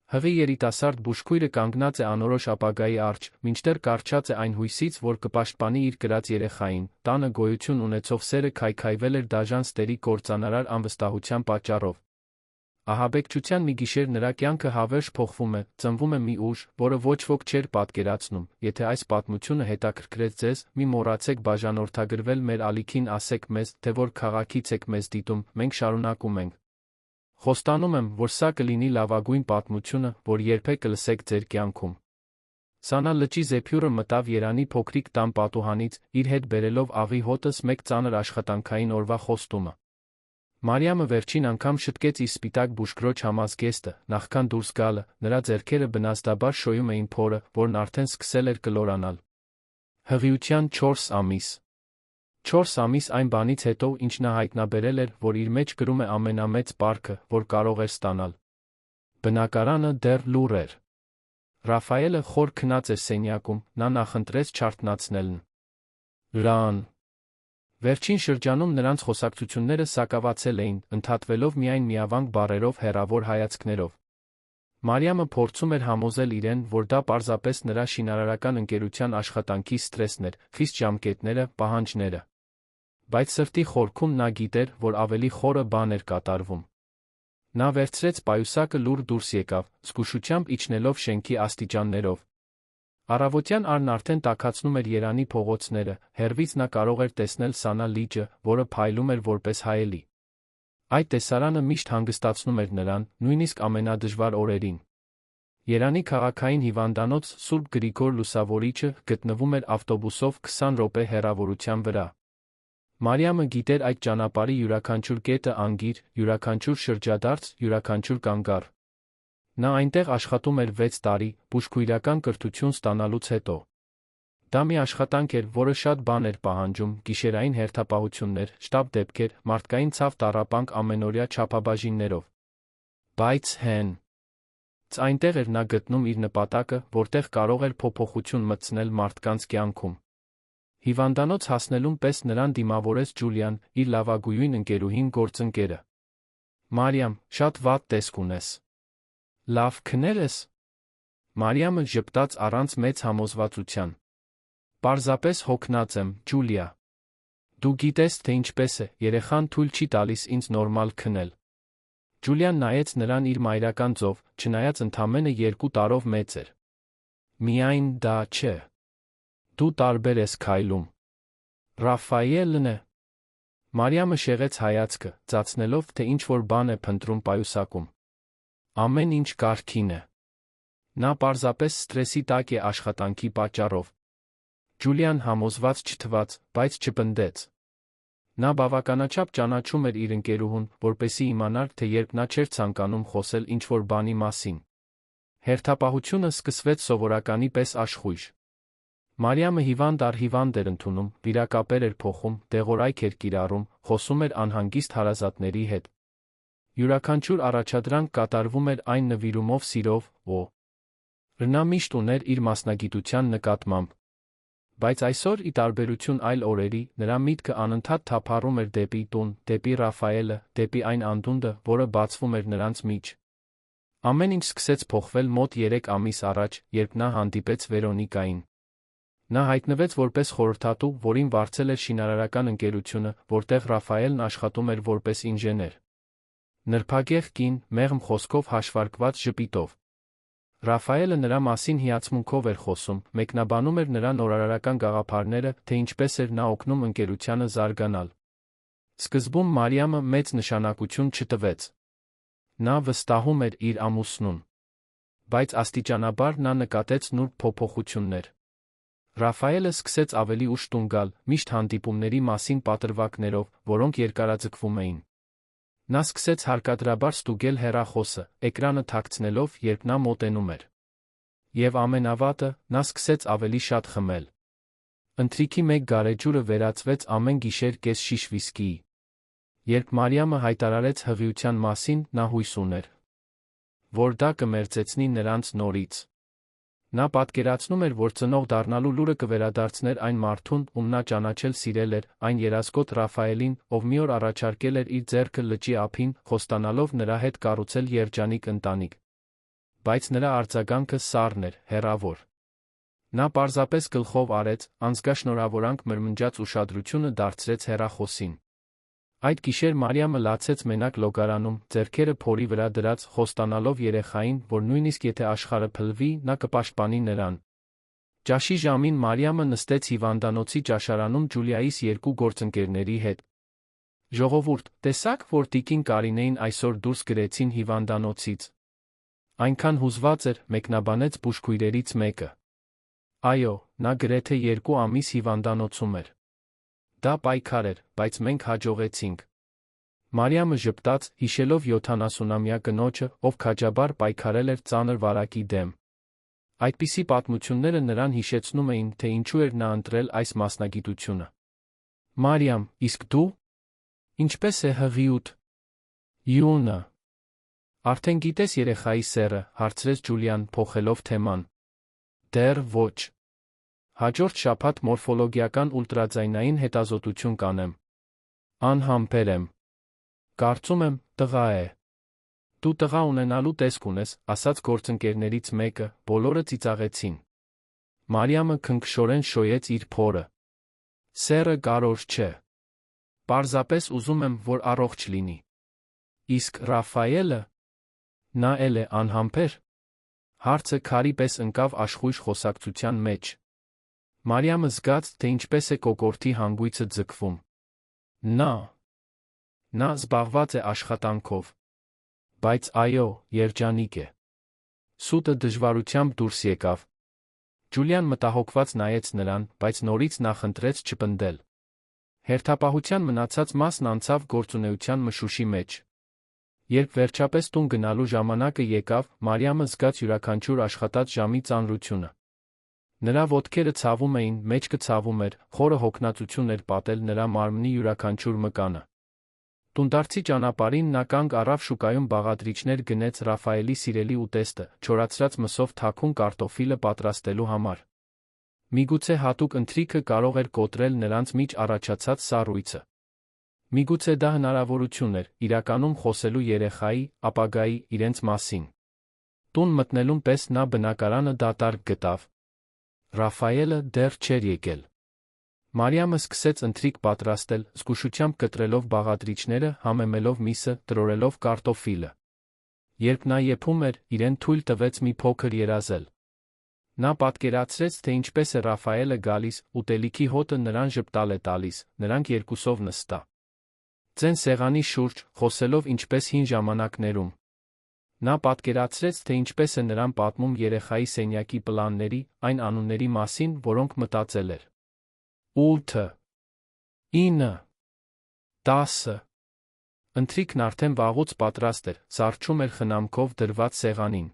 Հղի երիտասարդ բուժքույրը կանգնած է անորոշ ապագայի առջ, մինչդեռ կառչած է այն հույսից, որ կպաշտպանի իր կրած երեխային, տանը գոյություն ունեցող սերը քայքայվել էր դաժան ստերի կործանարար անվստահության պատճառով։ Ահաբեկչության մի գիշեր նրա կյանքը հավերժ փոխվում է, ծնվում է մի ուժ, որը ոչ ոք չէր պատկերացնում։ Եթե այս պատմությունը հետաքրքրեց ձեզ, մի մոռացեք բաժանորդագրվել մեր ալիքին, ասեք մեզ, թե որ քաղաքից եք մեզ դիտում, մենք շարունակում ենք։ Խոստանում եմ, որ սա կլինի լավագույն պատմությունը, որ երբեք կլսեք ձեր կյանքում։ Սանա լճի զեփյուռը մտավ Երանի փոքրիկ տան պատուհանից, իր հետ բերելով աղի հոտս մեկ ծանր աշխատանքային օրվա խոստումը։ Մարիամը վերջին անգամ շտկեց իր սպիտակ բուժքրոջ համազգեստը, նախքան դուրս գալը, նրա ձեռքերը բնազդաբար շոյում էին փորը, որն արդեն սկսել էր կլորանալ։ Հղիության 4 ամիս։ 4 ամիս այն բանից հետո, ինչ նա հայտնաբերել էր, որ իր մեջ կրում է ամենամեծ պարքը, որ կարող էր ստանալ։ Բնակարանը դեռ լուռ էր։ Ռաֆայելը խոր քնած էր սենյակում, նա նախընտրեց չարթնացնելն։ Լան։ Վերջին շրջանում նրանց խոսակցությունները սակավացել էին, ընդհատվելով միայն միավանք բառերով, հեռավոր հայացքներով։ Մարիամը փորձում էր համոզել իրեն, որ դա պարզապես նրա շինարարական ընկերության աշխատանքի սթրեսն էր, խիստ ժամկետները, պահանջները։ Բայց սրտի խորքում նա գիտեր, որ ավելի խորը բան էր կատարվում։ Նա վերցրեց պայուսակը, լուռ դուրս եկավ, զգուշությամբ իջնելով շենքի աստիճաններով։ Առավոտյան առն արդեն տաքացնում էր Երանի փողոցները, հեռվից նա կարող էր տեսնել Սանա լիճը, որը փայլում էր որպես հայելի։ Այդ տեսարանը միշտ հանգստացնում էր նրան, նույնիսկ ամենադժվար օրերին։ Երանի քաղաքային հիվանդանոց Սուրբ Գրիգոր Լուսավորիչը գտնվում էր ավտոբուսով 20 րոպե հեռավորության վրա։ Մարիամը գիտեր այդ ճանապարհի յուրաքանչյուր կետը անգիր, յուրաքանչյուր շրջադարձ, յուրաքանչյուր կանգառ։ Նա այնտեղ աշխատում էր 6 տարի, բուժքույրական կրթություն ստանալուց հետո։ Դա մի աշխատանք էր, որը շատ բան էր պահանջում, գիշերային հերթապահություններ, շտապ դեպքեր, մարդկային ցավ տառապանք ամենօրյա չափաբաժիններով։ Բայց այնտեղ էր նա գտնում իր նպատակը, որտեղ կարող էր փոփոխություն մտցնել մարդկանց կյանքում։ Հիվանդանոց հասնելուն պես նրան դիմավորեց Ջուլիան, իր լավագույն ընկերուհին, գործընկերը։ Մարիամ, շատ վատ տեսք ունես։ Լավ քնել ես։ Մարիամը ժպտաց առանց մեծ համոզվածության։ Պարզապես հոգնած եմ, Ջուլիա։ Դու գիտես, թե ինչպես է, երեխան թույլ չի տալիս ինձ նորմալ քնել։ Ջուլիան նայեց նրան իր մայրական ձով, չնայած ընդամենը 2 տարով մեծ էր։ Միայն դա չէ։ Դու տարբեր ես քայլում։ Ռաֆայելն է։ Մարիամը շեղեց հայացքը, ծածնելով, թե ինչ-որ բան է փնտրում պայուսակում։ Ամեն ինչ կարգին է։ Նա պարզապես սթրեսի տակ է աշխատանքի պատճառով։ Ջուլիան համոզված չթվաց, բայց չպնդեց։ Նա բավականաչափ ճանաչում էր իր ընկերուհուն, որպեսզի իմանար, թե երբ նա չէր ցանկանում խոսել ինչ-որ բանի մասին։ Հերթապահությունը սկսվեց սովորականի պես աշխույժ։ Մարիամը հիվանդ առ հիվանդ էր ընդունում, վիրակապեր էր փոխում, դեղորայք էր կիրառում, խոսում էր անհանգիստ հարազատների հետ։ Յուրաքանչյուր առաջադրանք կատարվում էր այն նվիրումով, սիրով, նա միշտ ուներ իր մասնագիտության նկատմամբ։ Բայց այսօր, ի տարբերություն այլ օրերի, նրա միտքը անընդհատ թափառում էր դեպի տուն, դեպի Ռաֆայելը, դեպի այն անդունդը, որը բացվում էր նրանց միջ։ Ամեն ինչ սկսեց փոխվել մոտ 3 ամիս առաջ, երբ նա հանդիպեց Վերոնիկային։ Նա հայտնվեց որպես խորհրդատու, որին վարձել էր շինարարական ընկերությունը, որտեղ Ռաֆայելն աշխատում էր որպես ինժեներ։ Նրբագեղ կին, մեղմ խոսքով հաշվարկված ժպիտով։ Ռաֆայելը նրա մասին հիացմունքով էր խոսում, մեկնաբանում էր նրա նորարարական գաղափարները, թե ինչպես էր նա օգնում ընկերությանը զարգանալ։ Սկզբում Մարիամը մեծ նշանակություն չտվեց։ Նա վստահում էր իր ամուսնուն։ Բայց աստիճանաբար նա նկատեց նուրբ փոփոխություններ։ Ռաֆայելը սկսեց ավելի ուշ տուն գալ, միշտ հանդիպումների մասին պատրվակներով, որոնք երկարաձգվում էին։ Նա սկսեց հարկադրաբար ստուգել հեռախոսը, էկրանը թաքցնելով, երբ նա մոտենում էր։ Եվ ամենավատը, նա սկսեց ավելի շատ խմել։ Ընթրիքի մեկ գարեջուրը վերածվեց ամեն գիշեր կես շիշ վիսկիի։ Երբ Մարիամը հայտարարեց հղիության մասին, նա հույս ուներ, որ դա կմերձեցնի նրանց նորից։ Նա պատկերացնում էր, որ ծնող դառնալու լուրը կվերադարձներ այն մարդուն, ում նա ճանաչել սիրել էր, այն երասկոտ Ռաֆայելին, ով մի օր առաջարկել էր իր ձեռքը լճի ափին, խոստանալով նրա հետ կառուցել երջանիկ ընտանիք։ բայց նրա արձագանքը սառն էր, հեռավոր։ Նա պարզապես գլխով արեց, անզգաշնորհավորանք մրմնջաց ուշադրությունը դարձրեց հեռախոսին։ Այդ գիշեր Մարիամը լացեց մենակ լոգարանում, ձեռքերը փորի վրա դրած, խոստանալով երեխային, որ նույնիսկ եթե աշխարհը փլվի, նա կպաշտպանի նրան։ Ճաշի ժամին Մարիամը նստեց հիվանդանոցի ճաշարանում Ջուլիայիս երկու գործընկերների հետ։ Ժողովուրդ, տեսաք, որ տիկին Կարինեին այսօր դուրս գրեցին հիվանդանոցից։ Այնքան հուզված էր, մեկնաբանեց բուժքույրերից մեկը։ Այո, նա գրեթե 2 ամիս հիվանդանոցում էր։ Դա պայքար էր, բայց մենք հաջողեցինք։ Մարիամը ժպտաց, հիշելով 70-ամյա կնոջը, ով քաջաբար պայքարել էր ծանր վարակի դեմ։ Այդպիսի պատմությունները նրան հիշեցնում էին, թե ինչու էր նա ընտրել այս մասնագիտությունը։ Մարիամ, իսկ դու։ Ինչպես է հղիութ։ Յունը։ Արդեն գիտես երեխայի սեռը, հարցրեց Ջուլիան, փոխելով թեման։ Դեռ ոչ։ Հաջորդ շաբաթ մորֆոլոգիական ուլտրաձայնային հետազոտություն կանեմ։ Անհամբեր եմ։ Կարծում եմ, տղա է։ Դու տղա ունենալու տեսք ունես, ասաց գործընկերներից մեկը, բոլորը ծիծաղեցին։ Մարիամը քնքշորեն շոյեց իր փորը։ Սեռը կարևոր չէ։ Պարզապես ուզում եմ, որ առողջ լինի։ Իսկ Ռաֆայելը։ Նա էլ է անհամբեր։ Հարցը քարի պես ընկավ աշխույժ խոսակցության մեջ։ Մարիամը զգաց, թե ինչպես է կոկորդի հանգույցը ձգվում։ Նա զբաղված է աշխատանքով։ Բայց այո, երջանիկ է։ Սուտը դժվարությամբ դուրս եկավ։ Ջուլիան մտահոգված նայեց նրան, բայց նորից նախընտրեց չպնդել։ Հերթապահության մնացած մասն անցավ գործունեության մշուշի մեջ։ Երբ վերջապես տուն գնալու ժամանակը եկավ, Մարիամը զգաց յուրաքանչյուր աշխատած ժամի ծանրությունը։ Նրա ոտքերը ցավում էին, մեջքը ցավում էր, խորը հոգնածություն էր պատել նրա մարմնի յուրաքանչյուր մկանը։ Տունդարձի ճանապարհին նա կանգ առավ շուկայում բաղադրիչներ գնեց Ռաֆայելի սիրելի ուտեստը, չորացրած մսով թաքուն կարտոֆիլը պատրաստելու համար։ Միգուցե հատուկ ընթրիքը կարող էր կոտրել նրանց միջ առաջացած սառույցը։ Միգուցե դա հնարավորություն էր, իրականում խոսելու երեխայի, ապագայի, իրենց մասին։ Տուն մտնելուն պես նա բնակարանը դատարկ գտավ։ Ռաֆայելը դեռ չէր եկել։ Մարիամը սկսեց ընթրիք պատրաստել, զգուշությամբ կտրելով բաղադրիչները, համեմելով միսը, տրորելով կարտոֆիլը։ Երբ նա եփում էր, իրեն թույլ տվեց մի փոքր երազել։ Նա պատկերացրեց, թե ինչպես է Ռաֆայելը գալիս, ուտելիքի հոտը նրան ժպտալ է տալիս, նրանք երկուսով նստա ձեն սեղանի շուրջ, խոսելով ինչպես հին ժամանակներում։ Նա պատկերացրեց, թե ինչպես է նրան պատմում երեխայի սենյակի պլանների, այն անունների մասին, որոնք մտածել էր։ 8, 9, 10։ Ընթրիքն արդեն վաղուց պատրաստ էր, սառչում էր խնամքով դրված սեղանին։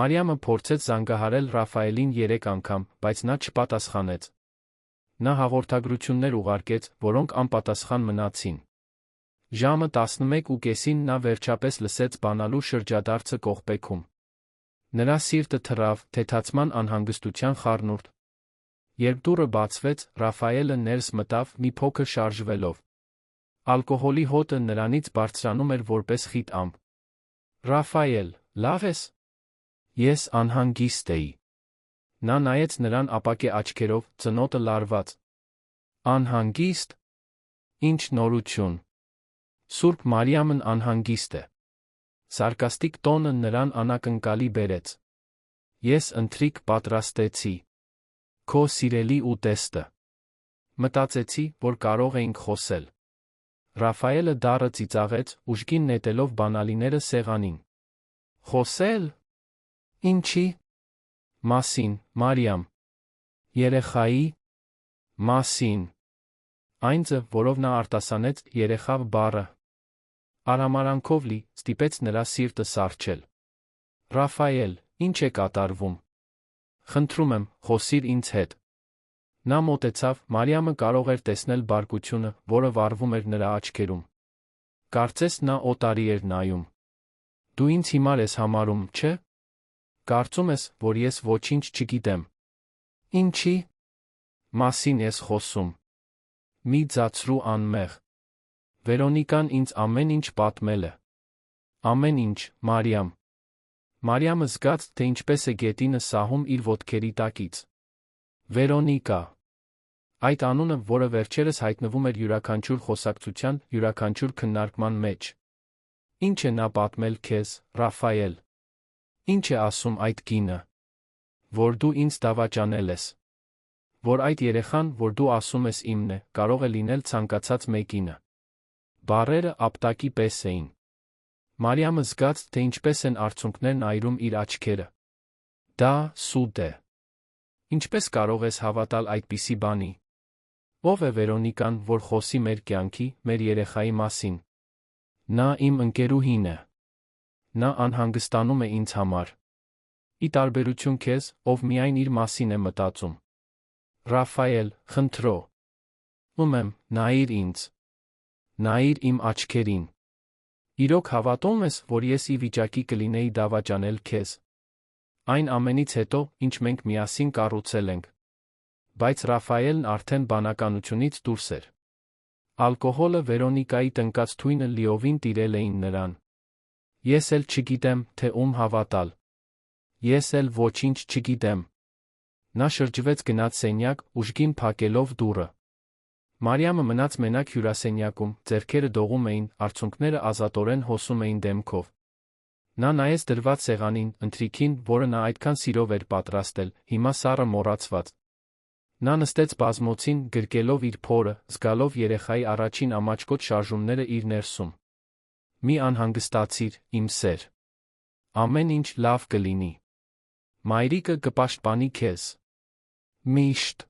Մարիամը փորձեց զանգահարել Ռաֆայելին 3 անգամ, բայց նա չպատասխանեց։ Նա հաղորդագրություններ ուղարկեց, որոնք անպատասխան մնացին։ Ժամը 11:30-ին նա վերջապես լսեց բանալու շրջադարձը կողպեքում։ Նրա սիրտը թռավ, թեթացման անհանգստության խառնուրդ։ Երբ դուռը բացվեց, Ռաֆայելը ներս մտավ մի փոքր շարժվելով։ Ալկոհոլի հոտը նրանից բարձրանում էր որպես խիտ ամպ։ Ռաֆայել, լավ ես։ Ես անհանգիստ էի։ Նա նայեց նրան ապակե աչքերով, ծնոտը լարված։ Անհանգիստ։ Ինչ նորություն։ Սուրբ Մարիամն անհանգիստ է։ Սարկաստիկ տոնը նրան անակնկալի բերեց։ Ես ընթրիք պատրաստեցի։ Քո սիրելի ուտեստը։ Մտածեցի, որ կարող էինք խոսել։ Ռաֆայելը դառը ծիծաղեց, ուժգին նետելով բանալիները սեղանին։ Խոսել։ Ինչի։ Մասին, Մարիամ։ Երեխայի։ Մասին։ Այն ձը, որով նա արտասանեց երեխա բառը։ Արամարանքով լի, ստիպեց նրա սիրտը սառչել։ Ռաֆայել, ինչ է կատարվում։ Խնդրում եմ, խոսիր ինձ հետ։ Նա մոտեցավ, Մարիամը կարող էր տեսնել բարկությունը, որը վառվում էր նրա աչքերում։ Կարծես նա օտարի էր նայում։ Դու ինձ հիմար ես համարում, չէ՞։ Կարծում ես, որ ես ոչինչ չգիտեմ։ Ինչի։ Մասին ես խոսում։ Մի ձացրու անմեղ։ Վերոնիկան ինձ ամեն ինչ պատմել է։ Ամեն ինչ, Մարիամ։ Մարիամը զգաց, թե ինչպես է գետինը սահում իր ոտքերի տակից։ Վերոնիկա։ Այդ անունը, որը վերջերս հայտնվում էր յուրաքանչյուր խոսակցության, յուրաքանչյուր քննարկման մեջ։ Ինչ է նա պատմել քեզ, Ռաֆայել։ Ինչ է ասում այդ կինը։ Որ դու ինձ դավաճանել ես։ Որ այդ երեխան, որ դու ասում ես իմն է, կարող է լինել ցանկացած մեկինը։ Բառերը ապտակի պես էին։ Մարիամը զգաց, թե ինչպես են արցունքներն այրում իր աչքերը։ Դա սուտ է։ Ինչպես կարող ես հավատալ այդպիսի բանի։ Ո՞վ է Վերոնիկան, որ խոսի մեր կյանքի, մեր երեխայի մասին։ Նա իմ ընկերուհին է։ Նա անհանգստանում է ինձ համար։ Ի տարբերություն քեզ, ով միայն իր մասին է մտածում։ Ռաֆայել, խնդրո։ Ում եմ, նայիր ինձ։ Նայիր իմ աչքերին։ Իրոք հավատում ես, որ ես ի վիճակի կլինեի դավաճանել քեզ։ Այն ամենից հետո, ինչ մենք միասին կառուցել ենք։ Բայց Ռաֆայելն արդեն բանականությունից դուրս էր։ Ալկոհոլը Վերոնիկայի տնկած թույնը լիովին տիրել էին նրան։ Ես էլ չգիտեմ, թե ում հավատալ։ Ես էլ ոչինչ չգիտեմ։ Նա շրջվեց գնաց սենյակ, ուժգին փակելով դուռը։ Մարիամը մնաց մենակ հյուրասենյակում, ձեռքերը դողում էին, արցունքները ազատորեն հոսում էին դեմքով։ Նա նայեց դրված սեղանին, ընթրիքին, որը նա այդքան սիրով էր պատրաստել, հիմա սառը մոռացված։ Նա նստեց բազմոցին, գրկելով իր փորը, զգալով երեխայի առաջին ամաչկոտ շարժումները իր ներսում։ Մի անհանգստացիր, իմ սեր։ Ամեն ինչ լավ կլինի։ Մայրիկը կպաշտպանի քեզ։ Միշտ։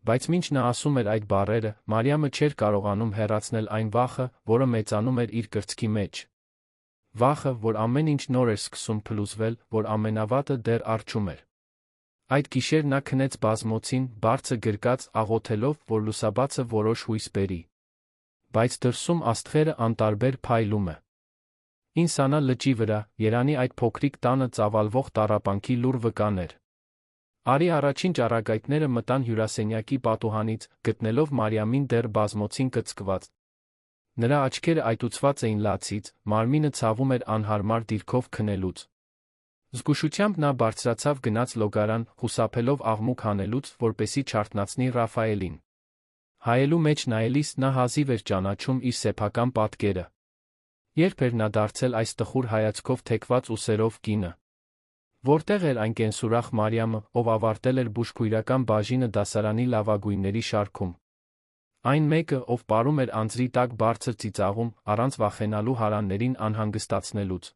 Բայց մինչ նա ասում էր այդ բառերը, Մարիամը չէր կարողանում հեռացնել այն վախը, որը մեծանում էր իր կրծքի մեջ։ Վախը, որ ամեն ինչ նոր էր սկսում փլուզվել, որ ամենավատը դեռ առջում էր։ Այդ գիշեր նա քնեց բազմոցին, բարձը գրկած, աղոթելով, որ լուսաբացը որոշ հույս բերի։ Բայց դրսում աստղերը անտարբեր փայլում է։ Ինսանա լճի վրա, Երանի այդ փոքրիկ տանը ծավալվող տառապանքի լուր վկաներ։ Արի առաջին ճառագայթները մտան հյուրասենյակի պատուհանից, գտնելով Մարիամին դեռ բազմոցին կծկված։ Նրա աչքերը այտուցված էին լացից, մարմինը ցավում էր անհարմար դիրքով քնելուց։ Զգուշությամբ նա բարձրացավ գնաց լոգարան, խուսափելով աղմուկ հանելուց, որպեսզի չարթնացնի Ռաֆայելին։ Հայելու մեջ նայելիս նա հազիվ էր ճանաչում իր սեփական պատկերը։ Երբ էր նա դարձել այս տխուր հայացքով թեքված ուսերով կինը։ Որտեղ էր այն կենսուրախ Մարիամը, ով ավարտել էր բուժքույրական բաժինը դասարանի լավագույնների շարքում։ Այն մեկը, ով պարում էր անձրի տակ բարձր ծիծաղում, առանց վախենալու հարաններին անհանգստացնելուց։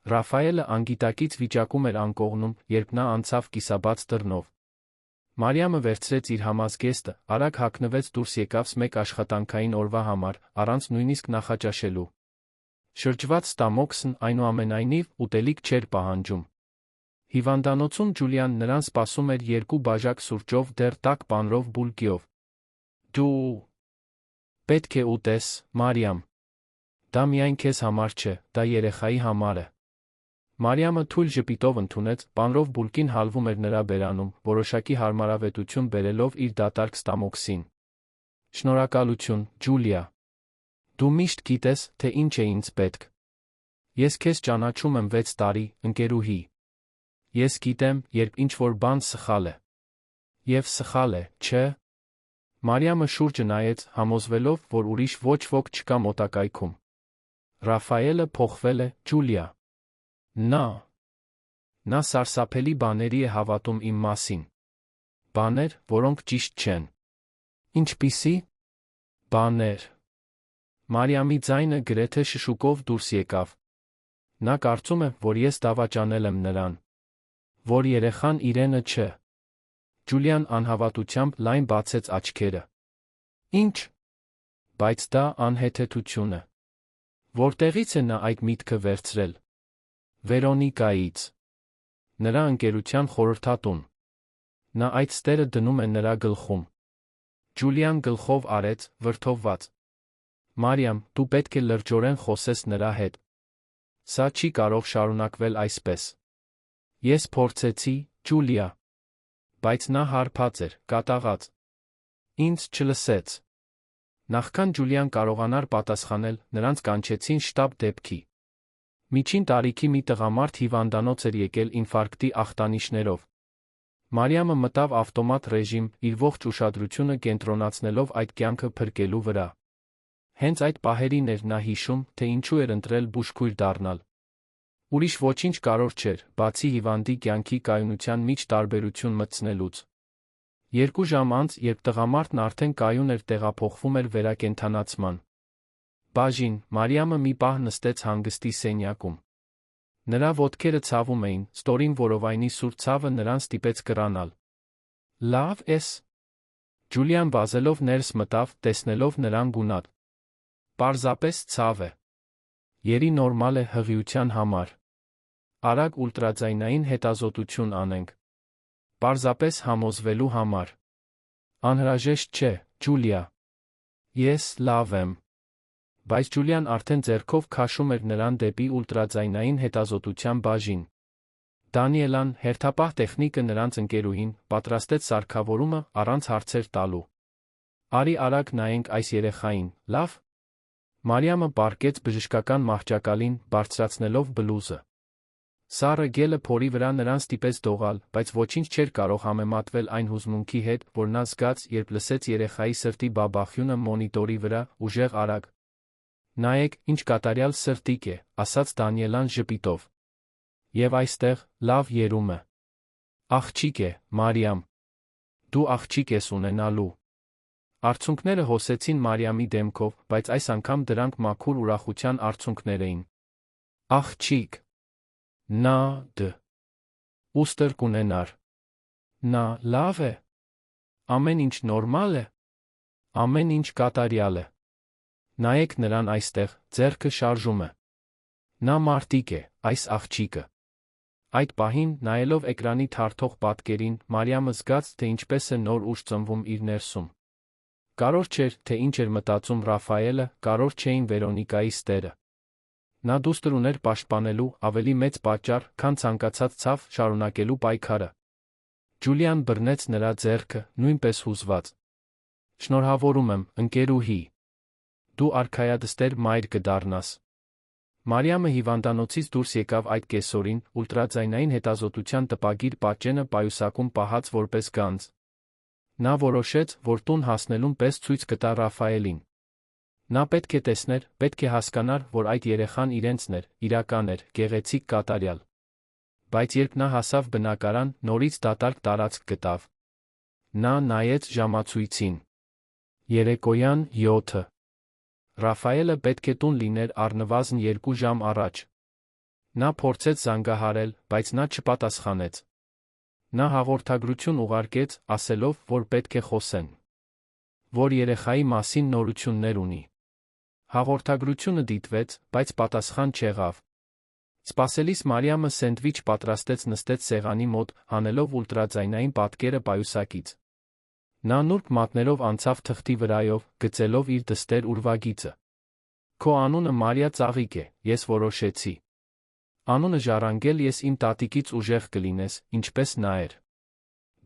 Ռաֆայելը անգիտակից վիճակում էր անկողնում, երբ նա անցավ կիսաբաց դռնով։ Մարիամը վերցրեց իր համազգեստը, արագ հագնվեց դուրս եկավ մեկ աշխատանքային օրվա համար, առանց նույնիսկ նախաճաշելու։ Շրջված ստամոքսն, այնուամենայնիվ, ուտելիք չէր պահանջում։ Հիվանդանոցում Ջուլիան նրան սպասում էր 2 բաժակ սուրճով դեռ տաք պանրով բուլկիով։ Դու պետք է ուտես, Մարիամ։ Դա միայն քեզ համար չէ, դա երեխայի համար է։ Մարիամը թույլ ժպիտով ընդունեց, պանրով բուլկին հալվում էր նրա բերանում, որոշակի հարմարավետություն բերելով իր դատարկ ստամոքսին։ Շնորհակալություն, Ջուլիա։ Դու միշտ գիտես, թե ինչ է ինձ պետք։ Ես քեզ ճանաչում եմ 6 տարի, ընկերուհի։ Ես գիտեմ, երբ ինչ-որ բան սխալ է։ Եվ սխալ է, չէ՞։ Մարիամը շուրջը նայեց, համոզվելով, որ ուրիշ ոչ ոք չկա մոտակայքում։ Ռաֆայելը փոխվել է, Ջուլիա։ Նա սարսափելի բաների է հավատում իմ մասին։ Բաներ, որոնք ճիշտ չեն։ Ինչպիսի՞։ Բաներ։ Մարիամի ձայնը գրեթե շշուկով դուրս եկավ։ Նա կարծում է, որ ես դավաճանել եմ նրան։ Որ երեխան իրենը չէ։ Ջուլիան անհավատությամբ լայն բացեց աչքերը։ Ինչ։ Բայց դա անհեթեթություն է։ Որտեղից է նա այդ միտքը վերցրել։ Վերոնիկայից։ Նրա ընկերության խորհրդատուն։ Նա այդ ստերը դնում է նրա գլխում։ Ջուլիան գլխով արեց, վրդովված։ Մարիամ, դու պետք է լրջորեն խոսես նրա հետ։ Սա չի կարող շարունակվել այսպես։ Ես փորձեցի, Ջուլիա։ Բայց նա հարբած էր, կատաղած։ Ինձ չլսեց։ Նախքան Ջուլիան կարողանար պատասխանել, նրանց կանչեցին շտաբ դեպքի։ Միջին տարիքի մի տղամարդ հիվանդանոց էր եկել ինֆարկտի ախտանիշներով։ Մարիամը մտավ ավտոմատ ռեժիմ, իր ողջ ուշադրությունը կենտրոնացնելով այդ կյանքը փրկելու վրա։ Հենց այդ պահերին էր նա հիշում, թե ինչու էր ընտրել բուժքույր դառնալ։ Ուրիշ ոչինչ կարող չէր, բացի հիվանդի կյանքի կայունության մեջ տարբերություն մտցնելուց։ 2 ժամ անց, երբ տղամարդն արդեն կայուն էր, տեղափոխվում էր վերակենդանացման բաժին, Մարիամը մի պահ նստեց հանգստի սենյակում։ Նրա ոտքերը ցավում էին, ստորին որովայնի սուր ցավը նրան ստիպեց կռանալ։ Լավ ես։ Ջուլիան վազելով ներս մտավ, տեսնելով նրան գունատ։ Պարզապես ցավ է։ Երի նորմալ է հղիության համար։ Արագ ուլտրաձայնային հետազոտություն անենք։ Պարզապես համոզվելու համար։ Անհրաժեշտ չէ, Ջուլիա։ Ես լավ եմ։ Բայց Ջուլիան արդեն ձեռքով քաշում էր նրան դեպի ուլտրաձայնային հետազոտության բաժին։ Դանիելան, հերթապահ տեխնիկը նրանց ընկերուհին, պատրաստեց սարքավորումը առանց հարցեր տալու։ Արի արագ նայենք այս երեխային, լավ։ Մարիամը պառկեց բժշկական մահճակալին, բարձրացնելով բլուզը։ Սառը գելը փորի վրա նրան ստիպեց դողալ, բայց ոչինչ չէր կարող համեմատվել այն հուզմունքի հետ, որ նա զգաց, երբ լսեց երեխայի սրտի բաբախյունը մոնիտորի վրա, ուժեղ արագ։ Նայեք, ինչ կատարյալ սրտիկ է, ասաց Դանիելան ժպիտով։ Եվ այստեղ, լավ երում է։ Աղջիկ է, Մարիամ։ Դու աղջիկ ես ունենալու։ Արցունքները հոսեցին Մարիամի դեմքով, բայց այս անգամ դրանք մաքուր ուրախության արցունքներ էին։ Աղջիկ։ Նա դ. Ուստր կունենար։ Նա լավ է։ Ամեն ինչ նորմալ է։ Ամեն ինչ կատարյալ է։ Նայեք նրան այստեղ, ձեռքը շարժում է։ Նա մարտիկ է, այս աղջիկը։ Այդ պահին, նայելով էկրանի թարթող պատկերին, Մարիամը զգաց, թե ինչպես է նոր ուժ ծնվում իր ներսում։ Կարևոր չէր, թե ինչ էր մտածում Ռաֆայելը, կարևոր չէին Վերոնիկայի ստերը։ Նա դուստր ուներ պաշտպանելու ավելի մեծ պատճառ, քան ցանկացած ցավ շարունակելու պայքարը։ Ջուլիան բռնեց նրա ձեռքը, նույնպես հուզված։ Շնորհավորում եմ, ընկերուհի։ Դու արքայադստեր մայր կդառնաս։ Մարիամը հիվանդանոցից դուրս եկավ այդ կեսօրին, ուլտրաձայնային հետազոտության տպագիր պատճենը պայուսակում պահած որպես գանձ։ Նա որոշեց, որ տուն հասնելուն պես ցույց կտա Ռաֆայելին։ Նա պետք է տեսներ, պետք է հասկանար, որ այդ երեխան իրենցն էր, իրական էր, գեղեցիկ, կատարյալ։ Բայց երբ նա հասավ բնակարան, նորից դատարկ տարածք գտավ։ Նա նայեց ժամացույցին։ Երեկոյան 7։ Ռաֆայելը պետք է տուն լիներ առնվազն 2 ժամ առաջ։ Նա փորձեց զանգահարել, բայց նա չպատասխանեց։ Նա հաղորդագրություն ուղարկեց, ասելով, որ պետք է խոսեն։ Որ երեխայի մասին նորություններ ունի։ Հաղորդագրությունը դիտվեց, բայց պատասխան չեղավ։ Սպասելիս Մարիամը սենդվիչ պատրաստեց, նստեց սեղանի մոտ, հանելով ուլտրաձայնային պատկերը պայուսակից։ Նա նուրբ մատներով անցավ թղթի վրայով, գծելով իր դստեր ուրվագիծը։ Քո անունը Մարիա Ծաղիկ է, ես որոշեցի։ Անունը ժառանգել ես իմ տատիկից ուժեղ կլինես, ինչպես նա էր։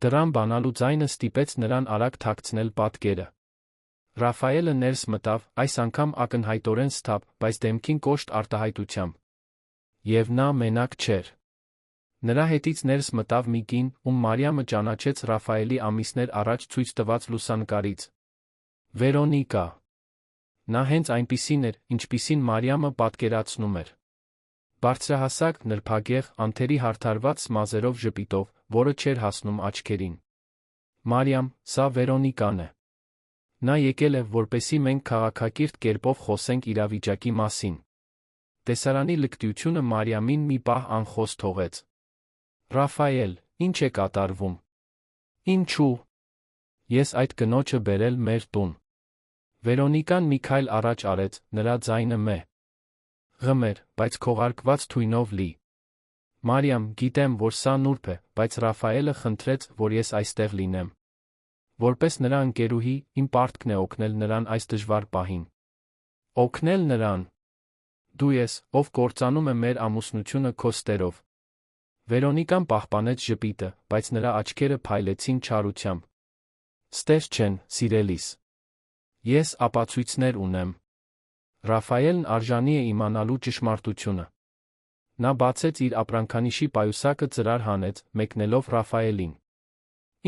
Դրան բանալու ձայնը ստիպեց նրան արագ թաքցնել պատկերը։ Ռաֆայելը ներս մտավ, այս անգամ ակնհայտորեն սթափ, բայց դեմքին կոշտ արտահայտությամբ։ Եվ նա մենակ չէր։ Նրա հետից ներս մտավ մի կին, ում Մարիամը ճանաչեց Ռաֆայելի ամիսներ առաջ ցույց տված լուսանկարից։ Վերոնիկա։ Նա հենց այնպիսին էր, ինչպիսին Մարիամը պատկերացնում էր։ Բարձրահասակ, նրբագեղ, անթերի հարդարված սմազերով ժպիտով, որը չէր հասնում աչքերին։ Մարիամ, սա Վերոնիկան է։ Նա եկել է, որպեսզի մենք քաղաքակիրթ կերպով խոսենք իրավիճակի մասին։ Տեսարանի լկտիությունը Մարիամին մի պահ անխոս թողեց։ Ռաֆայել, ինչ է կատարվում։ Ինչու։ Ես այդ կնոջը բերել մեր տուն։ Վերոնիկան մի քայլ առաջ արեց, նրա ձայնը ղմեր, բայց քողարկված թույնով լի։ Մարիամ, գիտեմ, որ սա նուրբ է, բայց Ռաֆայելը խնդրեց, որ ես այստեղ լինեմ։ Որպես նրա ընկերուհի, իմ պարտքն է օգնել նրան այս դժվար պահին։ Օգնել նրան։ Դու ես, ով կործանում է մեր ամուսնությունը քո ստերով։ Վերոնիկան պահպանեց ժպիտը, բայց նրա աչքերը փայլեցին չարությամբ։ Ստեր չեն, սիրելիս։ Ես ապացույցներ ունեմ։ Ռաֆայելն արժանի է իմանալու ճշմարտությունը։ Նա բացեց իր ապրանքանիշի պայուսակը ծրար հանեց, մեկնելով Ռաֆայելին։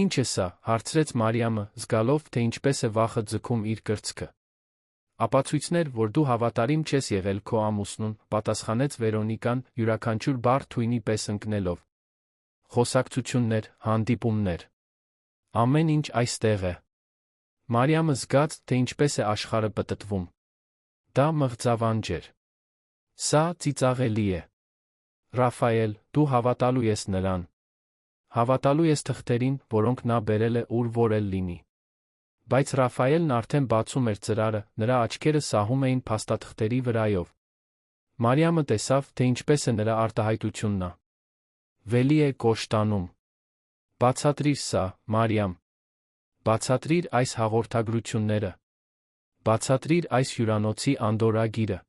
«Ինչ է սա», հարցրեց Մարիամը, զգալով, թե ինչպես է վախը ձգում իր կրծքը։ «Ապացույցներ, որ դու հավատարիմ չես եղել քո ամուսնուն», պատասխանեց Վերոնիկան, յուրաքանչյուր բառ թույնի պես ընկնելով։ «Խոսակցություններ, հանդիպումներ։ Ամեն ինչ այստեղ է»։ Մարիամը զգաց, թե ինչպես է աշխարհը պտտվում։ Դա մղձավանջ էր։ «Սա ծիծաղելի է։ Ռաֆայել, դու հավատալու ես նրան։ Հավատալու ես թղթերին, որոնք նա բերել է ուր որ էլ լինի»։ Բայց Ռաֆայելն արդեն բացում էր ծրարը, նրա աչքերը սահում էին փաստաթղթերի վրայով։ Մարիամը տեսավ, թե ինչպես է նրա արտահայտությունն։ Վելի է կոշտանում։ «Բացատրիր սա, Մարիամ։ Բացատրիր այս հաղորդագրությունները։ Բացատրիր այս հյուրանոցի անդորրագիրը»։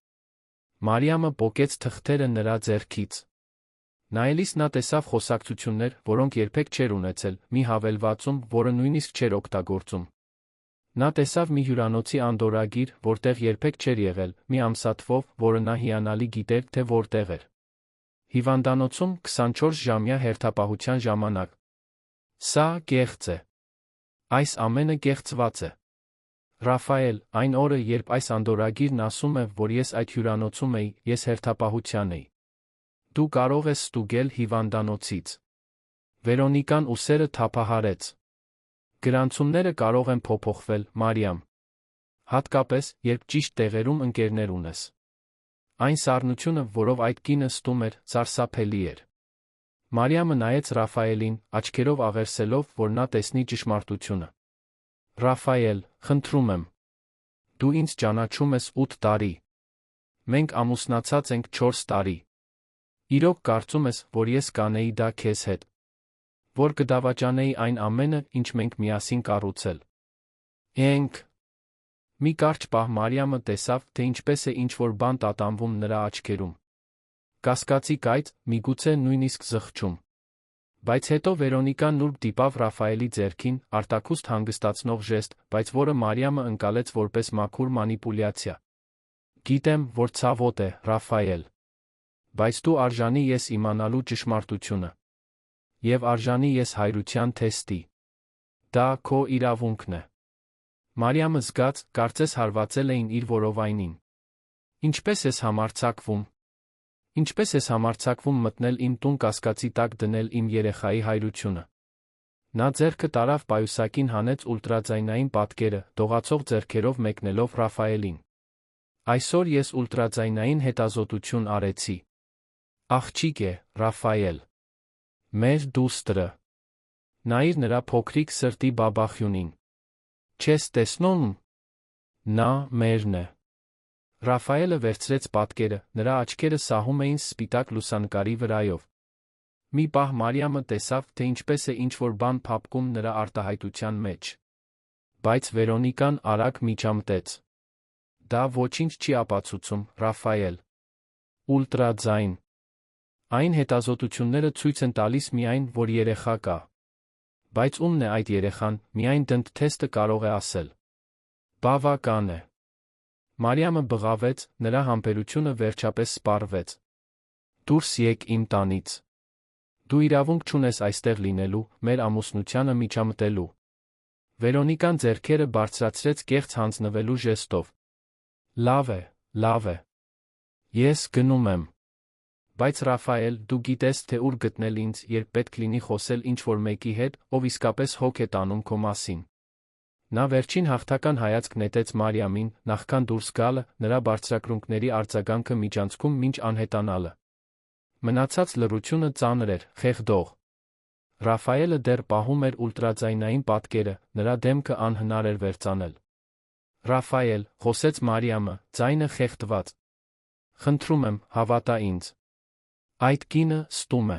Մարիամը պոկեց թղթերը նրա ձեռքից։ Նայելիս նա տեսավ խոսակցություններ, որոնք երբեք չէր ունեցել, մի հավելվածում, որը նույնիսկ չէր օգտագործում։ Նա տեսավ մի հյուրանոցի անդորրագիր, որտեղ երբեք չէր եղել, մի ամսաթվով, որը նա հիանալի գիտեր, թե որտեղ էր։ Հիվանդանոցում 24-ժամյա հերթապահության ժամանակ։ Սա կեղծ է։ Այս ամենը կեղծված է։ Ռաֆայել, այն օրը, երբ այս անդորրագիրն ասում է, որ ես այդ հյուրանոցում էի, ես հերթապահության էի։ Դու կարող ես ստուգել հիվանդանոցից։ Վերոնիկան ուսերը թափահարեց։ Գրանցումները կարող են փոփոխվել, Մարիամ։ Հատկապես, երբ ճիշտ տեղերում ընկերներ ունես։ Այն սառնությունը, որով այդ կինը ստում էր, սարսափելի էր։ Մարիամը նայեց Ռաֆայելին, աչքերով աղերսելով, որ նա տեսնի ճշմարտությունը։ Ռաֆայել, խնդրում եմ։ Դու ինձ ճանաչում ես 8 տարի։ Մենք ամուսնացած ենք 4 տարի։ Իրոք կարծում ես, որ ես կանեի դա քեզ հետ։ Որ կդավաճանեի այն ամենը, ինչ մենք միասին կառուցել ենք։ Մի կարճ պահ Մարիամը տեսավ, թե ինչպես է ինչ-որ բան տատանվում նրա աչքերում։ Կասկածի կայծ, միգուցե նույնիսկ զղջում։ Բայց հետո Վերոնիկան նուրբ դիպավ Ռաֆայելի ձեռքին, արտաքուստ հանգստացնող ժեստ, բայց որը Մարիամը ընկալեց որպես մաքուր մանիպուլյացիա։ Գիտեմ, որ ցավոտ է, Ռաֆայել։ Բայց դու արժանի ես իմանալու ճշմարտությունը։ Եվ արժանի ես հայրության թեստի։ Դա քո իրավունքն է։ Մարիամը զգաց, կարծես հարվածել էին իր որովայնին։ Ինչպես ես համարձակվում։ Ինչպես ես համարձակվում մտնել իմ տուն կասկածի տակ դնել իմ երեխայի հայրությունը։ Նա ձեռքը տարավ պայուսակին հանեց ուլտրաձայնային պատկերը, դողացող ձեռքերով մեկնելով Ռաֆայելին։ Այսօր ես ուլտրաձայնային հետազոտություն արեցի։ Աղջիկ է, Ռաֆայել։ Մեր դուստրը։ Նայիր նրա փոքրիկ սրտի բաբախյունին։ Չես տեսնում։ Նա մերն է։ Ռաֆայելը վերցրեց պատկերը, նրա աչքերը սահում էին սպիտակ լուսանկարի վրայով։ Մի պահ Մարիամը տեսավ, թե ինչպես է ինչ-որ բան փափկում նրա արտահայտության մեջ։ Բայց Վերոնիկան արագ միջամտեց։ Դա ոչինչ չի ապացուցում, Ռաֆայել։ Ուլտրաձայն։ Այն հետազոտությունները ցույց են տալիս միայն, որ երեխա կա։ Բայց ում է այդ երեխան, միայն դնտ-թեստը կարող է ասել։ Բավական է։ Մարիամը բղավեց, նրա համբերությունը վերջապես սպառվեց։ Դուրս եկ իմ տանից։ Դու իրավունք չունես այստեղ լինելու, մեր ամուսնությանը միջամտելու։ Վերոնիկան ձեռքերը բարձրացրեց կեղծ հանձնվելու ժեստով։ Լավ է, լավ է։ Ես գնում եմ։ Բայց Ռաֆայել, դու գիտես, թե ուր գտնել ինձ, երբ պետք լինի խոսել ինչ-որ մեկի հետ, ով իսկապես հոգ է տանում քո մասին։ Նա վերջին հաղթական հայացք նետեց Մարիամին, նախքան դուրս գալը, նրա բարձրակրունկների արձագանքը միջանցքում մինչ անհետանալը։ Մնացած լռությունը ծանր էր, խեղդող։ Ռաֆայելը դեռ պահում էր ուլտրաձայնային պատկերը, նրա դեմքը անհնար էր վերծանել։ Ռաֆայել, խոսեց Մարիամը, ձայնը խեղդված։ Խնդրում եմ, հավատա ինձ։ Այդ կինը ստում է։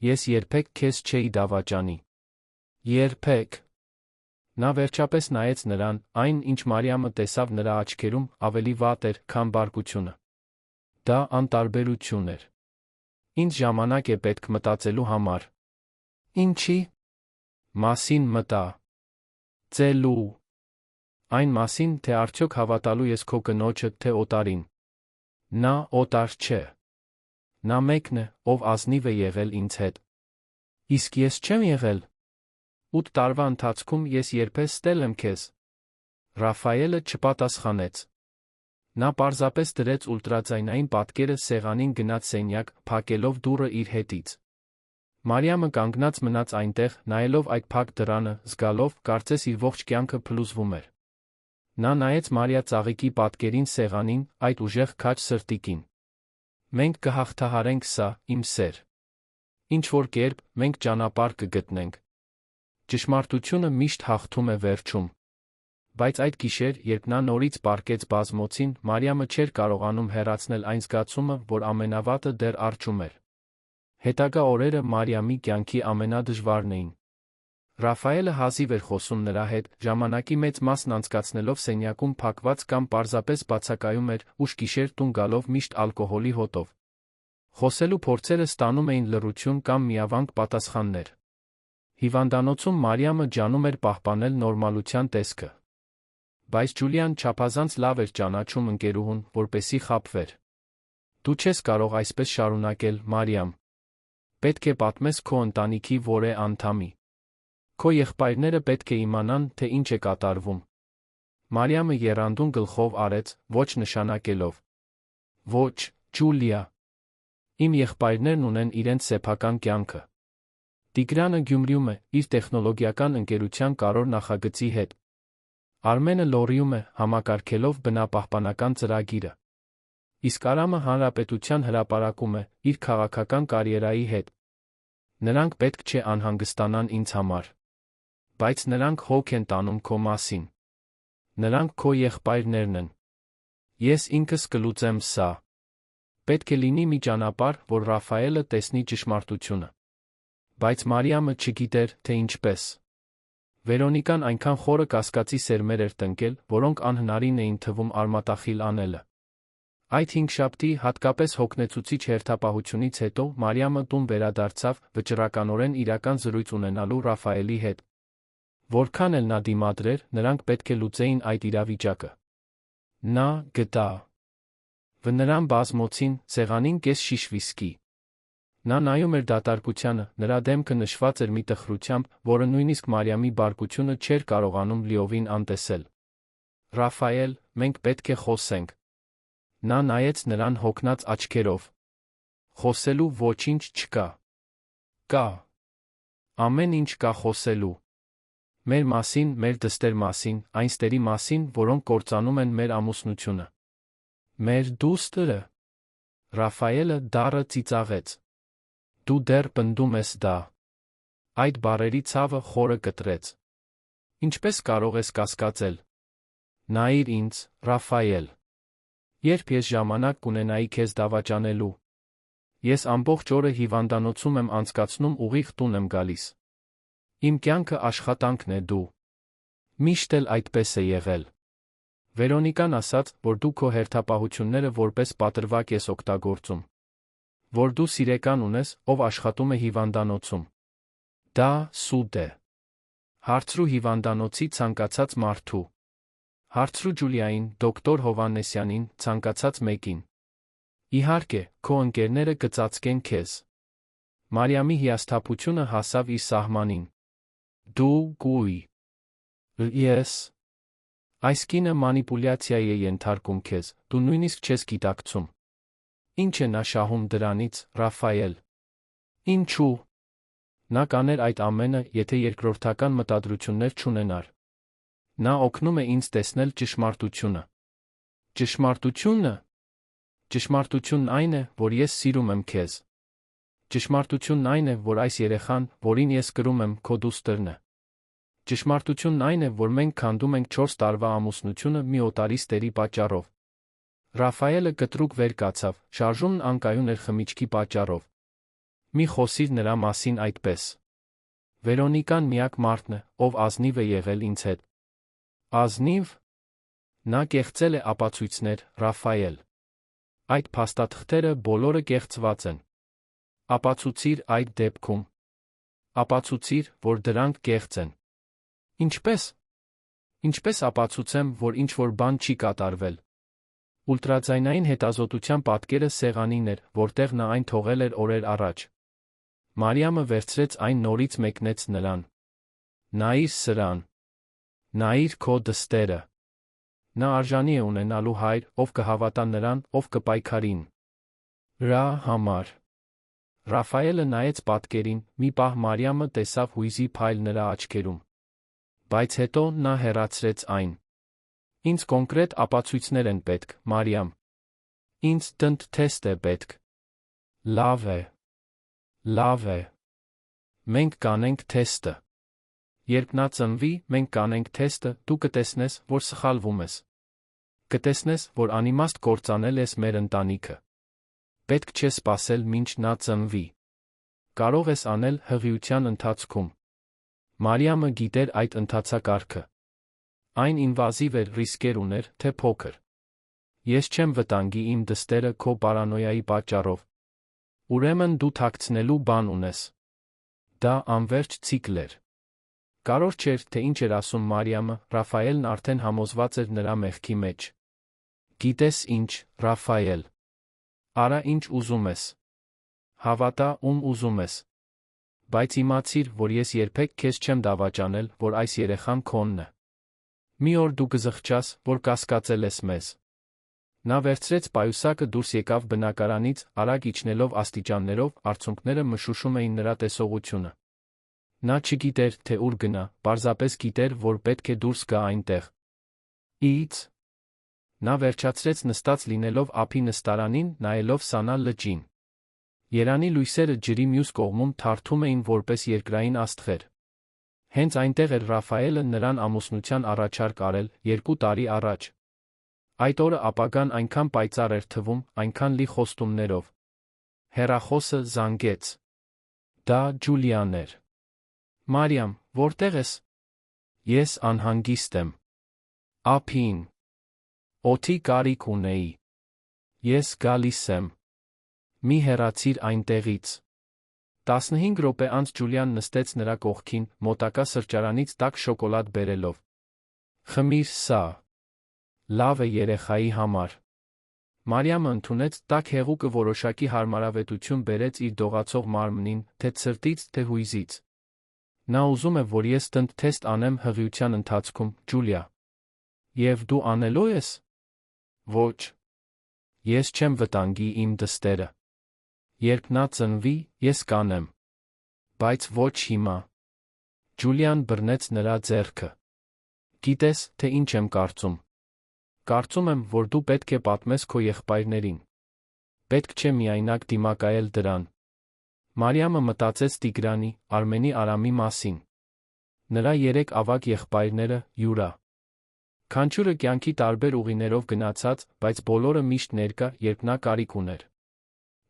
Ես երբեք քեզ չէի դավաճանի։ Երբեք։ Նա վերջապես նայեց նրան, այն, ինչ Մարիամը տեսավ նրա աչքերում, ավելի վատ էր, քան բարկությունը։ Դա անտարբերություն էր։ Ինձ ժամանակ է պետք մտածելու համար։ Ինչի՞։ Մասին մտա։ Ծելու։ Այն մասին, թե արդյոք հավատալու ես քո կնոջը, թե օտարին։ Նա օտար չէ։ Նա մեկն է, ով ազնիվ է եղել ինձ հետ։ Իսկ ես չեմ եղել։ 8 տարվա ընթացքում ես երբես ստել եմ քեզ։ Ռաֆայելը չպատասխանեց։ Նա պարզապես դրեց ուլտրաձայնային պատկերը սեղանին, գնաց սենյակ, փակելով դուռը իր հետից։ Մարիամը կանգնած մնաց այնտեղ, նայելով այդ փակ դռանը, զգալով, կարծես իր ողջ կյանքը փլուզվում էր։ Նա նայեց Մարիա ծաղիկի պատկերին սեղանին, այդ ուժեղ քաջ սրտիկին։ Մենք կհաղթահարենք սա, իմ սեր։ Ինչ-որ կերպ, մենք ճանապարհ կգտնենք։ Ճշմարտությունը միշտ հաղթում է վերջում։ Բայց այդ գիշեր, երբ նա նորից պառկեց բազմոցին, Մարիամը չէր կարողանում հեռացնել այն զգացումը, որ ամենավատը դեռ առջում էր։ Հետագա օրերը Մարիամի կյանքի ամենադժվարն էին։ Ռաֆայելը հազիվ էր խոսում նրա հետ, ժամանակի մեծ մասն անցկացնելով սենյակում փակված կամ պարզապես բացակայում էր, ուշ-գիշեր տուն գալով միշտ ալկոհոլի հոտով։ Խոսելու փորձերը ստանում էին լռություն կամ միավանք պատասխաններ։ Հիվանդանոցում Մարիամը ջանում էր պահպանել նորմալության տեսքը։ Բայց Ջուլիան չափազանց լավ էր ճանաչում ընկերուհուն, որպեսզի խաբվեր։ Դու չես կարող այսպես շարունակել, Մարիամ։ Պետք է պատմես քո ընտանիքի որևէ անդամի։ Քո եղբայրները պետք է իմանան, թե ինչ է կատարվում։ Մարիամը եռանդուն գլխով արեց, ոչ նշանակելով։ Ոչ, Ջուլիա։ Իմ եղբայրներն ունեն իրենց սեփական կյանքը։ Տիգրանը Գյումրիում է, իր տեխնոլոգիական ընկերության կարևոր նախագծի հետ։ Արմենը Լորիում է, համակարգելով բնապահպանական ծրագիրը։ Իսկ Արամը հանրապետության հրապարակում է, իր քաղաքական կարիերայի հետ։ Նրանք պետք չէ անհանգստանան ինձ համար։ Բայց նրանք հոգ են տանում քո մասին։ Նրանք քո եղբայրներն են։ Ես ինքս կլուծեմ սա։ Պետք է լինի մի ճանապարհ, որ Ռաֆայելը տեսնի ճշմարտությունը։ Բայց Մարիամը չգիտեր, թե ինչպես։ Վերոնիկան այնքան խորը կասկածի սերմեր էր տնկել, որոնք անհնարին էին թվում արմատախիլ անելը։ Այդ հինգշաբթի, հատկապես հոգնեցուցիչ հերթապահությունից հետո, Մարիամը տուն վերադարձավ, վճռականորեն իրական զրույց ունենալու Ռաֆայելի հետ։ Որքան էլ նա դիմադրեր, նրանք պետք է լուծեին այդ իրավիճակը։ Նա գտա նրան բազմոցին, սեղանին կես շիշ վիսկի։ Նա նայում էր դատարկությանը, նրա դեմքը նշված էր մի տխրությամբ, որը նույնիսկ Մարիամի բարկությունը չէր կարողանում լիովին անտեսել։ Ռաֆայել, մենք պետք է խոսենք։ Նա նայեց նրան հոգնած աչքերով։ Խոսելու ոչինչ չկա։ Կա։ Ամեն ինչ կա խոսելու։ Մեր մասին, մեր դստեր մասին, այն ստերի մասին, որոնք կործանում են մեր ամուսնությունը։ Մեր դուստրը։ Ռաֆայելը դառը ծիծաղեց։ Դու դեռ պնդում ես դա։ Այդ բառերի ցավը խորը կտրեց։ Ինչպես կարող ես կասկածել։ Նայիր ինձ, Ռաֆայել։ Երբ ես ժամանակ կունենայի քեզ դավաճանելու։ Ես ամբողջ օրը հիվանդանոցում եմ անցկացնում, ուղիղ տուն եմ գալիս։ Իմ կյանքը աշխատանքն է դու։ Միշտ էլ այդպես է եղել։ Վերոնիկան ասաց, որ դու քո հերթապահությունները որպես պատրվակ ես օգտագործում։ Որ դու սիրեկան ունես, ով աշխատում է հիվանդանոցում։ Դա սուտ է։ Հարցրու հիվանդանոցի ցանկացած մարդու։ Հարցրու Ջուլիային, դոկտոր Հովհաննեսյանին, ցանկացած մեկին։ Իհարկե, քո ընկերները կծածկեն քեզ։ Մարիամի հիասթափությունը հասավ իր սահմանին։ Դու գույ։ Ես։ Այս կինը մանիպուլյացիայի է ենթարկում քեզ, դու նույնիսկ չես գիտակցում։ Ինչ է նա շահում դրանից, Ռաֆայել։ Ինչու։ Նա կաներ այդ ամենը, եթե երկրորդական մտադրություններ չունենար։ Նա օգնում է ինձ տեսնել ճշմարտությունը։ Ճշմարտությունը։ Ճշմարտությունն այն է, որ ես սիրում եմ քեզ։ Ճշմարտությունն այն է, որ այս երեխան, որին ես կրում եմ, քո դուստրն է։ Ճշմարտությունն այն է, որ մենք քանդում ենք 4 տարվա ամուսնությունը մի օտարի ստերի պատճառով։ Ռաֆայելը կտրուկ վեր կացավ, շարժումն անկայուն էր խմիչքի պատճառով։ Մի խոսիր նրա մասին այդպես։ Վերոնիկան միակ մարդն է, ով ազնիվ է եղել ինձ հետ։ Ազնիվ։ Նա կեղծել է ապացույցներ, Ռաֆայել։ Այդ փաստաթղթերը բոլորը կեղծված են։ Ապացուցիր այդ դեպքում։ Ապացուցիր, որ դրանք կեղծ են։ Ինչպես։ Ինչպես ապացուցեմ, որ ինչ-որ բան չի կատարվել։ Ուլտրաձայնային հետազոտության պատկերը սեղանին էր, որտեղ նա այն թողել էր օրեր առաջ։ Մարիամը վերցրեց այն նորից մեկնեց նրան։ Նայիր սրան։ Նայիր քո դստերը։ Նա արժանի է ունենալու հայր, ով կհավատա նրան, ով կպայքարին նրա համար։ Ռաֆայելը նայեց պատկերին, մի պահ Մարիամը տեսավ հույզի փայլ նրա աչքերում։ Բայց հետո նա հեռացրեց այն։ Ինձ կոնկրետ ապացույցներ են պետք, Մարիամ։ Ինձ տնդ թեստ է պետք։ Լավ է։ Լավ է։ Մենք կանենք թեստը։ Երբ նա ծնվի, մենք կանենք թեստը, դու կտեսնես, որ սխալվում ես։ Կտեսնես, որ անիմաստ կործանել ես մեր ընտանիքը։ Պետք չէ սպասել, մինչ նա ծնվի։ Կարող ես անել հղիության ընթացքում։ Մարիամը գիտեր այդ ընթացակարգը։ Այն ինվազիվ էր, ռիսկեր ուներ, թե փոքր։ Ես չեմ վտանգի իմ դստերը քո պարանոյայի պատճառով։ Ուրեմն դու թաքցնելու բան ունես։ Դա անվերջ ցիկլ էր։ Կարևոր չէր, թե ինչ էր ասում Մարիամը, Ռաֆայելն արդեն համոզված էր նրա մեղքի մեջ։ Գիտես ինչ, Ռաֆայել։ Արա ինչ ուզում ես։ Հավատա, ում ուզում ես։ Բայց իմացիր, որ ես երբեք քեզ չեմ դավաճանել, որ այս երեխան քոնն է։ Մի օր դու կզղջաս, որ կասկածել ես մեզ։ Նա վերցրեց պայուսակը, դուրս եկավ բնակարանից, արագ իջնելով աստիճաններով, արցունքները մշուշում էին նրա տեսողությունը։ Նա չգիտեր, թե ուր գնա, պարզապես գիտեր, որ պետք է դուրս գա այնտեղ։ Իից։ Նա վերջացրեց նստած լինելով ափի նստարանին, նայելով Սանա լճին։ Երանի լույսերը ջրի մյուս կողմում թարթում էին որպես երկրային աստղեր։ Հենց այնտեղ էր Ռաֆայելը նրան ամուսնության առաջարկ արել 2 տարի առաջ։ Այդ օրը ապագան այնքան պայծառ էր թվում, այնքան լի խոստումներով։ Հեռախոսը զանգեց։ Դա Ջուլիան էր։ Մարիամ, որտեղ ես։ Ես անհանգիստ եմ։ Ափին։ Օդի կարիք ունեի։ Ես գալիս եմ։ Մի հեռացիր այնտեղից։ 15 րոպե անց Ջուլիան նստեց նրա կողքին, մոտակա սրճարանից տաք շոկոլադ բերելով։ Խմիր սա։ Լավ է երեխայի համար։ Մարիամը ընդունեց, տաք հեղուկը որոշակի հարմարավետություն բերեց իր դողացող մարմնին, թե սրտից, թե հույզից։ Նա ուզում է, որ ես տնդ թեստ անեմ հղիության ընթացքում, Ջուլիա։ Եվ դու անելու ես։ Ոչ։ Ես չեմ վտանգի իմ դստերը։ Երբ նա ծնվի, ես կանեմ։ Բայց ոչ հիմա։ Ջուլիան բռնեց նրա ձեռքը։ Գիտես, թե ինչ եմ կարծում։ Կարծում եմ, որ դու պետք է պատմես քո եղբայրներին։ Պետք չէ միայնակ դիմակայել դրան։ Մարիամը մտածեց Տիգրանի, Արմենի Արամի մասին։ Նրա 3 ավագ եղբայրները, Յուրա։ Քանչյուրը կյանքի տարբեր ուղիներով գնացած, բայց բոլորը միշտ ներկա, երբ նա կարիք ուներ։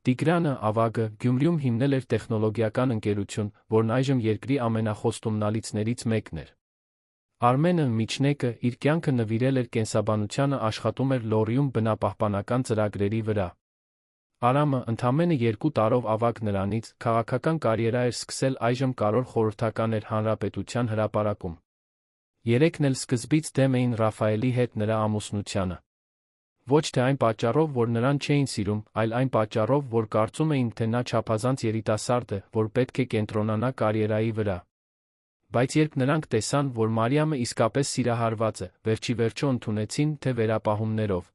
Տիգրանը, ավագը, Գյումրիում հիմնել էր տեխնոլոգիական ընկերություն, որն այժմ երկրի ամենախոստումնալիցներից մեկն էր։ Արմենը, միջնեկը, իր կյանքը նվիրել էր կենսաբանությանը, աշխատում էր Լոռիում բնապահպանական ծրագրերի վրա։ Արամը, ընդամենը 2 տարով ավագ նրանից, քաղաքական կարիերա էր սկսել, այժմ կարող խորհրդական էր հանրապետության հրապարակում։ Երեքն էլ սկզբից դեմ էին Ռաֆայելի հետ նրա ամուսնությանը։ Ոչ թե այն պատճառով, որ նրան չէին սիրում, այլ այն պատճառով, որ կարծում էին, թե նա չափազանց երիտասարդ է, որ պետք է կենտրոնանա կարիերայի վրա։ Բայց երբ նրանք տեսան, որ Մարիամը իսկապես սիրահարված է, վերջիվերջո ընդունեցին, թե վերապահումներով։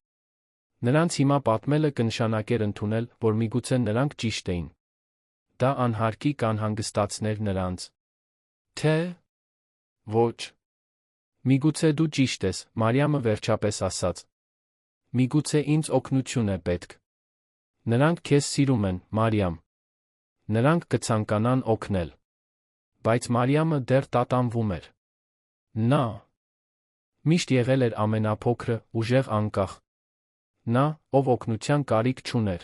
Նրանց հիմա պատմելը կնշանակեր ընդունել, որ միգուցե նրանք ճիշտ էին։ Դա անհարկի կանհանգստացներ նրանց։ Թե ոչ։ Միգուցե դու ճիշտ ես, Մարիամը վերջապես ասաց։ Միգուցե ինձ օգնություն է պետք։ Նրանք քեզ սիրում են, Մարիամ։ Նրանք կցանկանան օգնել։ Բայց Մարիամը դեռ տատանվում էր։ Նա միշտ եղել էր ամենափոքրը, ուժեղ անկախ։ Նա, ով օգնության կարիք չուներ։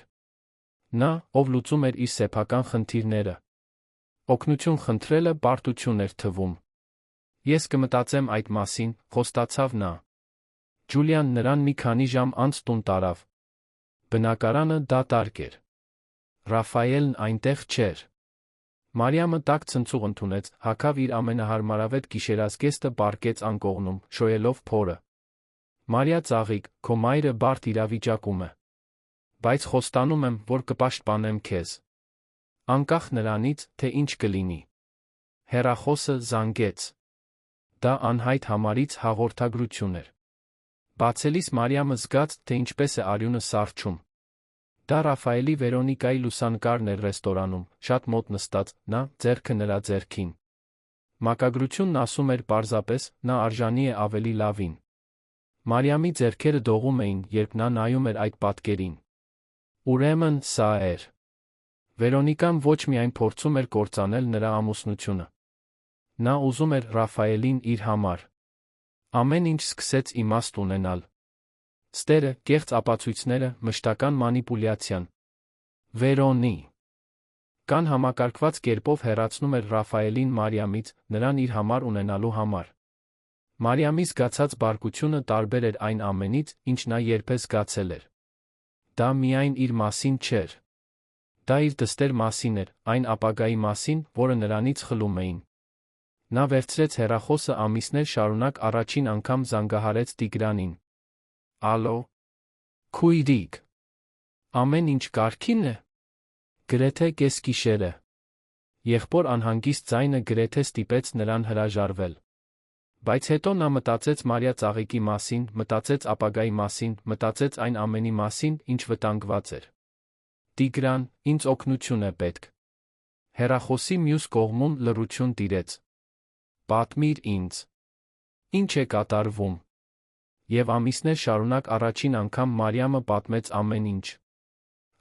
Նա, ով լուծում էր իր սեփական խնդիրները։ Օգնություն խնդրելը պարտություն էր թվում։ Ես կմտածեմ այդ մասին, խոստացավ նա։ Ջուլիան նրան մի քանի ժամ անց տուն տարավ։ Բնակարանը դատարկ էր։ Ռաֆայելն այնտեղ չէր։ Մարիամը տաք ցնցուղ ընդունեց, հագավ իր ամենահարմարավետ գիշերազգեստը, պառկեց անկողնում, շոյելով փորը։ Մարիա ծաղիկ, քո մայրը բարդ իրավիճակում է։ Բայց խոստանում եմ, որ կպաշտպանեմ քեզ։ Անկախ նրանից, թե ինչ կլինի։ Հեռախոսը զանգեց։ Դա անհայտ համարից հաղորդագրություն էր։ Բացելիս Մարիամը զգաց, թե ինչպես է արյունը սառչում։ Դա Ռաֆայելի Վերոնիկայի լուսանկարն էր ռեստորանում, շատ մոտ նստած, նա, ձեռքը նրա ձեռքին։ Մակագրությունն ասում էր պարզապես, նա արժանի է ավելի լավին։ Մարիամի ձեռքերը դողում էին, երբ նա նայում էր այդ պատկերին։ Ուրեմն, սա էր։ Վերոնիկան ոչ միայն փորձում էր կործանել նրա ամուսնությունը։ Նա ուզում էր Ռաֆայելին իր համար։ Ամեն ինչ սկսեց իմաստ ունենալ։ Ստերը, կեղծ ապացույցները, մշտական մանիպուլյացիան։ Վերոնի կան համակարգված կերպով հեռացնում էր Ռաֆայելին Մարիամից, նրան իր համար ունենալու համար։ Մարիամի զգացած բարկությունը տարբեր էր այն ամենից, ինչ նա երբեք զգացել էր։ Դա միայն իր մասին չէր։ Դա իր դստեր մասին էր, այն ապագայի մասին, որը նրանից խլում էին։ Նա վերցրեց հեռախոսը ամիսներ շարունակ առաջին անգամ զանգահարեց Տիգրանին։ Ալո։ Քույրիկ։ Ամեն ինչ կարգին է։ Գրեթե կեսգիշերը։ Եղբոր անհանգիստ ձայնը գրեթե ստիպեց նրան հրաժարվել։ Բայց հետո նա մտածեց Մարիա ծաղիկի մասին, մտածեց ապագայի մասին, մտածեց այն ամենի մասին, ինչ վտանգված էր։ Տիգրան, ինձ օգնություն է պետք։ Հեռախոսի մյուս կողմում լռություն տիրեց։ Պատմիր ինձ։ Ինչ է կատարվում։ Եվ ամիսներ շարունակ առաջին անգամ Մարիամը պատմեց ամեն ինչ։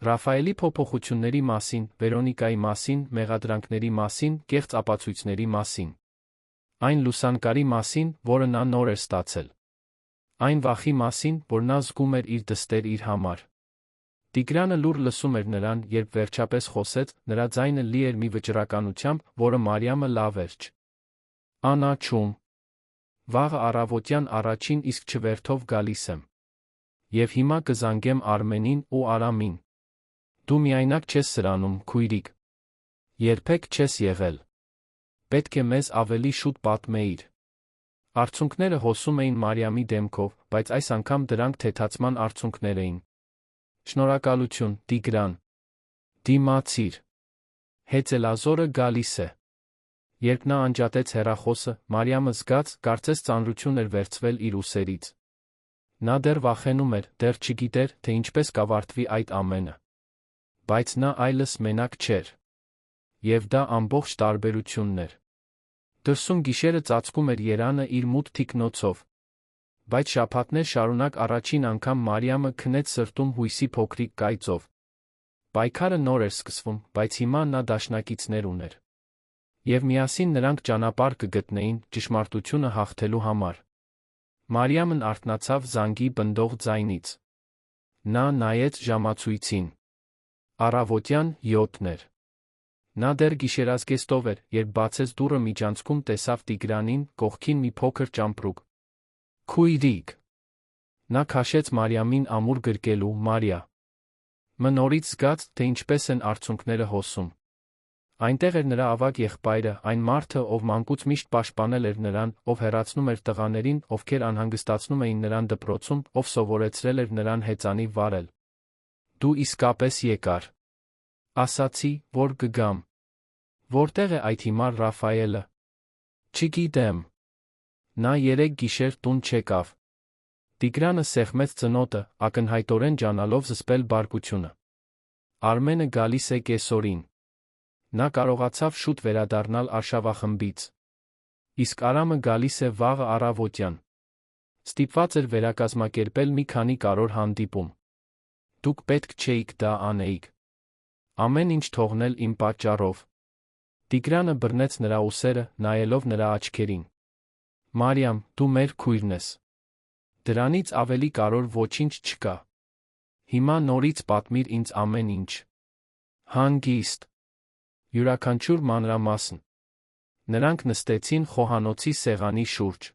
Ռաֆայելի փոփոխությունների մասին, Վերոնիկայի մասին, մեղադրանքների մասին, կեղծ ապացույցների մասին։ Այն լուսանկարի մասին, որը նա նոր էր ստացել։ Այն վախի մասին, որ նա զգում էր իր դստեր իր համար։ Տիգրանը լուռ լսում էր նրան, երբ վերջապես խոսեց, նրա ձայնը լի էր մի վճռականությամբ, որը Մարիամը լավ էր չ. Անաչում։ Վաղը առավոտյան առաջին իսկ չվերթով գալիս եմ։ Եվ հիմա կզանգեմ Արմենին ու Արամին։ Դու միայնակ չես սրանում, քույրիկ։ Երբեք չես եղել։ Պետք է մեզ ավելի շուտ պատմեիր։ Արցունքները հոսում էին Մարիամի դեմքով, բայց այս անգամ դրանք թեթացման արցունքներ էին։ Շնորհակալություն, Տիգրան։ Դիմացիր։ Հեծելազորը գալիս է։ Երբ նա անջատեց հեռախոսը, Մարիամը զգաց, կարծես ծանրություն էր վերցվել իր ուսերից։ Նա դեռ վախենում էր, դեռ չգիտեր, թե ինչպես կավարտվի այդ ամենը։ Բայց նա այլս մենակ չէր։ Եվ դա ամբողջ տարբերությունն էր։ Դրսում գիշերը ծածկում էր երանը իր մութ թիկնոցով։ Բայց շաբաթներ շարունակ առաջին անգամ Մարիամը քնեց սրտում հույսի փոքրիկ կայծով։ Պայքարը նոր էր սկսվում, բայց հիմա նա դաշնակիցներ ուներ։ Եվ միասին նրանք ճանապարհ կգտնեին ճշմարտությունը հաղթելու համար։ Մարիամն արթնացավ զանգի բնդող ձայնից։ Նա նայեց ժամացույցին։ Առավոտյան 7-ն էր։ Նա դեռ գիշերազգեստով էր, երբ բացեց դուռը միջանցքում տեսավ Տիգրանին, կողքին մի փոքր ճամպրուկ։ Քույրիկ։ Նա քաշեց Մարիամին ամուր գրկելու, Մարիա։ Նորից զգաց, թե ինչպես են արցունքները հոսում։ Այնտեղ էր նրա ավագ եղբայրը, այն մարդը, ով մանկուց միշտ պաշտպանել էր նրան, ով հեռացնում էր տղաներին, ովքեր անհանգստացնում էին նրան դպրոցում, ով սովորեցրել էր նրան հեծանիվ վարել։ Դու իսկապես եկար։ Ասացի, որ կգամ։ Որտեղ է այդ հիմար Ռաֆայելը։ Չգիտեմ։ Նա 3 գիշեր տուն չեկավ։ Տիգրանը սեղմեց ծնոտը, ակնհայտորեն ջանալով զսպել բարկությունը։ Արմենը գալիս է կեսօրին։ Նա կարողացավ շուտ վերադառնալ արշավախմբից։ Իսկ Արամը գալիս է վաղը առավոտյան։ Ստիպված էր վերակազմակերպել մի քանի կարևոր հանդիպում։ Դուք պետք չէիք դա անեիք։ Ամեն ինչ թողնել իմ պատճառով։ Տիգրանը բռնեց նրա ուսերը, նայելով նրա աչքերին։ Մարիամ, դու մեր քույրն ես։ Դրանից ավելի կարևոր ոչինչ չկա։ Հիմա նորից պատմիր ինձ ամեն ինչ։ Հանգիստ։ Յուրաքանչյուր մանրամասն։ Նրանք նստեցին խոհանոցի սեղանի շուրջ։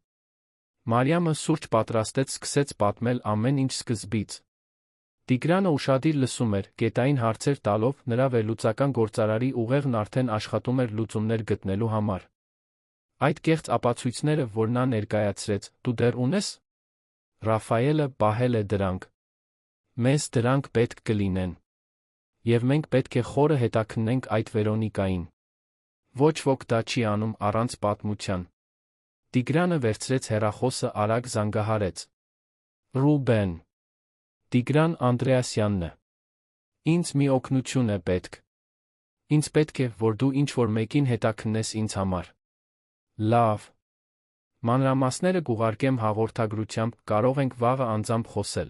Մարիամը սուրճ պատրաստեց, սկսեց պատմել ամեն ինչ սկզբից։ Տիգրանը ուշադիր լսում էր, գետային հարցեր տալով, նրա վերլուծական գործարարի ուղեղն արդեն աշխատում էր լուծումներ գտնելու համար։ Այդ կեղծ ապացույցները, որ նա ներկայացրեց, դու դեռ ունես։ Ռաֆայելը պահել է դրանք։ Մեզ դրանք պետք կլինեն։ Եվ մենք պետք է խորը հետաքննենք այդ Վերոնիկային։ Ոչ ոք դա չի անում առանց պատմության։ Տիգրանը վերցրեց հեռախոսը, արագ զանգահարեց։ Ռուբեն։ Տիգրան Անդրեասյանն է։ Ինձ մի օգնություն է պետք։ Ինձ պետք է, որ դու ինչ-որ մեկին հետաքննես ինձ համար։ Լավ։ Մանրամասները կուղարկեմ հաղորդագրությամբ, կարող ենք վաղը անձամբ խոսել։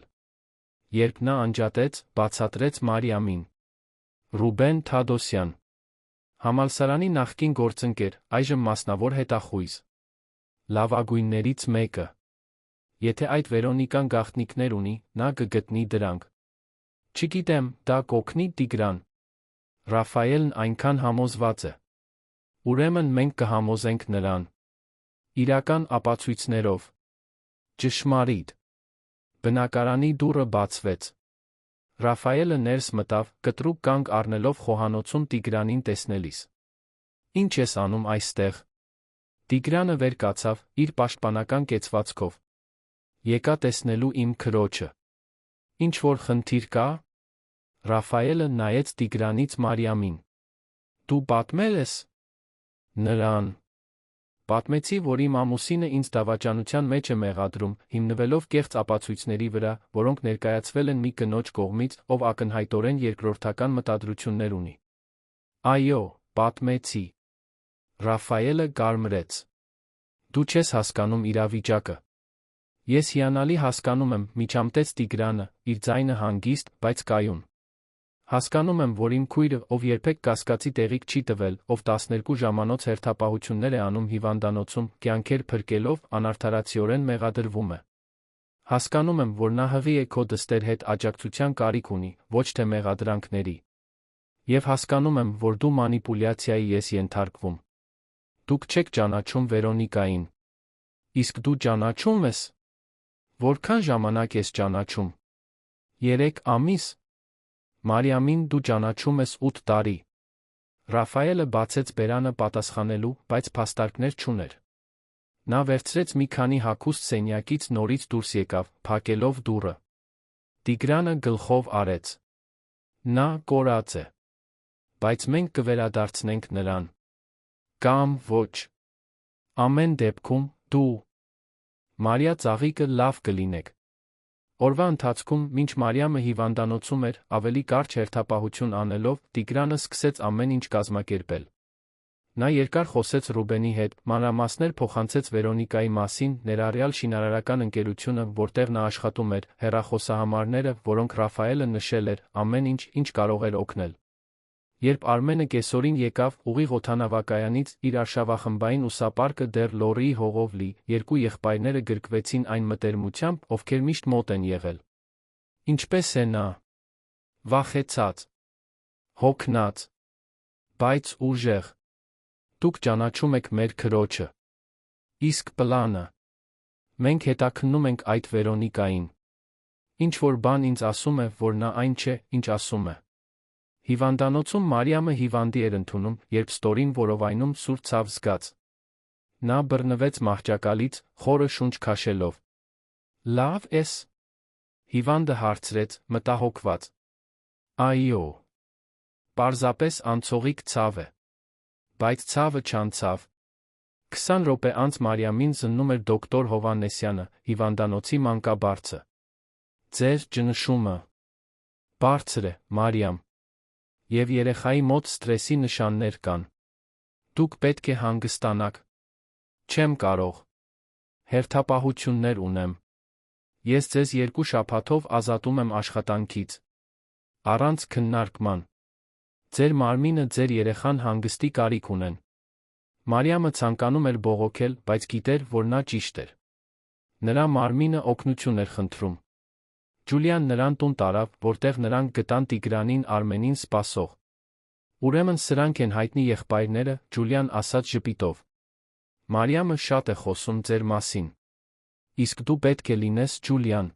Երբ նա անջատեց, բացատրեց Մարիամին։ Ռուբեն Թադոսյան։ Համալսարանի նախկին գործընկեր, այժմ մասնավոր հետախույզ։ Լավագույններից մեկը։ Եթե այդ Վերոնիկան գաղտնիքներ ունի, նա կգտնի դրանք։ Չգիտեմ, դա կօգնի Տիգրան։ Ռաֆայելն այնքան համոզված է։ Ուրեմն մենք կհամոզենք նրան։ Իրական ապացույցներով։ Ճշմարիտ։ Բնակարանի դուռը բացվեց։ Ռաֆայելը ներս մտավ, կտրուկ կանգ առնելով խոհանոցում Տիգրանին տեսնելիս։ Ինչ ես անում այստեղ։ Տիգրանը վեր կացավ, իր պաշտպանական կեցվածքով։ Եկա տեսնելու իմ քրոջը։ Ինչ-որ խնդիր կա։ Ռաֆայելը նայեց Տիգրանից Մարիամին։ Դու պատմել ես նրան։ Պատմեցի, որ իմ ամուսինը ինձ դավաճանության մեջ է մեղադրում, հիմնվելով կեղծ ապացույցների վրա, որոնք ներկայացվել են մի կնոջ կողմից, ով ակնհայտորեն երկրորդական մտադրություններ ունի։ Այո, պատմեցի։ Ռաֆայելը կարմրեց։ Դու չես հասկանում իրավիճակը։ Ես հիանալի հասկանում եմ, միջամտեց Տիգրանը, իր ձայնը հանգիստ, բայց կայուն։ Հասկանում եմ, որ իմ քույրը, ով երբեք կասկածի տեղիք չի տվել, ով 12 ժամանոց հերթապահություններ է անում հիվանդանոցում, կյանքեր փրկելով, անարդարացիորեն մեղադրվում է։ Հասկանում եմ, որ նա հղի է քո դստեր հետ աջակցության կարիք ունի, ոչ թե մեղադրանքների։ Եվ հասկանում եմ, որ դու մանիպուլյացիայի ես ենթարկվում։ Դուք չեք ճանաչում Վերոնիկային։ Իսկ դու ճանաչում ես։ Որքան ժամանակ ես ճանաչում։ 3 ամիս։ Մարիամին դու ճանաչում ես 8 տարի։ Ռաֆայելը բացեց բերանը պատասխանելու, բայց փաստարկներ չուներ։ Նա վերցրեց մի քանի հագուստ սենյակից, նորից դուրս եկավ, փակելով դուռը։ Տիգրանը գլխով արեց։ Նա կորած է։ Բայց մենք կվերադարձնենք նրան։ Կամ ոչ։ Ամեն դեպքում, դու։ Մարիա ծաղիկը լավ կլինեք։ Օրվա ընթացքում, մինչ Մարիամը հիվանդանոցում էր, ավելի կարճ հերթապահություն անելով, Տիգրանը սկսեց ամեն ինչ կազմակերպել։ Նա երկար խոսեց Ռուբենի հետ, մանրամասներ փոխանցեց Վերոնիկայի մասին, ներառյալ շինարարական ընկերությունը, որտեղ նա աշխատում էր, հեռախոսահամարները, որոնք Ռաֆայելը նշել էր, ամեն ինչ, ինչ կարող էր օգնել։ Երբ Արմենը կեսօրին եկավ, ուղիղ օդանավակայանից, իր արշավախմբային ուսապարկը դեռ լորիի հողով լի, երկու եղբայրները գրկվեցին այն մտերմությամբ, ովքեր միշտ մոտ են եղել։ Ինչպես է նա։ Վախեցած։ Հոգնած։ Բայց ուժեղ։ Դուք ճանաչում եք մեր քրոջը։ Իսկ պլանը։ Մենք հետաքննում ենք այդ Վերոնիկային։ Ինչ-որ բան ինձ ասում է, որ նա այն չէ, ինչ ասում է։ Հիվանդանոցում Մարիամը հիվանդի էր ընդունում, երբ ստորին որովայնում սուր ցավ զգաց։ Նա բռնվեց մահճակալից, խորը շունչ քաշելով։ Լավ ես։ Հիվանդը հարցրեց, մտահոգված։ Այո։ Պարզապես անցողիկ ցավ է։ Բայց ցավը չանցավ։ 20 րոպե անց Մարիամին զննում էր դոկտոր Հովհաննեսյանը, հիվանդանոցի մանկաբարձը։ Ձեր ճնշումը բարձր է, Մարիամ։ Եվ երեխայի մոտ սթրեսի նշաններ կան։ Դուք պետք է հանգստանաք։ Չեմ կարող։ Հերթապահություններ ունեմ։ Ես ձեզ 2 շաբաթով ազատում եմ աշխատանքից։ Առանց քննարկման։ Ձեր մարմինը, ձեր երեխան հանգստի կարիք ունեն։ Մարիամը ցանկանում էր բողոքել, բայց գիտեր, որ նա ճիշտ էր։ Նրա մարմինը օգնություն էր խնդրում։ Ջուլիան նրան տուն տարավ, որտեղ նրանք գտան Տիգրանին Արմենին սպասող։ Ուրեմն սրանք են հայտնի եղբայրները, Ջուլիան ասաց ժպիտով։ Մարիամը շատ է խոսում ձեր մասին։ Իսկ դու պետք է լինես Ջուլիան։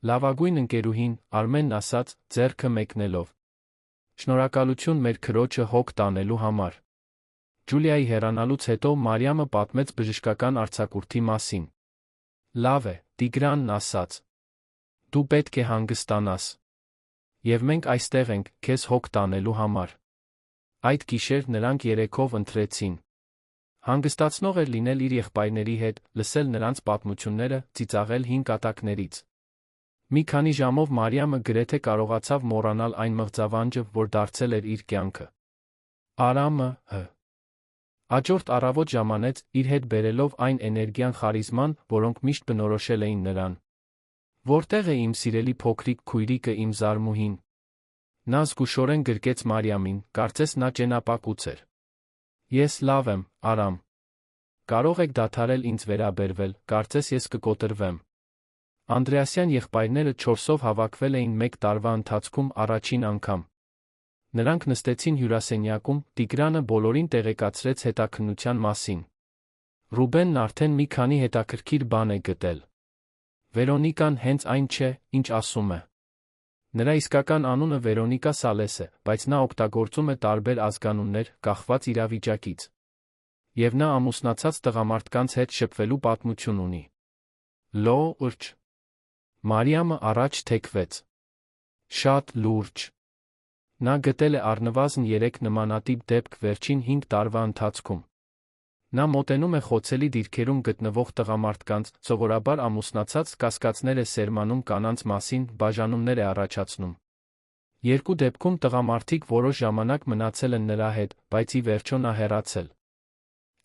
Լավագույն ընկերուհին, Արմենն ասաց, ձեռքը մեկնելով։ Շնորհակալություն մեր քրոջը հոգ տանելու համար։ Ջուլիայի հեռանալուց հետո Մարիամը պատմեց բժշկական արձակուրդի մասին։ Լավ է, Տիգրանն ասաց. Դու պետք է հանգստանաս։ Եվ մենք այստեղ ենք, քեզ հոգ տանելու համար։ Այդ գիշեր նրանք երեքով ընթրեցին։ Հանգստացնող էր լինել իր եղբայրների հետ, լսել նրանց պատմությունները, ծիծաղել հին կատակներից։ Մի քանի ժամով Մարիամը գրեթե կարողացավ մոռանալ այն մղձավանջը, որ դարձել էր իր կյանքը։ Արամը հաջորդ առավոտ ժամանեց, իր հետ բերելով այն էներգիան խարիզման, որոնք միշտ բնորոշել էին նրան։ Որտեղ է իմ սիրելի փոքրիկ քույրիկը, իմ զարմուհին։ Նա զգուշորեն գրկեց Մարիամին, կարծես նա ճենապակուց էր։ Ես լավ եմ, Արամ։ Կարող եք դադարել ինձ վերաբերվել, կարծես ես կկոտրվեմ։ Անդրեասյան եղբայրները 4-ով հավաքվել էին մեկ տարվա ընթացքում առաջին անգամ։ Նրանք նստեցին հյուրասենյակում, Տիգրանը բոլորին տեղեկացրեց հետաքննության մասին։ Ռուբենն արդեն մի քանի հետաքրքիր բան է գտել։ Վերոնիկան հենց այն չէ, ինչ ասում է։ Նրա իսկական անունը Վերոնիկա Սալես է, բայց նա օգտագործում է տարբեր ազգանուններ, կախված իրավիճակից։ Եվ նա ամուսնացած տղամարդկանց հետ շփվելու պատմություն ունի։ Լուրջ։ Մարիամը առաջ թեքվեց։ Շատ լուրջ։ Նա գտել է առնվազն 3 նմանատիպ դեպք վերջին 5 տարվա ընթացքում։ Նա մոտենում է խոցելի դիրքերում գտնվող տղամարդկանց, սովորաբար ամուսնացած կասկածներ է սերմանում կանանց մասին, բաժանումներ է առաջացնում։ 2 դեպքում տղամարդիկ որոշ ժամանակ մնացել են նրա հետ, բայց ի վերջո նա հեռացել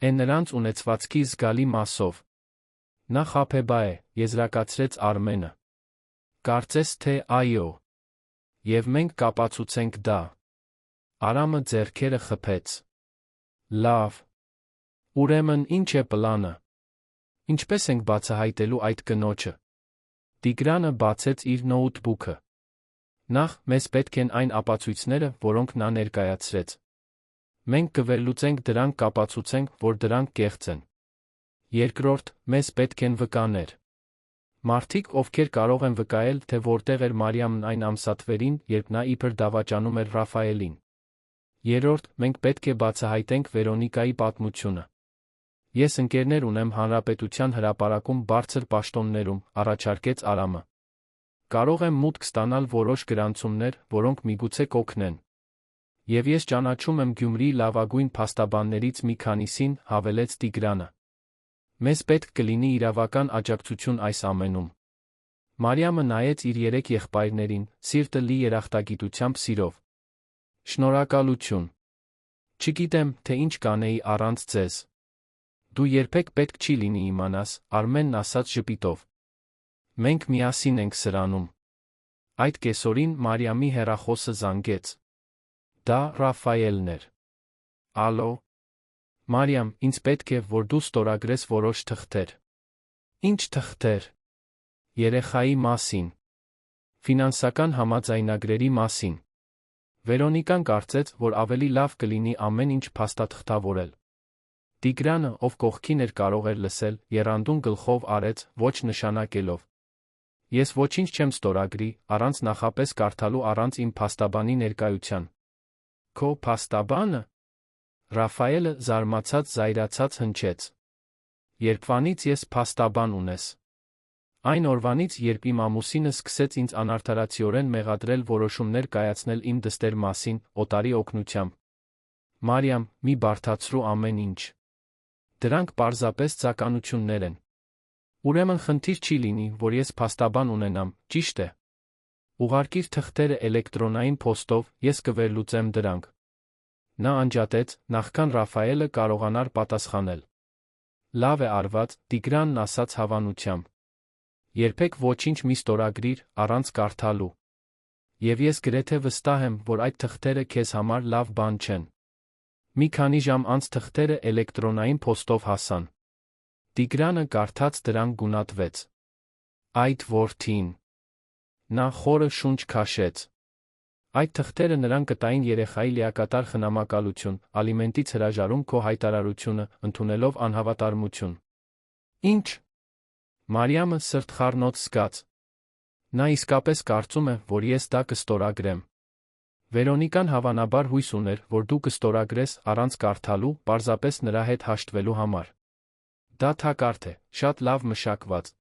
է նրանց ունեցվածքի զգալի մասով։ Նա խաբեբա է, եզրակացրեց Արմենը։ Կարծես թե այո։ Եվ մենք կապացուցենք դա։ Արամը ձեռքերը խփեց։ Լավ։ Ուրեմն ինչ է պլանը։ Ինչպես ենք բացահայտելու այդ կնոջը։ Տիգրանը բացեց իր նոութբուքը։ Նախ, մեզ պետք են այն ապացույցները, որոնք նա ներկայացրեց։ Մենք կվերլուծենք դրանք, կապացուցենք, որ դրանք կեղծ են։ Երկրորդ, մեզ պետք են վկաներ։ Մարդիկ, ովքեր կարող են վկայել, թե որտեղ էր Մարիամն այն ամսաթվերին, երբ նա իբր դավաճանում էր Ռաֆայելին։ Երրորդ, մենք պետք է բացահայտենք Վերոնիկայի պատմությունը։ Ես ընկերներ ունեմ Հանրապետության հրապարակում բարձր պաշտոններում, առաջարկեց Արամը։ Կարող եմ մուտք ստանալ որոշ գրանցումներ, որոնք միգուցե կօգնեն։ Եվ ես ճանաչում եմ Գյումրիի լավագույն փաստաբաններից մի քանիսին, հավելեց Տիգրանը։ Մեզ պետք կլինի իրավական աջակցություն այս ամենում։ Մարիամը նայեց իր 3 եղբայրներին, սիրտը լի երախտագիտությամբ սիրով։ Շնորհակալություն։ Չգիտեմ, թե ինչ կանեի առանց ձեզ։ Դու երբեք պետք չի լինի իմանաս, Արմենն ասաց ժպիտով։ Մենք միասին ենք սրանում։ Այդ կեսօրին Մարիամի հեռախոսը զանգեց։ Դա Ռաֆայելն էր։ Ալո։ Մարիամ, ինձ պետք է, որ դու ստորագրես որոշ թղթեր։ Ինչ թղթեր։ Երեխայի մասին։ Ֆինանսական համաձայնագրերի մասին։ Վերոնիկան կարծեց, որ ավելի լավ կլինի ամեն ինչ փաստաթղթավորել։ Տիգրանը, ով կողքին էր կարող էր լսել, եռանդուն գլխով արեց, ոչ նշանակելով։ Ես ոչինչ չեմ ստորագրի, առանց նախապես կարդալու, առանց իմ փաստաբանի ներկայության։ Քո փաստաբանը։ Ռաֆայելը զարմացած զայրացած հնչեց։ Երբվանից ես փաստաբան ունես։ Այն օրվանից, երբ իմ ամուսինը սկսեց ինձ անարդարացիորեն մեղադրել որոշումներ կայացնել իմ դստեր մասին, օտարի օգնությամբ։ Մարիամ, մի բարդացրու ամեն ինչ։ Դրանք պարզապես ծականություններ են։ Ուրեմն խնդիր չի լինի, որ ես փաստաբան ունենամ, ճիշտ է։ Ուղարկիր թղթերը էլեկտրոնային փոստով, ես կվերլուծեմ դրանք։ Նա անջատեց, նախքան Ռաֆայելը կարողանար պատասխանել։ Լավ է արված, Տիգրանն ասաց հավանությամբ։ Երբեք ոչինչ մի ստորագրիր, առանց կարդալու։ Եվ ես գրեթե վստահ եմ, որ այդ թղթերը քեզ համար լավ բան չեն։ Մի քանի ժամ անց թղթերը էլեկտրոնային փոստով հասան։ Տիգրանը կարդաց դրանք գունատվեց։ Այդ որդին։ Նա խորը շունչ քաշեց։ Այդ թղթերը նրան կտային երեխայի լիակատար խնամակալություն, ալիմենտից հրաժարում քո հայտարարությունը, ընդունելով անհավատարմություն։ Ինչ։ Մարիամը սրտխառնոց զգաց։ Նա իսկապես կարծում է, որ ես դա կստորագրեմ։ Վերոնիկան հավանաբար հույս ուներ, որ դու կստորագրես առանց կարդալու, պարզապես նրա հետ հաշտվելու համար։ Դա թակարդ է, շատ լավ մշակված։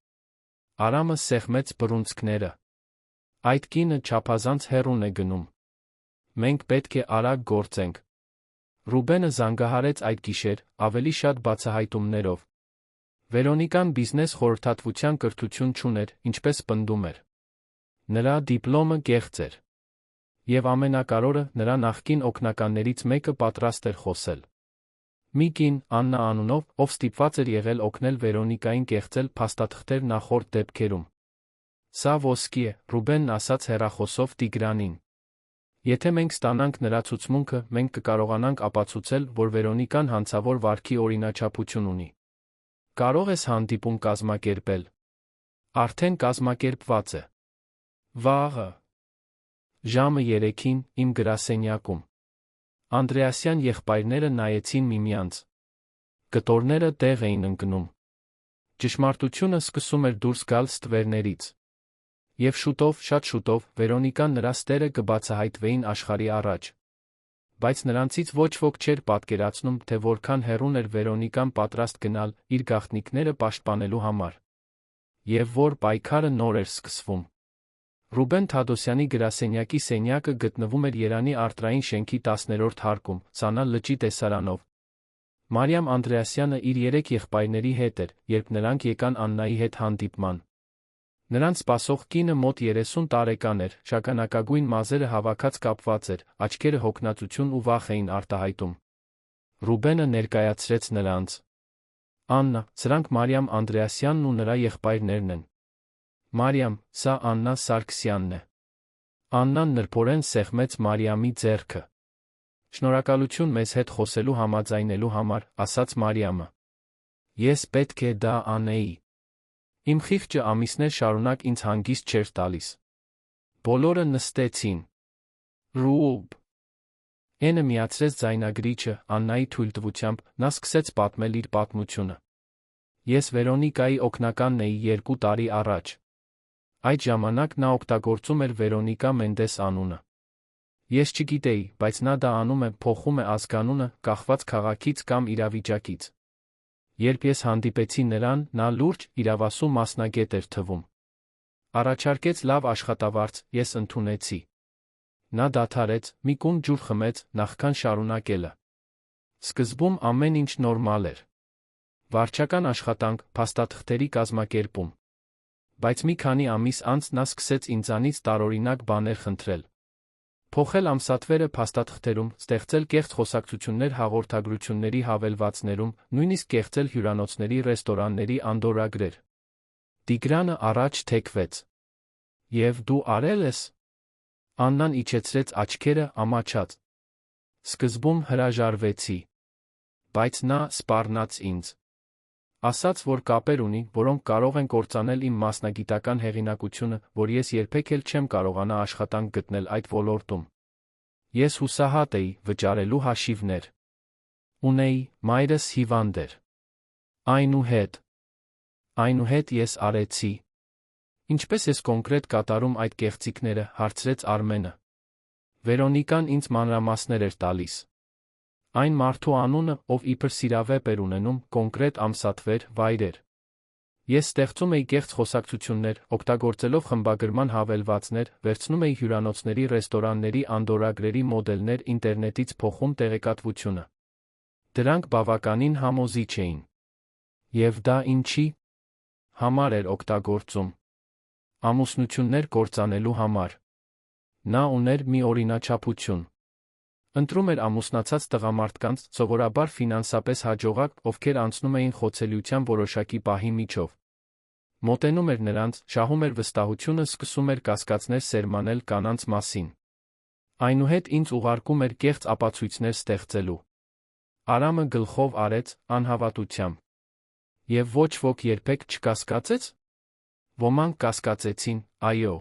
Արամը սեղմեց բռունցքները։ Այդ կինը չափազանց հեռուն է գնում։ Մենք պետք է արագ գործենք։ Ռուբենը զանգահարեց այդ գիշեր, ավելի շատ բացահայտումներով։ Վերոնիկան բիզնես խորհրդատվության կրթություն չուներ, ինչպես պնդում էր։ Նրա դիպլոմը կեղծ էր։ Եվ ամենակարևորը, նրա նախկին օգնականներից մեկը պատրաստ էր խոսել։ Մի կին, Աննա անունով, ով ստիպված էր եղել օգնել Վերոնիկային կեղծել փաստաթղթեր նախորդ դեպքերում։ Սա ոսկի է, Ռուբենն ասաց հեռախոսով Տիգրանին։ Եթե մենք ստանանք նրա ցուցմունքը, մենք կկարողանանք ապացուցել, որ Վերոնիկան հանցավոր վարքի օրինաչափություն ունի։ Կարող ես հանդիպում կազմակերպել։ Արդեն կազմակերպված է։ Վաղը։ Ժամը 3-ին, իմ գրասենյակում։ Անդրեասյան եղբայրները նայեցին միմյանց։ Կտորները տեղ էին ընկնում։ Ճշմարտությունը սկսում էր դուրս գալ ստվերներից։ Եվ շուտով, շատ շուտով, Վերոնիկան նրա ստերը կբացահայտվեին աշխարհի առաջ։ Բայց նրանցից ոչ ոք չէր պատկերացնում, թե որքան հեռուն էր Վերոնիկան պատրաստ գնալ իր գաղտնիքները պաշտպանելու համար։ Եվ որ պայքարը նոր էր սկսվում։ Ռուբեն Թադոսյանի գրասենյակի սենյակը գտնվում էր Երանի արտրային շենքի 10-րդ հարկում, Սանա լճի տեսարանով։ Մարիամ Անդրեասյանը իր 3 եղբայրների հետ էր, երբ նրանք եկան Աննայի հետ հանդիպման։ Նրանց սպասող կինը մոտ 30 տարեկան էր, շագանակագույն մազերը հավաքած կապված էր, աչքերը հոգնածություն ու վախ էին արտահայտում։ Ռուբենը ներկայացրեց նրանց։ Աննա, սրանք Մարիամ Անդրեասյանն ու նրա եղբայրներն են։ Մարիամ, սա Աննա Սարգսյանն է։ Աննան նրբորեն սեղմեց Մարիամի ձեռքը։ Շնորհակալություն մեզ հետ խոսելու համաձայնելու համար, ասաց Մարիամը։ Ես պետք է դա անեի։ Իմ խիղճը ամիսներ շարունակ ինձ հանգիստ չէր տալիս։ Բոլորը նստեցին։ Ռուբ Էնը միացրեց ձայնագրիչը, Աննայի թույլտվությամբ, նա սկսեց պատմել իր պատմությունը։ Ես Վերոնիկայի օգնականն էի 2 տարի առաջ։ Այդ ժամանակ նա օգտագործում էր Վերոնիկա Մենդես անունը։ Ես չգիտեի, բայց նա դա անում է, փոխում է ազգանունը, կախված քաղաքից կամ իրավիճակից։ Երբ ես հանդիպեցի նրան, նա լուրջ, իրավասու մասնագետ էր թվում։ Առաջարկեց լավ աշխատավարձ, ես ընդունեցի։ Նա դադարեց, մի կում ջուր խմեց, նախքան շարունակելը։ Սկզբում ամեն ինչ նորմալ էր։ Վարչական աշխատանք, փաստաթղթերի կազմակերպում։ Բայց մի քանի ամիս անց նա սկսեց ինձանից տարօրինակ բաներ խնդրել։ Փոխել ամսաթվերը փաստաթղթերում, ստեղծել կեղծ խոսակցություններ հաղորդագրությունների հավելվածներում, նույնիսկ կեղծել հյուրանոցների ռեստորանների անդորրագրեր։ Տիգրանը առաջ թեքվեց։ Եվ դու արել ես։ Աննան իջեցրեց աչքերը, ամաչած։ Սկզբում հրաժարվեցի։ Բայց նա սպառնաց ինձ։ Ասաց, որ կապեր ունի, որոնք կարող են կործանել իմ մասնագիտական հեղինակությունը, որ ես երբեք էլ չեմ կարողանա աշխատանք գտնել այդ ոլորտում։ Ես հուսահատ էի, վճարելու հաշիվներ ունեի, մայրս հիվանդ էր։ Այնուհետ ես արեցի։ Ինչպես ես կոնկրետ կատարում այդ կեղծիքները, հարցրեց Արմենը։ Վերոնիկան ինձ մանրամասներ էր տալիս։ Այն մարդու անունը, ով իբր սիրավեպ էր ունենում, կոնկրետ ամսաթվեր, վայրեր։ Ես ստեղծում էի կեղծ խոսակցություններ, օգտագործելով խմբագրման հավելվածներ, վերցնում էի հյուրանոցների ռեստորանների անդորրագրերի մոդելներ ինտերնետից փոխում տեղեկատվությունը։ Դրանք բավականին համոզիչ էին։ Եվ դա ինչի համար էր օգտագործում։ Ամուսնություններ կործանելու համար։ Նա ուներ մի օրինաչափություն։ Ընտրում էր ամուսնացած տղամարդկանց, սովորաբար ֆինանսապես հաջողակ, ովքեր անցնում էին խոցելիության որոշակի պահի միջով։ Մոտենում էր նրանց, շահում էր վստահությունը, սկսում էր կասկածներ սերմանել կանանց մասին։ Այնուհետ ինձ ուղարկում էր կեղծ ապացույցներ ստեղծելու։ Արամը գլխով արեց, անհավատությամբ։ Եվ ոչ ոք երբեք չկասկածեց։ Ոմանք կասկածեցին, այո։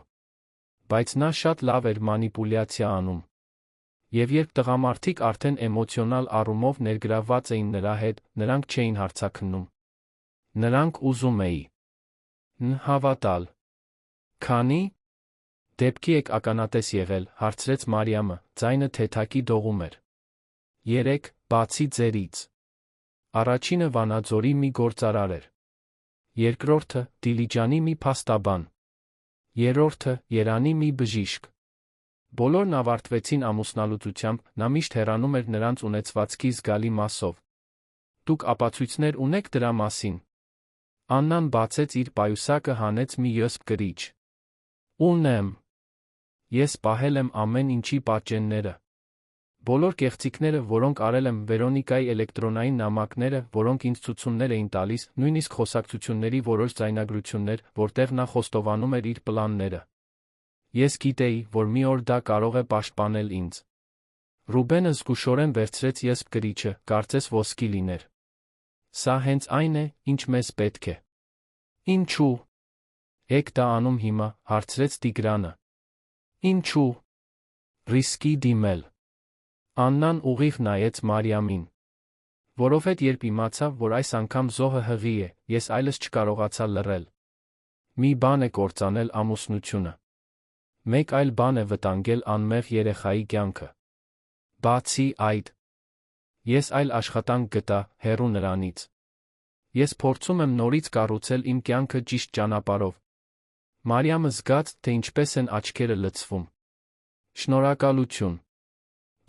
Բայց նա շատ լավ էր մանիպուլյացիա անում։ Եվ երբ տղամարդիկ արդեն էմոցիոնալ առումով ներգրավված էին նրա հետ, նրանք չէին հարցաքննում։ Նրանք ուզում էին հավատալ։ Քանի դեպքի եք ականատես եղել, հարցրեց Մարիամը, ձայնը թեթակի դողում էր։ 3, բացի ձերից։ Առաջինը Վանաձորի մի գործարար էր։ երկրորդը Դիլիջանի մի փաստաբան, երրորդը Երանի մի բժիշկ։ Բոլորն ավարտվեցին ամուսնալուծությամբ, նա միշտ հեռանում էր նրանց ունեցվածքի զգալի մասով։ Դուք ապացույցներ ունեք դրա մասին։ Աննան բացեց իր պայուսակը, հանեց մի յոսպ կրիչ։ Ունեմ։ Ես պահել եմ ամեն ինչի պատճենները։ Բոլոր կեղծիքները, որոնք արել եմ, Վերոնիկայի էլեկտրոնային նամակները, որոնք ինձ ցուցումներ էին տալիս, նույնիսկ խոսակցությունների որոշ ձայնագրություններ, որտեղ նա խոստովանում էր իր պլանները։ Ես գիտեի, որ մի օր դա կարող է պաշտպանել ինձ։ Ռուբենը զգուշորեն վերցրեց յոսպ կրիչը, կարծես ոսկի լիներ։ Սա հենց այն է, ինչ մեզ պետք է։ Ինչու՞։ Եք դա անում հիմա, հարցրեց Տիգրանը։ Ինչու՞։ Ռիսկի դիմել։ Աննան ուղիղ նայեց Մարիամին։ Որովհետև երբ իմացա, որ այս անգամ զոհը հղի է, ես այլս չկարողացա լռել։ Մի բան է կործանել ամուսնությունը։ Մեկ այլ բան է վտանգել անմեղ երեխայի կյանքը։ Բացի այդ, ես այլ աշխատանք գտա, հեռու նրանից։ Ես փորձում եմ նորից կառուցել իմ կյանքը ճիշտ ճանապարհով։ Մարիամը զգաց, թե ինչպես են աչքերը լցվում։ Շնորհակալություն։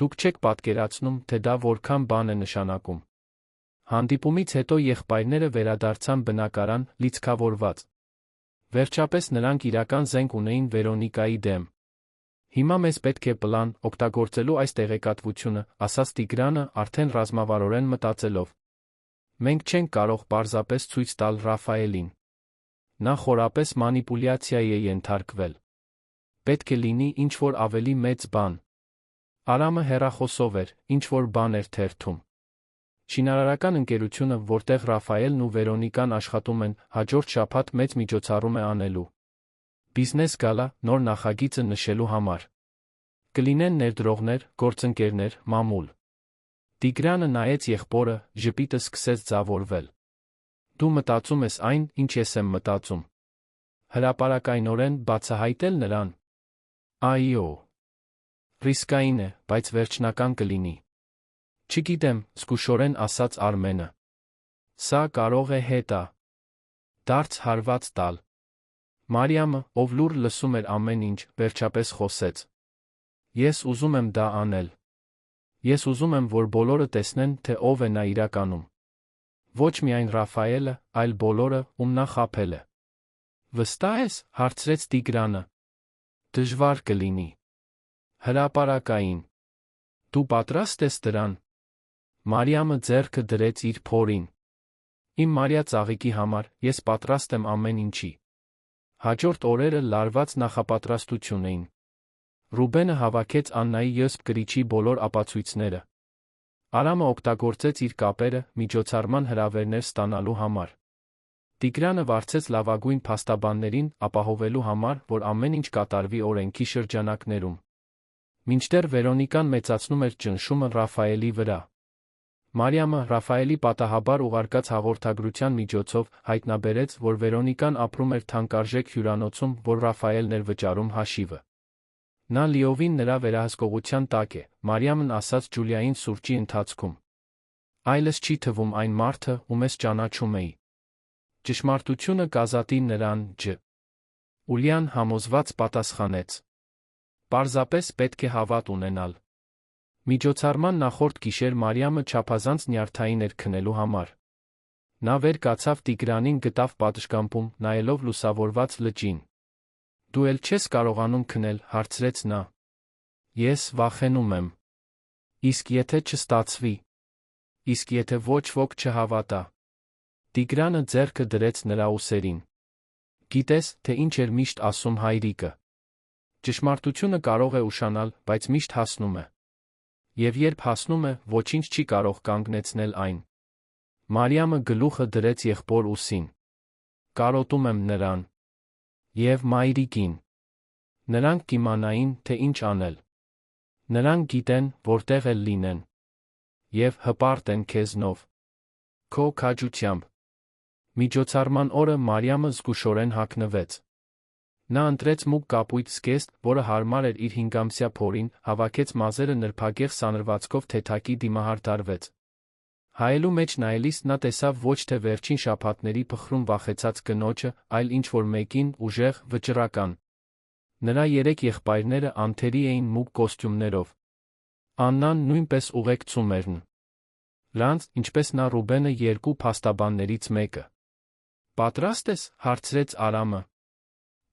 Դուք չեք պատկերացնում, թե դա որքան բան է նշանակում։ Հանդիպումից հետո եղբայրները վերադարձան բնակարան, լիցքավորված։ Վերջապես նրանք իրական զենք ունեին Վերոնիկայի դեմ։ Հիմա մեզ պետք է պլան, օգտագործելու այս տեղեկատվությունը, ասաց Տիգրանը, արդեն ռազմավարորեն մտածելով։ Մենք չենք կարող պարզապես ցույց տալ Ռաֆայելին։ Նա խորապես մանիպուլյացիայի է ենթարկվել։ Պետք է լինի ինչ-որ ավելի մեծ բան։ Արամը հեռախոսով էր, ինչ-որ բան էր թերթում։ Շինարարական ընկերությունը, որտեղ Ռաֆայելն ու Վերոնիկան աշխատում են, հաջորդ շաբաթ մեծ միջոցառում է անելու։ Բիզնես գալա, նոր նախագիծը նշելու համար։ Կլինեն ներդրողներ, գործընկերներ, մամուլ։ Տիգրանը նայեց եղբորը, ժպիտը սկսեց ձավորվել։ Դու մտածում ես այն, ինչ ես եմ մտածում։ Հրապարակայնորեն բացահայտել նրան։ Այո։ Ռիսկային է, բայց վերջնական կլինի։ Չգիտեմ, զգուշորեն ասաց Արմենը։ Սա կարող է հետա դարձ հարված տալ։ Մարիամը, ով լուռ լսում էր ամեն ինչ, վերջապես խոսեց։ Ես ուզում եմ դա անել։ Ես ուզում եմ, որ բոլորը տեսնեն, թե ով է նա իրականում։ Ոչ միայն Ռաֆայելը, այլ բոլորը, ում նա խաբել է։ Վստահ ես, հարցրեց Տիգրանը։ Դժվար կլինի։ Հրապարակային։ Դու պատրաստ ես դրան։ Մարիամը ձեռքը դրեց իր փորին։ Իմ Մարիա ծաղիկի համար ես պատրաստ եմ ամեն ինչի։ Հաջորդ օրերը լարված նախապատրաստություն էին։ Ռուբենը հավաքեց Աննայի յոսպ կրիչի բոլոր ապացույցները։ Արամը օգտագործեց իր կապերը միջոցառման հրավերներ ստանալու համար։ Տիգրանը վարձեց լավագույն փաստաբաններին, ապահովելու համար, որ ամեն ինչ կատարվի օրենքի շրջանակներում։ Մինչդեռ Վերոնիկան մեծացնում էր ճնշումը Ռաֆայելի վրա։ Մարիամը Ռաֆայելի պատահաբար ուղարկած հաղորդագրության միջոցով հայտնաբերեց, որ Վերոնիկան ապրում էր թանկարժեք հյուրանոցում, որ Ռաֆայելն էր վճարում հաշիվը։ Նա լիովին նրա վերահսկողության տակ է, Մարիամն ասաց Ջուլիային սուրճի ընթացքում։ Այլս չի թվում այն մարդը, ում ես ճանաչում էի։ Ճշմարտությունը կազատի նրան, ջ. Ուլիան համոզված պատասխանեց։ Պարզապես պետք է հավատ ունենալ։ Միջոցառման նախորդ գիշեր Մարիամը չափազանց նյարդային էր քնելու համար։ Նա վեր կացավ Տիգրանին, գտավ պատշգամբում, նայելով լուսավորված լճին։ Դու էլ չես կարողանում քնել, հարցրեց նա։ Ես վախենում եմ։ Իսկ եթե չստացվի։ Իսկ եթե ոչ ոք չհավատա։ Տիգրանը ձեռքը դրեց նրա ուսերին։ Գիտես, թե ինչ էր միշտ ասում հայրիկը։ Ճշմարտությունը կարող է ուշանալ, բայց միշտ հասնում է։ Եվ երբ հասնում է, ոչինչ չի կարող կանգնեցնել այն։ Մարիամը գլուխը դրեց եղբոր ուսին։ Կարոտում եմ նրան։ Եվ մայրիկին։ Նրանք կիմանային, թե ինչ անել։ Նրանք գիտեն, որտեղ էլ լինեն։ Եվ հպարտ են քեզնով։ Քո քաջությամբ։ Միջոցառման օրը Մարիամը զգուշորեն հագնվեց։ Նա ընտրեց մուգ կապույտ զգեստ, որը հարմար էր իր 5-ամսյա փորին, հավաքեց մազերը նրբագեղ սանրվածքով թեթակի դիմահար տարվեց։ Հայելու մեջ նայելիս նա տեսավ ոչ թե վերջին շաբաթների փխրուն վախեցած կնոջը, այլ ինչ-որ մեկին ուժեղ, վճռական։ Նրա 3 եղբայրները անթերի էին մուգ կոստյումներով։ Աննան նույնպես ուղեկցում էր նրանց, ինչպես նա Ռուբենը 2 փաստաբաններից մեկը։ «Պատրաստ ես» հարցրեց Արամը։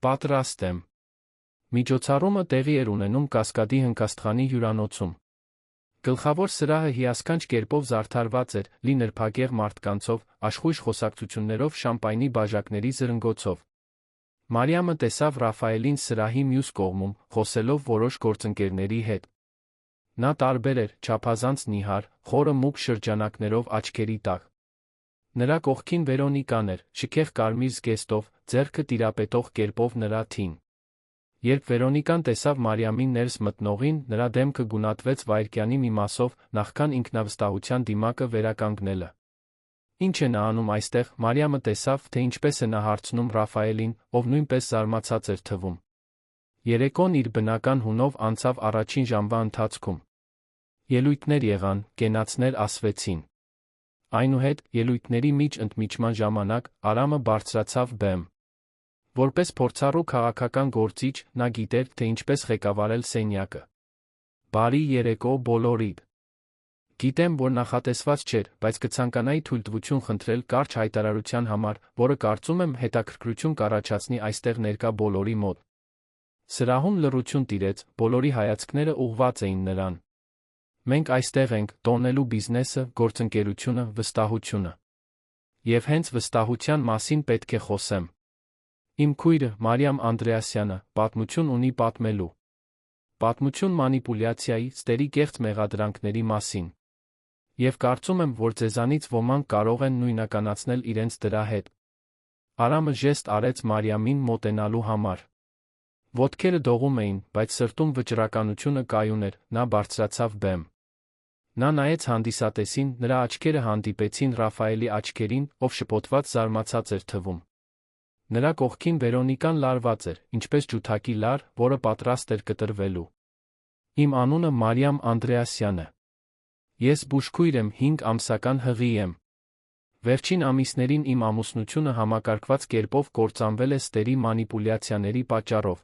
«Պատրաստ եմ»։ Միջոցառումը տեղի էր ունենում Կասկադի հնքաստղանի հյուրանոցում։ Գլխավոր սրահը հիասքանչ կերպով զարդարված էր, լի նրբագեղ մարդկանցով, աշխույժ խոսակցություններով, շամպայնի բաժակների զրնգոցով։ Մարիամը տեսավ Ռաֆայելին սրահի մյուս կողմում, խոսելով որոշ գործընկերների հետ։ Նա տարբեր էր, չափազանց նիհար, խորը մուգ շրջանակներով աչքերի տակ։ Նրա կողքին Վերոնիկան էր, շքեղ կարմիր զգեստով, ձեռքը տիրապետող կերպով նրա թին։ Երբ Վերոնիկան տեսավ Մարիամին ներս մտնողին, նրա դեմքը գունատվեց վայրկյանի մի մասով, նախքան ինքնավստահության դիմակը վերականգնելը։ Ինչ է նա անում այստեղ, Մարիամը տեսավ, թե ինչպես է նա հարցնում Ռաֆայելին, ով նույնպես զարմացած էր թվում։ Երեկոն իր բնական հունով անցավ առաջին ժամվա ընթացքում։ Ելույթներ եղան, կենացներ ասվեցին։ Այնուհետ, ելույթների միջ ընդմիջման ժամանակ, Արամը բարձրացավ բեմ։ Որպես փորձառու քաղաքական գործիչ, նա գիտեր, թե ինչպես ղեկավարել սենյակը։ Բարի երեկո բոլորիդ։ Գիտեմ, որ նախատեսված չէր, բայց կցանկանայի թույլտվություն խնդրել կարճ հայտարարության համար, որը կարծում եմ հետաքրքրություն կառաջացնի այստեղ ներկա բոլորի մոտ։ Սրահում լռություն տիրեց, բոլորի հայացքները ուղղված էին նրան։ Մենք այստեղ ենք, տոնելու բիզնեսը, գործընկերությունը, վստահությունը։ Եվ հենց վստահության մասին պետք է խոսեմ։ Իմ քույրը, Մարիամ Անդրեասյանը, պատմություն ունի պատմելու։ Պատմություն մանիպուլյացիայի, ստերի կեղծ մեղադրանքների մասին։ Եվ կարծում եմ, որ ձեզանից ոմանք կարող են նույնականացնել իրենց դրա հետ։ Արամը ժեստ արեց Մարիամին մոտենալու համար։ Ոտքերը դողում էին, բայց սրտում վճռականությունը կայուն էր, նա բարձրացավ բեմ։ Նա նայեց հանդիսատեսին, նրա աչքերը հանդիպեցին Ռաֆայելի աչքերին, ով շփոթված զարմացած էր թվում։ Նրա կողքին Վերոնիկան լարված էր, ինչպես ջութակի լար, որը պատրաստ էր կտրվելու։ Իմ անունը Մարիամ Անդրեասյան է։ Ես բուժքույր եմ, 5 ամսական հղի եմ։ Վերջին ամիսներին իմ ամուսնությունը համակարգված կերպով կործանվել է ստերի մանիպուլյացիաների պատճառով։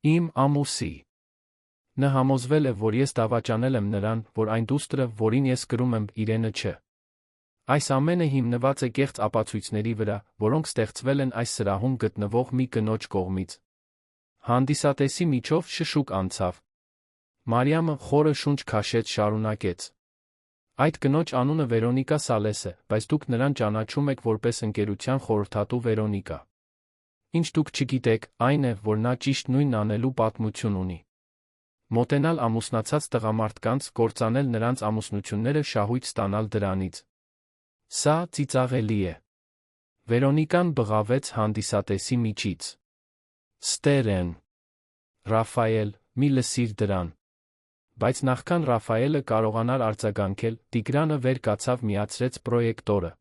Իմ ամուսի Նա համոզվել է, որ ես դավաճանել եմ նրան, որ այն դուստրը, որին ես կրում եմ, իրենը չէ։ Այս ամենը հիմնված է կեղծ ապացույցների վրա, որոնք ստեղծվել են այս սրահում գտնվող մի կնոջ կողմից։ Հանդիսատեսի միջով շշուկ անցավ։ Մարիամը խորը շունչ քաշեց, շարունակեց. Այդ կնոջ անունը Վերոնիկա Սալես է, բայց դուք նրան ճանաչում եք որպես ընկերության խորհրդատու Վերոնիկա։ Ինչ դուք չգիտեք, այն է, որ նա ճիշտ նույնն անելու պատմություն ունի։ Մոտենալ ամուսնացած տղամարդկանց, կործանել նրանց ամուսնությունները, շահույթ ստանալ դրանից։ Սա ծիծաղելի է։ Վերոնիկան բղավեց հանդիսատեսի միջից. Ստերեն։ Ռաֆայել, մի լսիր դրան։ Բայց նախքան Ռաֆայելը կարողանար արձագանքել, Տիգրանը վեր կացավ, միացրեց պրոյեկտորը։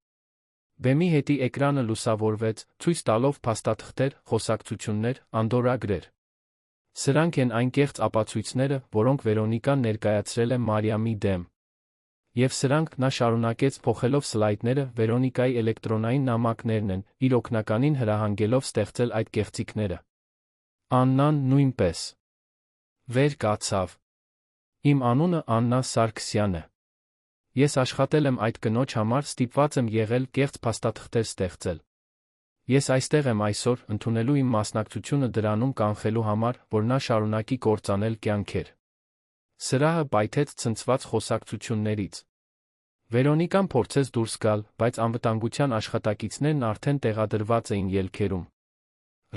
Բեմի հետի էկրանը լուսավորվեց, ցույց տալով փաստաթղթեր, խոսակցություններ, անդորրագրեր։ Սրանք են այն կեղծ ապացույցները, որոնք Վերոնիկան ներկայացրել է Մարիամի դեմ։ Եվ սրանք, նա շարունակեց, փոխելով սլայդները, Վերոնիկայի էլեկտրոնային նամակներն են, իր օգնականին հրահանգելով ստեղծել այդ կեղծիքները։ Աննան նույնպես վեր կացավ։ Իմ անունը Աննա Սարգսյան է։ Ես աշխատել եմ այդ կնոջ համար, ստիպված եմ եղել կեղծ փաստաթղթեր ստեղծել։ Ես այստեղ եմ այսօր, ընդունելու իմ մասնակցությունը դրանում կանխելու համար, որ նա շարունակի կործանել կյանքեր։ Սրահը պայթեց ցնցված խոսակցություններից։ Վերոնիկան փորձեց դուրս գալ, բայց անվտանգության աշխատակիցներն արդեն տեղադրված էին ելքերում։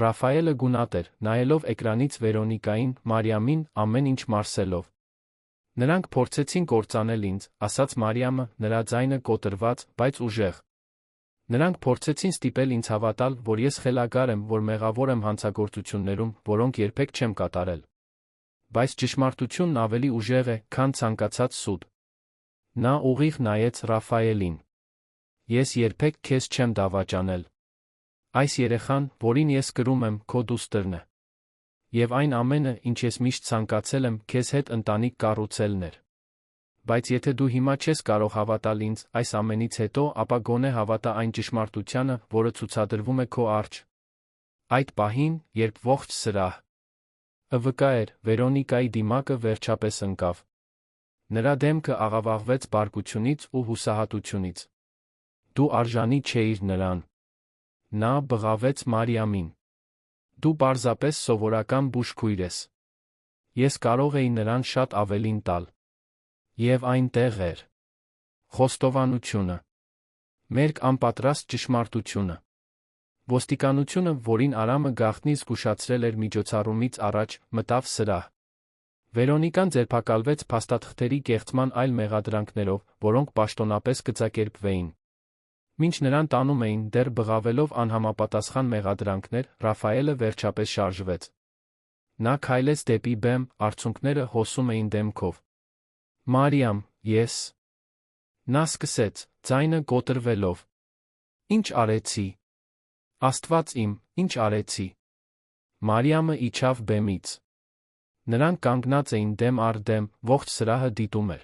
Ռաֆայելը գունատ էր, նայելով էկրանից Վերոնիկային, Մարիամին, ամեն ինչ մարսելով։ Նրանք փորձեցին կործանել ինձ, ասաց Մարիամը, նրա ձայնը կոտրված, բայց ուժեղ։ Նրանք փորձեցին ստիպել ինձ հավատալ, որ ես խելագար եմ, որ մեղավոր եմ հանցագործություններում, որոնք երբեք չեմ կատարել։ Բայց ճշմարտությունն ավելի ուժեղ է, քան ցանկացած սուտ։ Նա ուղիղ նայեց Ռաֆայելին։ Ես երբեք քեզ չեմ դավաճանել։ Այս երեխան, որին ես կրում եմ, քո դուստրն է։ Եվ այն ամենը, ինչ ես միշտ ցանկացել եմ, քեզ հետ ընտանիք կառուցելն էր։ Բայց եթե դու հիմա չես կարող հավատալ ինձ այս ամենից հետո, ապա գոնե հավատա այն ճշմարտությանը, որը ցուցադրվում է քո առջ։ Այդ պահին, երբ ողջ սրահ վկա էր, Վերոնիկայի դիմակը վերջապես ընկավ։ Նրա դեմքը աղավաղվեց բարկությունից ու հուսահատությունից։ Դու արժանի չէիր նրան։ Նա բղավեց Մարիամին։ Դու պարզապես սովորական բուժքույր ես։ Ես կարող էի նրան շատ ավելին տալ։ Եվ այնտեղ էր խոստովանությունը, մերկ անպատրաստ ճշմարտությունը։ Ոստիկանությունը, որին Արամը գաղտնի զգուշացրել էր միջոցառումից առաջ, մտավ սրահ։ Վերոնիկան ձերբակալվեց փաստաթղթերի կեղծման այլ մեղադրանքներով, որոնք պաշտոնապես կծակերպվեին։ Մինչ նրան տանում էին, դեռ բղավելով անհամապատասխան մեղադրանքներ, Ռաֆայելը վերջապես շարժվեց։ Նա քայլեց դեպի բեմ, արցունքները հոսում էին դեմքով։ Մարիամ, ես… Նա սկսեց, ձայնը կոտրվելով։ Ինչ արեցի… Աստված իմ, ինչ արեցի… Մարիամը իջավ բեմից։ Նրանք կանգնած էին դեմ առ դեմ, ողջ սրահը դիտում էր։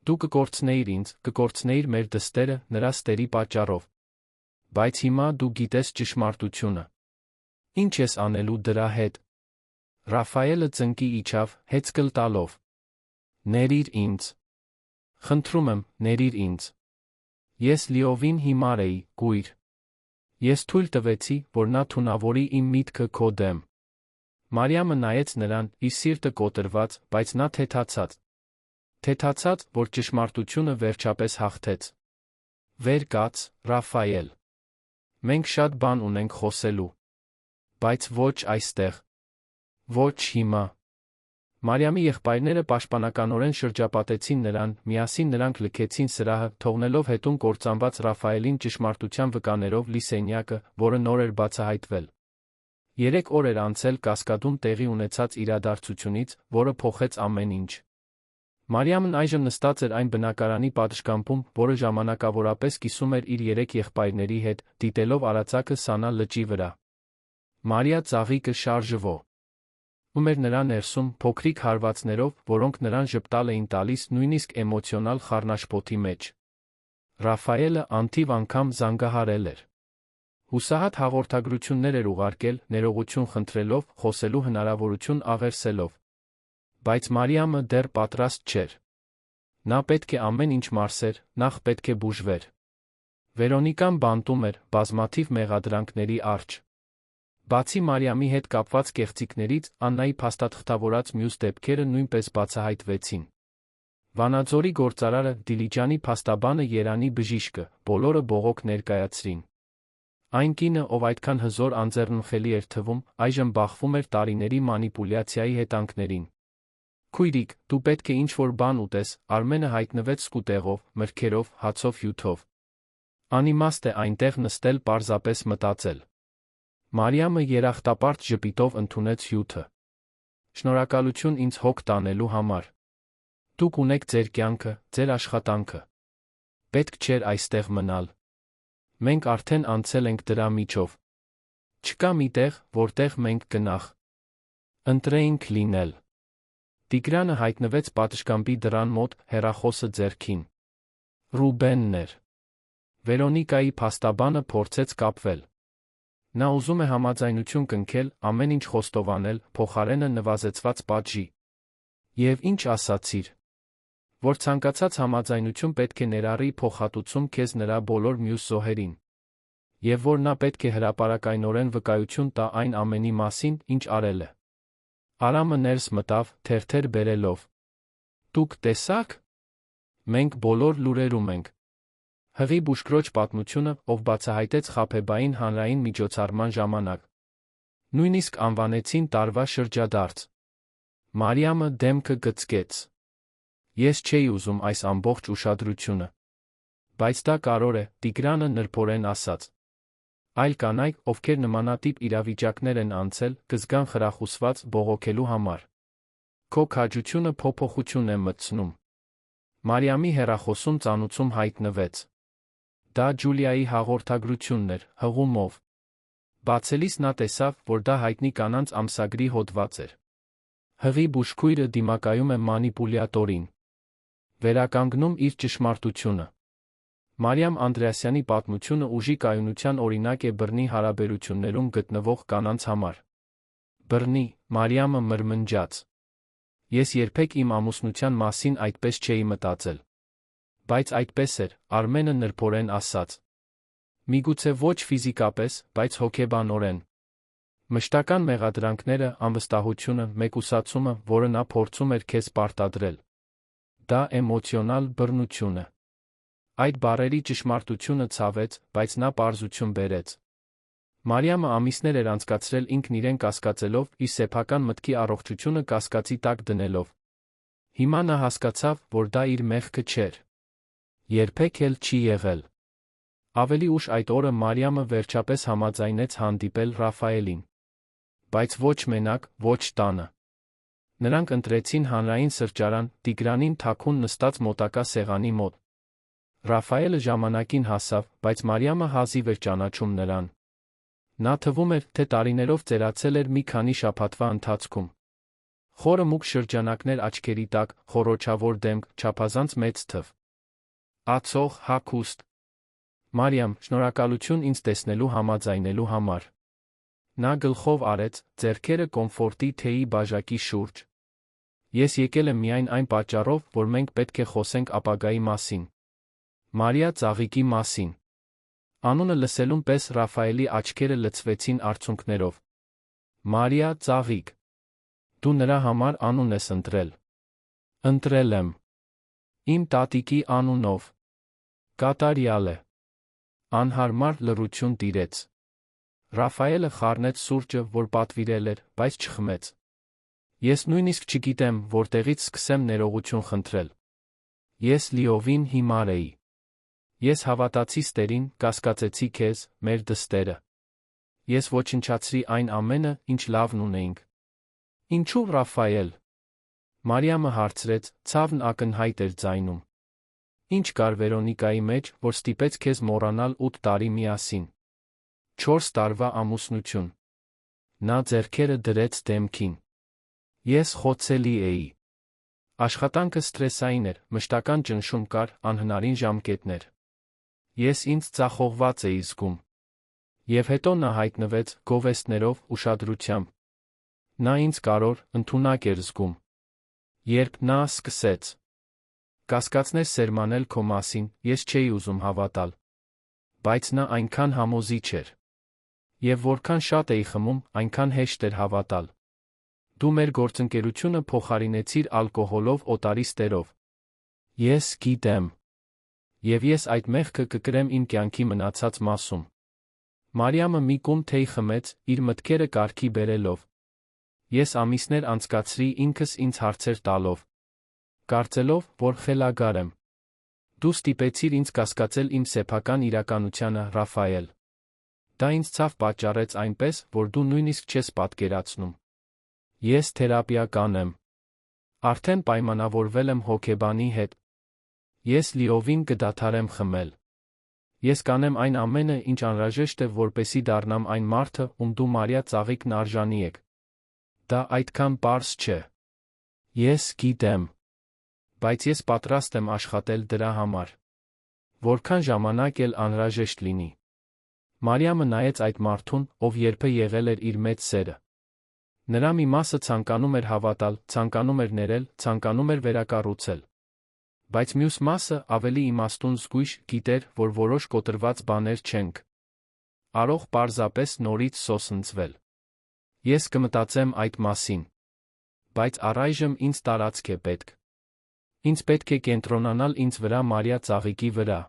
Դու կկորցնեիր ինձ, կկորցնեիր մեր դստերը նրա ստերի պատճառով։ Բայց հիմա դու գիտես ճշմարտությունը։ Ինչ ես անելու դրա հետ։ Ռաֆայելը ծնկի իջավ, հեծկլ տալով։ Ներիր ինձ։ Խնդրում եմ, ներիր ինձ։ Ես լիովին հիմար էի, կույր։ Ես թույլ տվեցի, որ նա թունավորի իմ միտքը քո դեմ։ Մարիամը նայեց նրան, իր սիրտը կոտրված, բայց նա թեթացած։ Թեթացած, որ ճշմարտությունը վերջապես հաղթեց։ Վեր կաց, Ռաֆայել։ Մենք շատ բան ունենք խոսելու։ Բայց ոչ այստեղ։ Ոչ հիմա։ Մարիամի եղբայրները պաշտպանականորեն շրջապատեցին նրան, միասին նրանք լքեցին սրահը, թողնելով հետուն կործանված Ռաֆայելին ճշմարտության վկաներով լի սենյակը, որը նոր էր բացահայտվել։ 3 օր էր անցել Կասկադում տեղի ունեցած իրադարձությունից, որը փոխեց ամեն ինչ։ Մարիամն այժմ նստած էր այն բնակարանի պատշգամբում, որը ժամանակավորապես կիսում էր իր 3 եղբայրների հետ, դիտելով արձակը Սանա լճի վրա։ Մարիա ծաղիկը շարժվո։ Ում էր նրա ներսում, փոքրիկ հարվածներով, որոնք նրան ժպտալ էին տալիս նույնիսկ էմոցիոնալ խառնաշփոթի մեջ։ Ռաֆայելը անթիվ անգամ զանգահարել էր։ Հուսահատ հաղորդագրություններ էր ուղարկել, ներողություն խնդրելով, խոսելու հնարավորություն աղերսելով։ Բայց Մարիամը դեռ պատրաստ չէր։ Նա պետք է ամեն ինչ մարսեր, նախ պետք է բուժվեր։ Վերոնիկան բանտում էր, բազմաթիվ մեղադրանքների առջ։ Բացի Մարիամի հետ կապված կեղծիքներից, Աննայի փաստաթղթավորած մյուս դեպքերը նույնպես բացահայտվեցին։ Վանաձորի գործարարը, Դիլիջանի փաստաբանը Երանի բժիշկը, բոլորը բողոք ներկայացրին։ Այն կինը, ով այդքան հզոր անձեռնմխելի էր թվում, այժմ բախվում էր տարիների մանիպուլյացիայի հետանքներին։ Քույրիկ, դու պետք է ինչ-որ բան ուտես, Արմենը հայտնվեց սկուտեղով, մրգերով, հացով հյութով։ Անիմաստ է այնտեղ նստել պարզապես մտածել։ Մարիամը երախտապարտ ժպիտով ընդունեց հյութը։ Շնորհակալություն ինձ հոգ տանելու համար։ Դուք ունեք ձեր կյանքը, ձեր աշխատանքը։ Պետք չէր այստեղ մնալ։ Մենք արդեն անցել ենք դրա միջով։ Չկա մի տեղ, որտեղ մենք գնախ ընտրեինք լինել։ Տիգրանը հայտնվեց պատշգամբի դռան մոտ, հեռախոսը ձեռքին։ Ռուբենն էր։ Վերոնիկայի փաստաբանը փորձեց կապվել։ Նա ուզում է համաձայնություն կնքել, ամեն ինչ խոստովանել, փոխարենը նվազեցված պատժի։ Եվ ինչ ասացիր։ Որ ցանկացած համաձայնություն պետք է ներառի փոխհատուցում քեզ նրա բոլոր մյուս զոհերին։ Եվ որ նա պետք է հրապարակայնորեն վկայություն տա այն ամենի մասին, ինչ արել է։ Արամը ներս մտավ, թերթեր բերելով։ Դուք տեսա՞ք։ Մենք բոլոր լուրերում ենք։ Հղի բուժքրոջ պատմությունը, ով բացահայտեց Խաբեբային հանրային միջոցառման ժամանակ։ Նույնիսկ անվանեցին տարվա շրջադարձ։ Մարիամը դեմքը գծկեց։ Ես չէի ուզում այս ամբողջ ուշադրությունը։ Բայց դա կարոր է, Տիգրանը նրբորեն ասաց։ Այլ կանայք, ովքեր նմանատիպ իրավիճակներ են անցել, կզգան խրախուսված բողոքելու համար։ Քո քաջությունը փոփոխություն է մտցնում։ Մարիամի հեռախոսում ծանուցում հայտնվեց։ Դա Ջուլիայի հաղորդագրությունն էր, հղումով։ Բացելիս նա տեսավ, որ դա հայտնի կանանց ամսագրի հոդված էր։ Հղի բուժքույրը դիմակայում է մանիպուլյատորին։ Վերականգնում իր ճշմարտությունը։ Մարիամ Անդրեասյանի պատմությունը ուժի կայունության օրինակ է բռնի հարաբերություններում գտնվող կանանց համար։ Բռնի, Մարիամը մրմնջաց. Ես երբեք իմ ամուսնության մասին այդպես չէի մտածել։ Բայց այդպես էր, Արմենը նրբորեն ասաց։ Միգուցե ոչ ֆիզիկապես, բայց հոգեբանորեն։ Մշտական մեղադրանքները, անվստահությունը, մեկուսացումը, որը նա փորձում էր քեզ պարտադրել։ Դա էմոցիոնալ բռնություն է։ Այդ բառերի ճշմարտությունը ցավեց, բայց նա պարզություն բերեց։ Մարիամը ամիսներ էր անցկացրել ինքն իրեն կասկածելով, իր սեփական մտքի առողջությունը կասկածի տակ դնելով։ Հիմա նա հասկացավ, որ դա իր մեղքը չէր։ Երբեք էլ չի եղել։ Ավելի ուշ այդ օրը Մարիամը վերջապես համաձայնեց հանդիպել Ռաֆայելին։ Բայց ոչ մենակ, ոչ տանը։ Նրանք ընտրեցին հանրային սրճարան, Տիգրանին թաքուն նստած մոտակա սեղանի մոտ։ Ռաֆայելը ժամանակին հասավ, բայց Մարիամը հազիվ էր ճանաչում նրան։ Նա թվում էր, թե տարիներով ծերացել էր մի քանի շաբաթվա ընթացքում։ Խորը մուգ շրջանակներ աչքերի տակ, խոռոչավոր դեմք, չափազանց մեծ թվ։ Ացող, հագուստ։ Մարիամ, շնորհակալություն ինձ տեսնելու համաձայնելու համար։ Նա գլխով արեց, ձեռքերը կոմֆորտի թեյի բաժակի շուրջ։ Ես եկել եմ միայն այն պատճառով, որ մենք պետք է խոսենք ապագայի մասին։ Մարիա ծաղիկի մասին։ Անունը լսելուն պես Ռաֆայելի աչքերը լցվեցին արցունքներով։ Մարիա ծաղիկ։ Դու նրա համար անուն ես ընտրել։ Ընտրել եմ։ Իմ տատիկի անունով։ Կատարյալ է։ Անհարմար լռություն տիրեց։ Ռաֆայելը խառնեց սուրճը, որ պատվիրել էր, բայց չխմեց։ Ես նույնիսկ չգիտեմ, որտեղից սկսեմ ներողություն խնդրել։ Ես լիովին հիմար էի։ Ես հավատացի ստերին, կասկածեցի քեզ, մեր դստերը։ Ես ոչնչացրի այն ամենը, ինչ լավն ունեինք։ Ինչու Ռաֆայել։ Մարիամը հարցրեց, ցավն ակնհայտ էր ձայնում։ Ինչ կար Վերոնիկայի մեջ, որ ստիպեց քեզ մոռանալ 8 տարի միասին։ 4 տարվա ամուսնություն։ Նա ձեռքերը դրեց դեմքին։ Ես խոցելի էի։ Աշխատանքը սթրեսային էր, մշտական ճնշում կար, անհնարին ժամկետներ։ Ես ինձ ծախողված էի զգում։ Եվ հետո նա հայտնվեց, գովեստներով, ուշադրությամբ։ Նա ինձ կարոր, ընդունակ էր զգում։ Երբ նա սկսեց կասկածներ սերմանել քո մասին, ես չէի ուզում հավատալ։ Բայց նա այնքան համոզիչ էր։ Եվ որքան շատ էի խմում, այնքան հեշտ էր հավատալ։ Դու մեր գործընկերությունը փոխարինեցիր ալկոհոլով, օտարի ստերով։ Ես գիտեմ։ Եվ ես այդ մեղքը կկրեմ իմ կյանքի մնացած մասում։ Մարիամը մի կում թեյ խմեց, իր մտքերը կարգի բերելով։ Ես ամիսներ անցկացրի ինքս ինձ հարցեր տալով։ Կարծելով, որ խելագար եմ։ Դու ստիպեցիր ինձ կասկածել իմ սեփական իրականությանը, Ռաֆայել։ Դա ինձ ցավ պատճառեց այնպես, որ դու նույնիսկ չես պատկերացնում։ Ես թերապիա կանեմ։ Արդեն պայմանավորվել եմ հոգեբանի հետ։ Ես լիովին կդադարեմ խմել։ Ես կանեմ այն ամենը, ինչ անհրաժեշտ է, որպեսզի դառնամ այն մարդը, ում դու Մարիա ծաղիկն արժանի եք։ Դա այդքան պարզ չէ։ Ես գիտեմ։ Բայց ես պատրաստ եմ աշխատել դրա համար։ Որքան ժամանակ էլ անհրաժեշտ լինի։ Մարիամը նայեց այդ մարդուն, ով երբե եղել էր իր մեծ սերը։ Նրա մի մասը ցանկանում էր հավատալ, ցանկանում էր ներել, ցանկանում էր վերակառուցել։ Բայց մյուս մասը, ավելի իմաստուն զգույշ, գիտեր, որ որոշ կոտրված բաներ չենք կարող պարզապես նորից սոսնձվել։ Ես կմտածեմ այդ մասին։ Բայց առայժմ ինձ տարածք է պետք։ Ինձ պետք է կենտրոնանալ ինձ վրա Մարիա ծաղիկի վրա։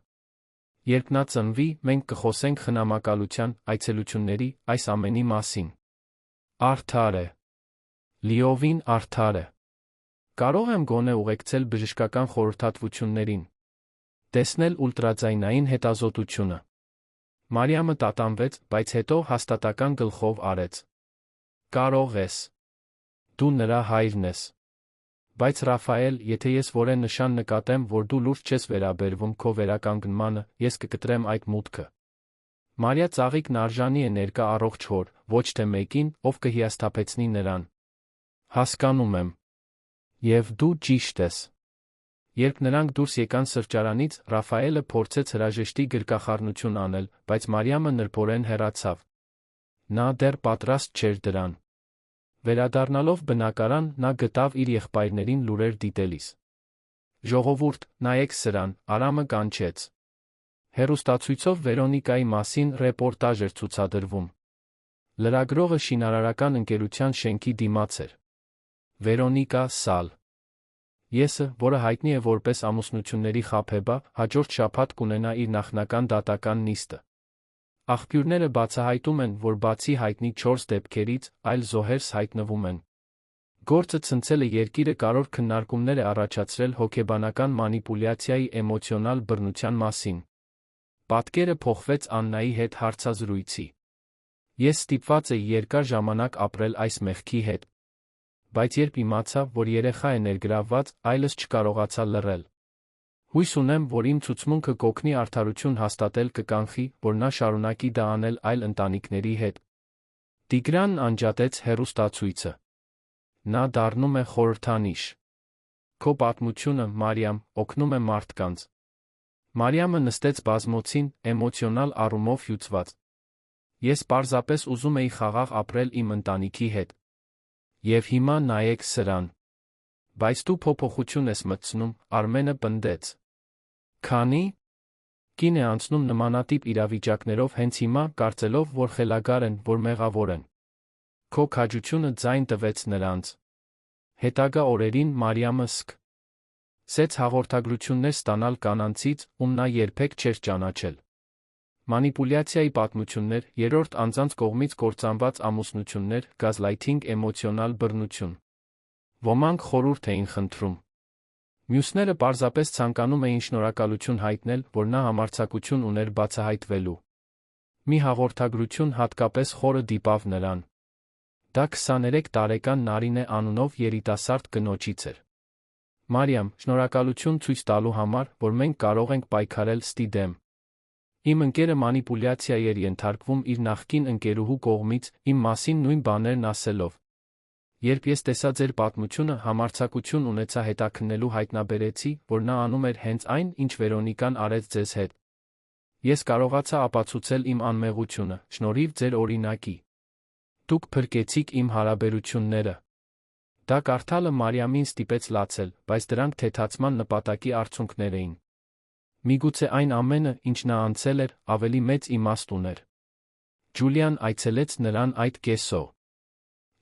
Երբ նա ծնվի, մենք կխոսենք խնամակալության, այցելությունների, այս ամենի մասին։ Արդար է։ Լիովին արդար է։ Կարող եմ գոնե ուղեկցել բժշկական խորհրդատվություններին։ Տեսնել ուլտրաձայնային հետազոտությունը։ Մարիամը տատանվեց, բայց հետո հաստատական գլխով արեց։ Կարող ես։ Դու նրա հայրն ես։ Բայց Ռաֆայել, եթե ես որեն նշան նկատեմ, որ դու լուրջ չես վերաբերվում քո վերականգնմանը, ես կկտրեմ այդ մուտքը։ Մարիա ծաղիկն արժանի է ներկա առողջ հոր, ոչ թե մեկին, ով կհիասթափեցնի նրան։ Հասկանում եմ։ Եվ դու ճիշտ ես։ Երբ նրանք դուրս եկան սրճարանից, Ռաֆայելը փորձեց հրաժեշտի գրկախառնություն անել, բայց Մարիամը նրբորեն հեռացավ։ Նա դեռ պատրաստ չէր դրան։ Վերադառնալով բնակարան, նա գտավ իր եղբայրներին լուրեր դիտելիս։ «Ժողովուրդ, նայեք սրան», Արամը կանչեց։ Հեռուստացույցով Վերոնիկայի մասին ռեպորտաժ էր ցուցադրվում։ Լրագրողը շինարարական ընկերության շենքի դիմաց էր։ Վերոնիկա Սալ։ Եսը, որը հայտնի է որպես ամուսնությունների խաբեբա, հաջորդ շաբաթ կունենա իր նախնական դատական նիստը։ Աղբյուրները բացահայտում են, որ բացի հայտնի 4 դեպքերից, այլ զոհերս հայտնվում են։ Գործը ցնցելը երկիրը կարևոր քննարկումներ է առաջացրել հոգեբանական մանիպուլյացիայի էմոցիոնալ բռնության մասին։ Պատկերը փոխվեց Աննայի հետ հարցազրույցի։ Ես ստիպված էի երկար ժամանակ ապրել այս մեղքի հետ։ Բայց երբ իմացա, որ երեխա է ներգրավված, այլս չկարողացա լռել։ Հույս ունեմ, որ իմ ցուցմունքը կօգնի արդարություն հաստատել, կկանխի, որ նա շարունակի դա անել այլ ընտանիքների հետ։ Տիգրանն անջատեց հեռուստացույցը։ Նա դառնում է խորհրդանիշ։ Քո պատմությունը, Մարիամ, օգնում է մարդկանց։ Մարիամը նստեց բազմոցին, էմոցիոնալ առումով հյուծված։ Ես պարզապես ուզում էի խաղաղ ապրել իմ ընտանիքի հետ։ Եվ հիմա նայեք սրան։ Բայց դու փոփոխություն ես մտցնում, Արմենը պնդեց։ Քանի՞։ Կին է անցնում նմանատիպ իրավիճակներով հենց հիմա, կարծելով, որ խելագար են, որ մեղավոր են։ Քո քաջությունը ձայն տվեց նրանց։ Հետագա օրերին Մարիամը սկսեց հաղորդագրություններ ստանալ կանանցից, ում նա երբեք չէր ճանաչել։ Մանիպուլյացիայի պատմություններ, երրորդ անձանց կողմից կործանված ամուսնություններ, գազլայթինգ, էմոցիոնալ բռնություն։ Ոմանք խորհուրդ էին խնդրում։ Մյուսները պարզապես ցանկանում էին շնորհակալություն հայտնել, որ նա համարձակություն ուներ բացահայտվելու։ Մի հաղորդագրություն հատկապես խորը դիպավ նրան։ Դա 23 տարեկան Նարինե անունով երիտասարդ կնոջից էր։ Մարիամ, շնորհակալություն ցույց տալու համար, որ մենք կարող ենք պայքարել ստի դեմ։ Իմ ընկերը մանիպուլյացիայի էր ենթարկվում իր նախկին ընկերուհու կողմից, իմ մասին նույն բաներն ասելով։ Երբ ես տեսա ձեր պատմությունը, համարձակություն ունեցա հետաքննելու, հայտնաբերեցի, որ նա անում էր հենց այն, ինչ Վերոնիկան արեց ձեզ հետ։ Ես կարողացա ապացուցել իմ անմեղությունը, շնորհիվ ձեր օրինակի։ Դուք փրկեցիք իմ հարաբերությունները։ Դա կարդալը Մարիամին ստիպեց լացել, բայց դրանք թեթացման նպատակի արդյունքներ էին։ Միգուցե այն ամենը, ինչ նա անցել էր, ավելի մեծ իմաստ ուներ։ Ջուլիան այցելեց նրան այդ կեսօ.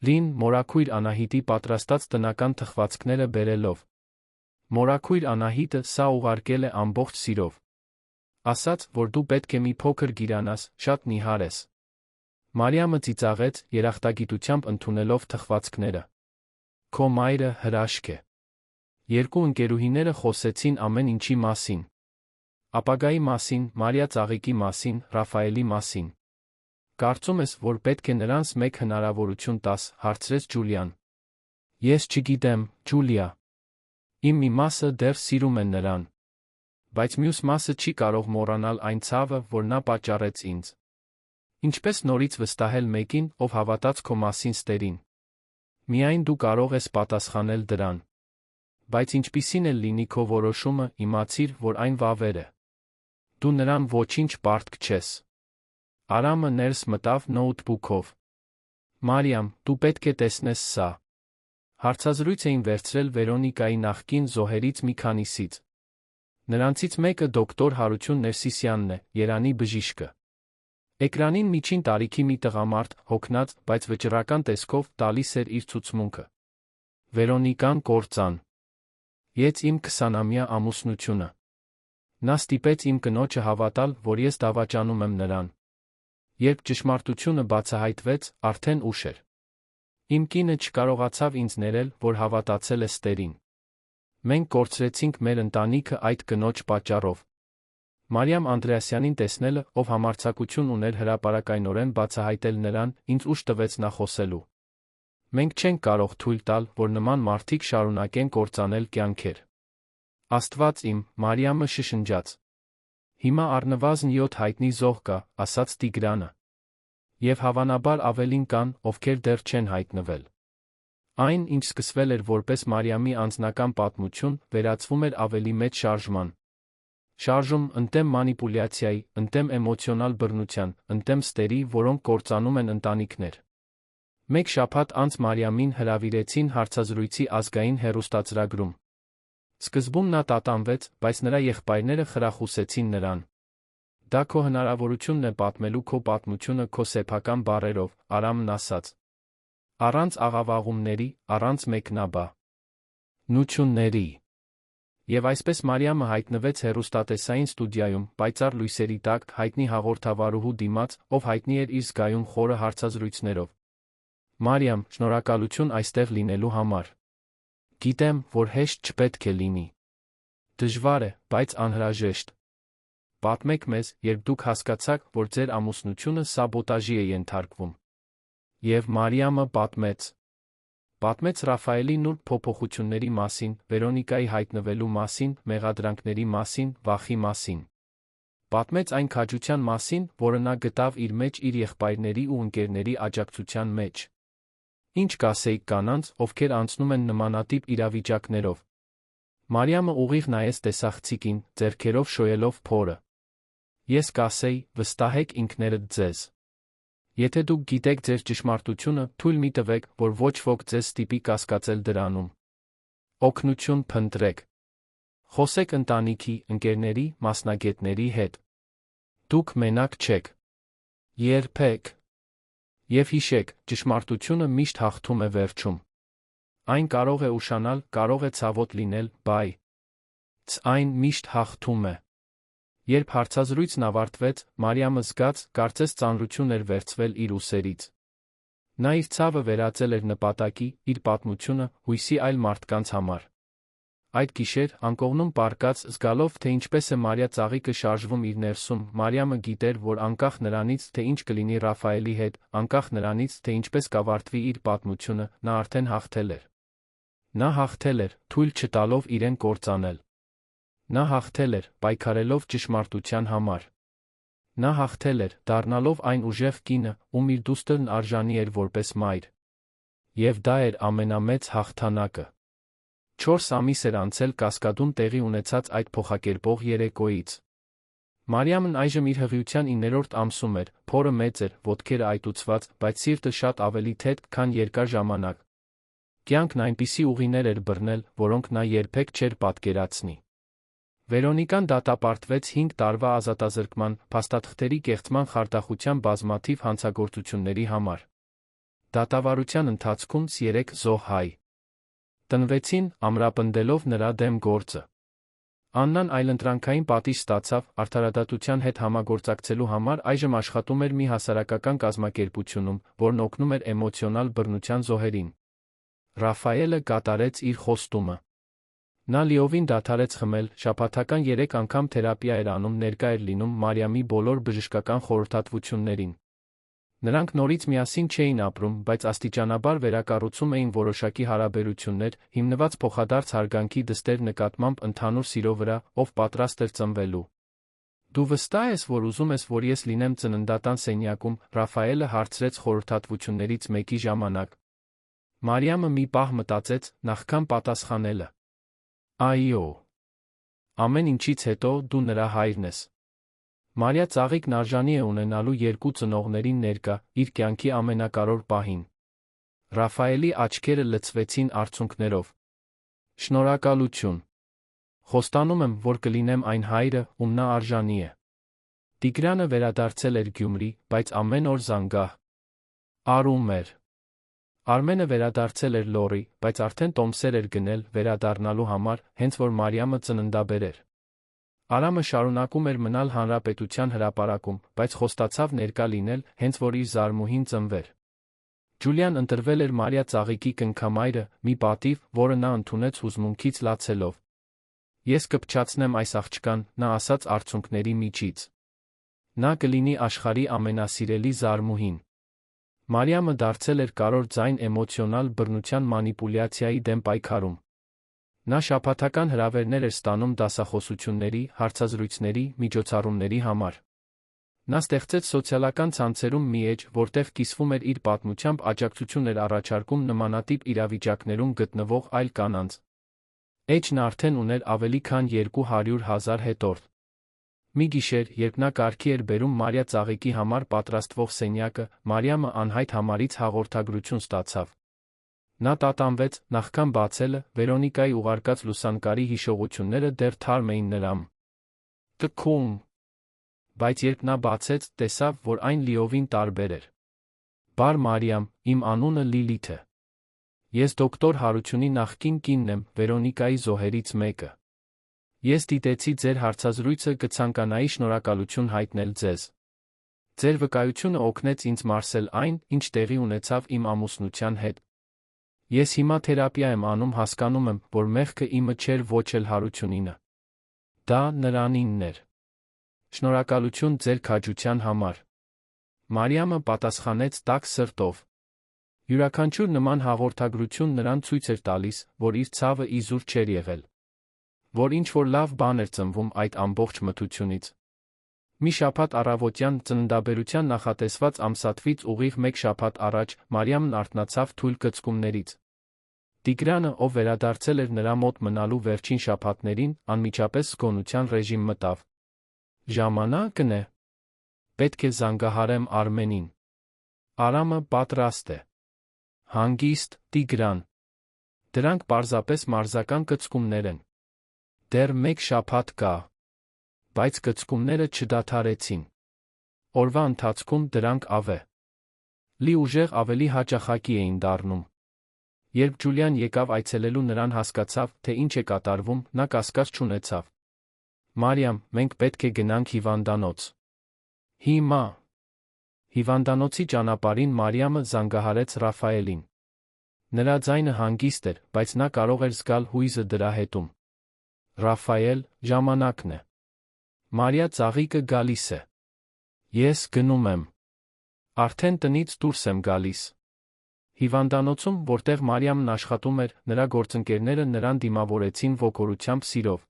Լին, մորաքույր Անահիտի պատրաստած տնական թխվածքները բերելով։ Մորաքույր Անահիտը սա ուղարկել է ամբողջ սիրով։ Ասաց, որ դու պետք է մի փոքր գիրանաս, շատ նիհար ես։ Մարիամը ծիծաղեց, երախտագիտությամբ ընդունելով թխվածքները։ Քո մայրը հրաշք է։ Երկու ընկերուհիները խոսեցին ամեն ինչի մասին։ Ապագայի մասին, Մարիա ծաղիկի մասին, Ռաֆայելի մասին։ Կարծում ես, որ պետք է նրանց մեկ հնարավորություն տաս, հարցրեց Ջուլիան։ Ես չգիտեմ, Ջուլիա։ Իմ մի մասը դեռ սիրում է նրան։ Բայց մյուս մասը չի կարող մոռանալ այն ցավը, որ նա պատճառեց ինձ։ Ինչպես նորից վստահել մեկին, ով հավատաց քո մասին ստերին։ Միայն դու կարող ես պատասխանել դրան։ Բայց ինչպիսին էլ լինի քո որոշումը, իմացիր, որ այն վավեր է։ Դու նրան ոչինչ պարտք չես։ Արամը ներս մտավ նոութբուքով։ Մարիամ, դու պետք է տեսնես սա։ Հարցազրույց էին վերցրել Վերոնիկայի նախկին զոհերից մի քանիսից։ Նրանցից մեկը դոկտոր Հարություն Ներսիսյանն է, Երանի բժիշկը։ Էկրանին միջին տարիքի մի տղամարդ, հոգնած, բայց վճռական տեսքով, տալիս էր իր ցուցմունքը։ Վերոնիկան կործան։ Ես իմ 20-ամյա ամուսնությունը։ Նա ստիպեց իմ կնոջը հավատալ, որ ես դավաճանում եմ նրան։ Երբ ճշմարտությունը բացահայտվեց, արդեն ուշ էր։ Իմ կինը չկարողացավ ինձ ներել, որ հավատացել է ստերին։ Մենք կորցրեցինք մեր ընտանիքը այդ կնոջ պատճառով։ Մարիամ Անդրեասյանին տեսնելը, ով համարձակություն ուներ հրապարակայնորեն բացահայտել նրան, ինձ ուժ տվեց նախոսելու։ Մենք չենք կարող թույլ տալ, որ նման մարդիկ շարունակեն կործանել կյանքեր։ Աստված իմ, Մարիամը շշնջաց։ Հիմա առնվազն 7 հայտնի զոհ կա, ասաց Տիգրանը։ Եվ հավանաբար ավելին կան, ովքեր դեռ չեն հայտնվել։ Այն, ինչ սկսվել էր որպես Մարիամի անձնական պատմություն, վերածվում էր ավելի մեծ շարժման։ Շարժում ընդդեմ մանիպուլյացիայի, ընդդեմ էմոցիոնալ բռնության, ընդդեմ ստերի, որոնք կործանում են ընտանիքներ։ Մեկ շաբաթ անց Մարիամին հրավիրեցին հարցազրույցի ազգային հեռուստածրագրում։ Սկզբում նա տատանվեց, բայց նրա եղբայրները խրախուսեցին նրան։ Դա քո հնարավորությունն է պատմելու քո պատմությունը քո սեփական բառերով, Արամն ասաց։ Առանց աղավաղումների, առանց մեկնաբանությունների։ Եվ այսպես Մարիամը հայտնվեց հեռուստատեսային ստուդիայում, պայծառ լույսերի տակ, հայտնի հաղորդավարուհու դիմաց, ով հայտնի էր իր զգայուն խորը հարցազրույցներով։ Մարիամ, շնորհակալություն այստեղ լինելու համար։ Գիտեմ, որ հեշտ չպետք է լինի։ Դժվար է, բայց անհրաժեշտ։ Պատմեք մեզ, երբ դուք հասկացաք, որ ձեր ամուսնությունը սաբոտաժի է ենթարկվում։ Եվ Մարիամը պատմեց։ Պատմեց Ռաֆայելի նուրբ փոփոխությունների մասին, Վերոնիկայի հայտնվելու մասին, մեղադրանքների մասին, վախի մասին։ Պատմեց այն քաջության մասին, որը նա գտավ իր մեջ իր եղբայրների ու ընկերների աջակցության մեջ։ Ինչ կասեիք կանանց, ովքեր անցնում են նմանատիպ իրավիճակներով։ Մարիամը ուղիղ նայեց տեսախցիկին, ձեռքերով շոյելով փորը։ Ես կասեի, վստահեք ինքներդ ձեզ։ Եթե դուք գիտեք ձեր ճշմարտությունը, թույլ մի տվեք, որ ոչ ոք ձեզ ստիպի կասկածել դրանում։ Օգնություն փնտրեք։ Խոսեք ընտանիքի, ընկերների, մասնագետների հետ։ Դուք մենակ չեք։ Երբեք։ Եվ հիշեք, ճշմարտությունը միշտ հաղթում է վերջում։ Այն կարող է ուշանալ, կարող է ցավոտ լինել, բայց այն միշտ հաղթում է։ Երբ հարցազրույցն ավարտվեց, Մարիամը զգաց, կարծես ծանրություն էր վերցվել իր ուսերից։ Նա իր ցավը վերածել էր նպատակի, իր պատմությունը, հույսի այլ մարդկանց համար։ Այդ գիշեր, անկողնում պառկած, զգալով, թե ինչպես է Մարիա ծաղիկը շարժվում իր ներսում, Մարիամը գիտեր, որ անկախ նրանից, թե ինչ կլինի Ռաֆայելի հետ, անկախ նրանից, թե ինչպես կավարտվի իր պատմությունը, նա արդեն հաղթել էր։ Նա հաղթել էր, թույլ չտալով իրեն կործանել։ Նա հաղթել էր, պայքարելով ճշմարտության համար։ Նա հաղթել էր, դառնալով այն ուժեղ կինը, ում իր դուստրն արժանի էր որպես մայր։ Եվ դա էր ամենամեծ հաղթանակը։ 4 ամիս էր անցել Կասկադում տեղի ունեցած այդ փոխակերպող երեկոյից։ Մարիամն այժմ իր հղիության 9-րդ ամսում էր, փորը մեծ էր, ոտքերը այտուցված, բայց սիրտը շատ ավելի թեթ, քան երկար ժամանակ։ Կյանքն այնպիսի ուղիներ էր բռնել, որոնք նա երբեք չէր պատկերացնի։ Վերոնիկան դատապարտվեց 5 տարվա ազատազրկման, փաստաթղթերի կեղծման խարդախության բազմաթիվ հանցագործությունների համար։ Դատավարության ընթացքում 3 զոհ-հայ տնվեցին, ամրապնդելով նրա դեմ գործը։ Աննան այլընտրանքային պատիժ ստացավ, արդարադատության հետ համագործակցելու համար այժմ աշխատում էր մի հասարակական կազմակերպությունում, որն օգնում էր էմոցիոնալ բռնության զոհերին։ Ռաֆայելը կատարեց իր խոստումը։ Նա լիովին դադարեց խմել, շաբաթական 3 անգամ թերապիա էր անում, ներկա էր լինում Մարիամի բոլոր բժշկական խորհրդատվություններին։ Նրանք նորից միասին չէին ապրում, բայց աստիճանաբար վերակառուցում էին որոշակի հարաբերություններ, հիմնված փոխադարձ հարգանքի դստեր նկատմամբ ընդհանուր սիրո վրա, ով պատրաստ էր ծնվելու։ Դու վստահ ես, որ ուզում ես, որ ես լինեմ ծննդատան սենյակում, Ռաֆայելը հարցրեց խորհրդատվություններից մեկի ժամանակ։ Մարիամը մի պահ մտածեց, նախքան պատասխանելը։ Այո։ Ամեն ինչից հետո դու նրա հայրն ես։ Մարիա ծաղիկն արժանի է ունենալու 2 ծնողներին ներկա, իր կյանքի ամենակարևոր պահին։ Ռաֆայելի աչքերը լցվեցին արցունքներով։ Շնորհակալություն։ Խոստանում եմ, որ կլինեմ այն հայրը, ում նա արժանի է։ Տիգրանը վերադարձել էր Գյումրի, բայց ամեն օր զանգահ արում էր։ Արմենը վերադարձել էր Լոռի, բայց արդեն տոմսեր էր գնել վերադառնալու համար, հենց որ Մարիամը ծննդաբեր էր։ Արամը շարունակում էր մնալ հանրապետության հրապարակում, բայց խոստացավ ներկա լինել, հենց որ իր զարմուհին ծնվեր։ Ջուլիան ընտրվել էր Մարիա ծաղիկի կնքամայրը, մի պատիվ, որը նա ընդունեց հուզմունքից լացելով։ Ես կփչացնեմ այս աղջկան, նա ասաց արցունքների միջից։ Նա կլինի աշխարհի ամենասիրելի զարմուհին։ Մարիամը դարձել էր կարևոր ձայն էմոցիոնալ բռնության մանիպուլյացիայի դեմ պայքարում։ Նա շաբաթական հրավերներ էր ստանում դասախոսությունների, հարցազրույցների, միջոցառումների համար։ Նա ստեղծեց սոցիալական ցանցերում մի էջ, որտեղ կիսվում էր իր պատմությամբ, աջակցություն էր առաջարկում նմանատիպ իրավիճակներում գտնվող այլ կանանց։ Էջն արդեն ուներ ավելի քան 200,000 հետորդ։ Մի գիշեր, երբ նա կարգի էր բերում Մարիա ծաղիկի համար պատրաստվող սենյակը, Մարիամը անհայտ համարից հաղորդագրություն ստացավ։ Նա տատանվեց, նախքան բացելը, Վերոնիկայի ուղարկած լուսանկարի հիշողությունները դեռ թարմ էին նրան տքում։ Բայց երբ նա բացեց, տեսավ, որ այն լիովին տարբեր էր։ Բարի Մարիամ, իմ անունը Լիլիթ է։ Ես դոկտոր Հարությունի նախկին կինն եմ, Վերոնիկայի զոհերից մեկը։ Ես դիտեցի ձեր հարցազրույցը, կցանկանայի շնորհակալություն հայտնել ձեզ։ Ձեր վկայությունը օգնեց ինձ մարսել այն, ինչ տեղի ունեցավ իմ ամուսնության հետ։ Ես հիմա թերապիա եմ անում, հասկանում եմ, որ մեղքը իմը չէր, ոչ էլ Հարությունինը։ Դա նրանինն էր։ Շնորհակալություն ձեր քաջության համար։ Մարիամը պատասխանեց տաք սրտով։ Յուրաքանչյուր նման հաղորդագրություն նրան ցույց էր տալիս, որ իր ցավը իզուր չէր եղել, որ ինչ-որ լավ բան էր ծնվում այդ ամբողջ մթությունից։ Մի շաբաթ առավոտյան ծննդաբերության նախատեսված ամսաթվից ուղիղ մեկ շաբաթ առաջ Մարիամն արթնացավ թույլ կծկումներից։ Տիգրանը, ով վերադարձել էր նրա մոտ մնալու վերջին շաբաթներին, անմիջապես զգոնության ռեժիմ մտավ։ Ժամանակն է։ Պետք է զանգահարեմ Արմենին։ Արամը պատրաստ է։ Հանգիստ, Տիգրան։ Դրանք պարզապես մարզական կծկումներ են։ Դեռ մեկ շաբաթ կա։ Բայց կծկումները չդադարեցին։ Օրվա ընթացքում դրանք ավելի ուժեղ, ավելի հաճախակի էին դառնում։ Երբ Ջուլիան եկավ այցելելու նրան, հասկացավ, թե ինչ է կատարվում, նա կասկած չունեցավ։ Մարիամ, մենք պետք է գնանք հիվանդանոց։ Հիմա։ Հիվանդանոցի ճանապարհին Մարիամը զանգահարեց Ռաֆայելին։ Նրա ձայնը հանգիստ էր, բայց նա կարող էր զգալ հույզը դրա հետում։ Ռաֆայել, ժամանակն է։ Մարիա ծաղիկը գալիս է։ Ես գնում եմ։ Արդեն տնից դուրս եմ գալիս։ Հիվանդանոցում, որտեղ Մարիամն աշխատում էր, նրա գործընկերները նրան դիմավորեցին ոգորությամբ, սիրով։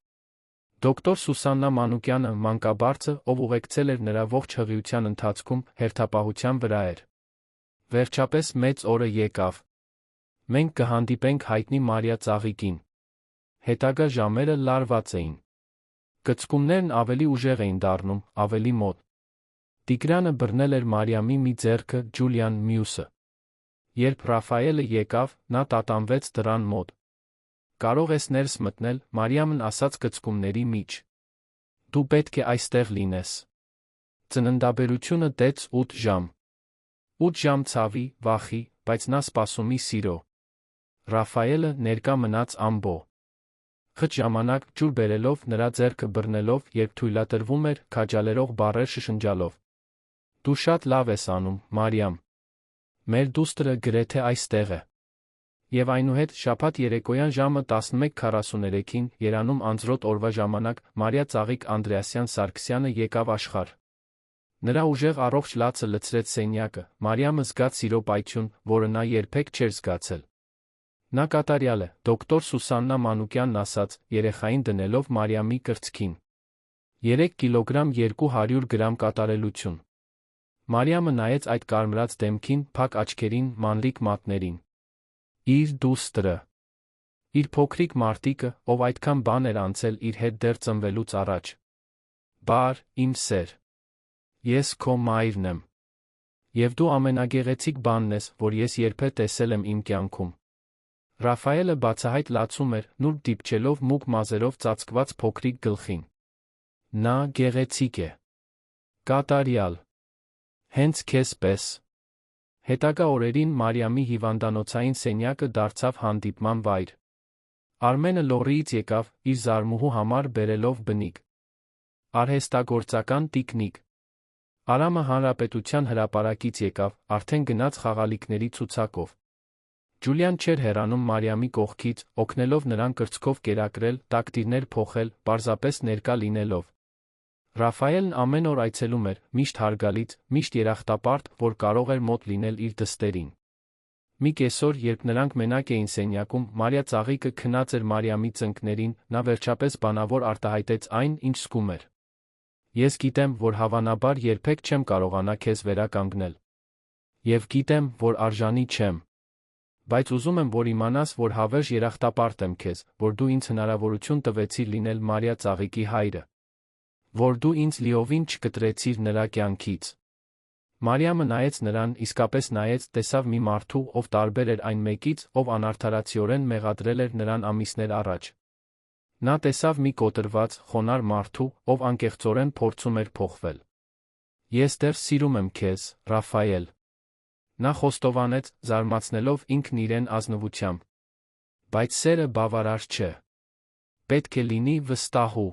Դոկտոր Սուսաննա Մանուկյանը, մանկաբարձը, ով ուղեկցել էր նրա ողջ հղիության ընթացքում, հերթապահության վրա էր։ Վերջապես մեծ օրը եկավ։ Մենք կհանդիպենք հայտնի Մարիա ծաղիկին։ Հետագա ժամերը լարված էին։ Կծկումներն ավելի ուժեղ էին դառնում, ավելի մոտ։ Տիգրանը բռնել էր Մարիամի մի ձեռքը, Ջուլիան մյուսը։ Երբ Ռաֆայելը եկավ, նա տատանվեց դռան մոտ։ Կարող ես ներս մտնել, Մարիամն ասաց կծկումների մեջ։ Դու պետք է այստեղ լինես։ Ծննդաբերությունը դեց 8 ժամ։ 8 ժամ ցավի, վախի, բայց նա սպասումի սիրո։ Ռաֆայելը ներկա մնաց ամբո խճ ժամանակ, ջուր բերելով, նրա ձեռքը բռնելով, երբ թույլատրվում էր, քաջալերող բառեր շշնջալով։ Դու շատ լավ ես անում, Մարիամ։ Մեր դուստրը գրեթե այստեղ է։ Եվ այնուհետ շաբաթ երեկոյան ժամը 11:43-ին, Երանում անձրոտ օրվա ժամանակ, Մարիա Ծաղիկ Անդրեասյան Սարգսյանը եկավ աշխարհ։ Նրա ուժեղ առողջ լացը լցրեց սենյակը, Մարիամը զգաց սիրո պայթյուն, որը նա երբեք չէր զգացել։ Նա կատարյալ է, դոկտոր Սուսաննա Մանուկյանն ասաց, երեխային դնելով Մարիամի կրծքին։ 3 կիլոգրամ 200 գրամ կատարելություն։ Մարիամը նայեց այդ կարմրած դեմքին, փակ աչքերին, մանլիկ մատներին։ Իր դուստրը։ Իր փոքրիկ մարտիկը, ով այդքան բան էր անցել իր հետ դեռ ծնվելուց առաջ։ Բար, իմ սեր։ Ես քո մայրն եմ։ Եվ դու ամենագեղեցիկ բանն ես, որ ես երբեք տեսել եմ իմ կյանքում։ Ռաֆայելը բացահայտ լացում էր, նուրբ դիպչելով մուգ մազերով ծածկված փոքրիկ գլխին։ Նա գեղեցիկ է։ Կատարյալ։ Հենց քեզ պես։ Հետագա օրերին Մարիամի հիվանդանոցային սենյակը դարձավ հանդիպման վայր։ Արմենը լոռիից եկավ, իր զարմուհու համար բերելով բնիկ։ Արհեստագործական տիկնիկ։ Արամը հանրապետության հրապարակից եկավ, արդեն գնաց խաղալիքների ցուցակով։ Ջուլիան չէր հեռանում Մարիամի կողքից, օգնելով նրան կրծքով կերակրել, տակտիրներ փոխել, պարզապես ներկա լինելով։ Ռաֆայելն ամեն օր այցելում էր, միշտ հարգալից, միշտ երախտապարտ, որ կարող էր մոտ լինել իր դստերին։ Մի կեսօր, երբ նրանք մենակ էին սենյակում, Մարիա Ծաղիկը քնած էր Մարիամի ծնկներին, նա վերջապես բանավոր արտահայտեց այն, ինչ զգում էր։ Ես գիտեմ, որ հավանաբար երբեք չեմ կարողանա քեզ վերականգնել։ Եվ գիտեմ, որ արժանի չեմ։ Բայց ուզում եմ, որ իմանաս, որ հավերժ երախտապարտ եմ քեզ, որ դու ինձ հնարավորություն տվեցիր լինել Մարիա ծաղիկի հայրը, որ դու ինձ լիովին չկտրեցիր նրա կյանքից։ Մարիամը նայեց նրան, իսկապես նայեց, տեսավ մի մարդու, ով տարբեր էր այն մեկից, ով անարդարացիորեն մեղադրել էր նրան ամիսներ առաջ։ Նա տեսավ մի կոտրված, խոնարհ մարդու, ով անկեղծորեն փորձում էր փոխվել։ Ես դեռ սիրում եմ քեզ, Ռաֆայել։ Նա խոստովանեց, զարմացնելով ինքն իրեն ազնվությամբ։ Բայց սերը բավարար չէ։ Պետք է լինի վստահու։